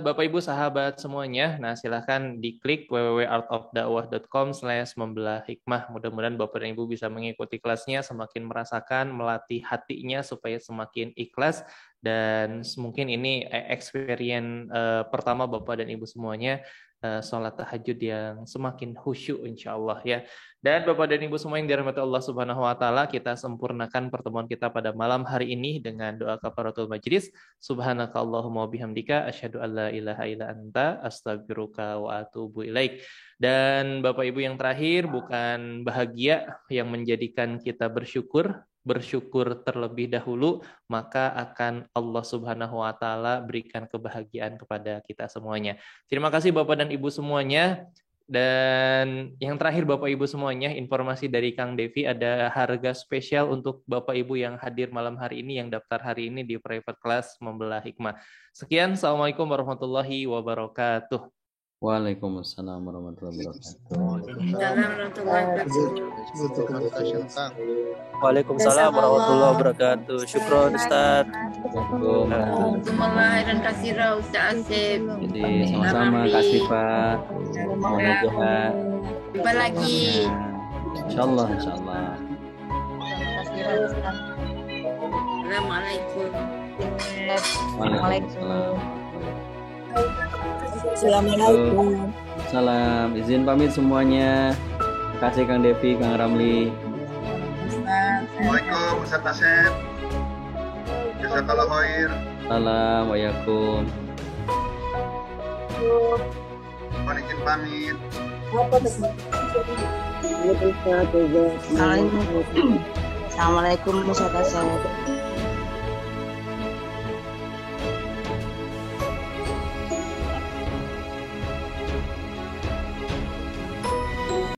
A: Bapak Ibu sahabat semuanya, nah silahkan diklik www.artofdakwah.com/membelah hikmah. Mudah-mudahan Bapak dan Ibu bisa mengikuti kelasnya, semakin merasakan, melatih hatinya supaya semakin ikhlas. Dan mungkin ini experience pertama Bapak dan Ibu semuanya, sholat tahajud yang semakin khusyuk insya Allah ya. Dan Bapak dan Ibu semua yang dirahmati Allah Subhanahu wa taala, kita sempurnakan pertemuan kita pada malam hari ini dengan doa kafaratul majlis. Subhanakallahumma bihamdika asyhadu an la ilaha illa anta astaghfiruka wa atubu ilaik. Dan Bapak Ibu yang terakhir, bukan bahagia yang menjadikan kita bersyukur terlebih dahulu, maka akan Allah Subhanahu wa taala berikan kebahagiaan kepada kita semuanya. Terima kasih Bapak dan Ibu semuanya. Dan yang terakhir Bapak Ibu semuanya, informasi dari Kang Devi, ada harga spesial untuk Bapak Ibu yang hadir malam hari ini, yang daftar hari ini di private class Membelah Hikmah. Sekian, Assalamualaikum warahmatullahi wabarakatuh.
F: Waalaikumsalam warahmatullahi wabarakatuh.
J: Waalaikumsalam warahmatullahi wabarakatuh. Syukron Ustaz.
B: Khairan katsira Ustaz Asif.
F: Jadi sama-sama kasih Pak. Mudah-mudahan.
B: Jumpa lagi.
F: Insyaallah.
B: Assalamualaikum.
G: Assalamualaikum.
F: Salam. Izin pamit semuanya. Terima kasih Kang Devi, Kang Ramli.
K: Assalamualaikum Ustaz Asep. Jazakallahu khair.
F: Salam waalaikum.
K: Mohon izin pamit.
G: Assalamualaikum Ustaz Asep.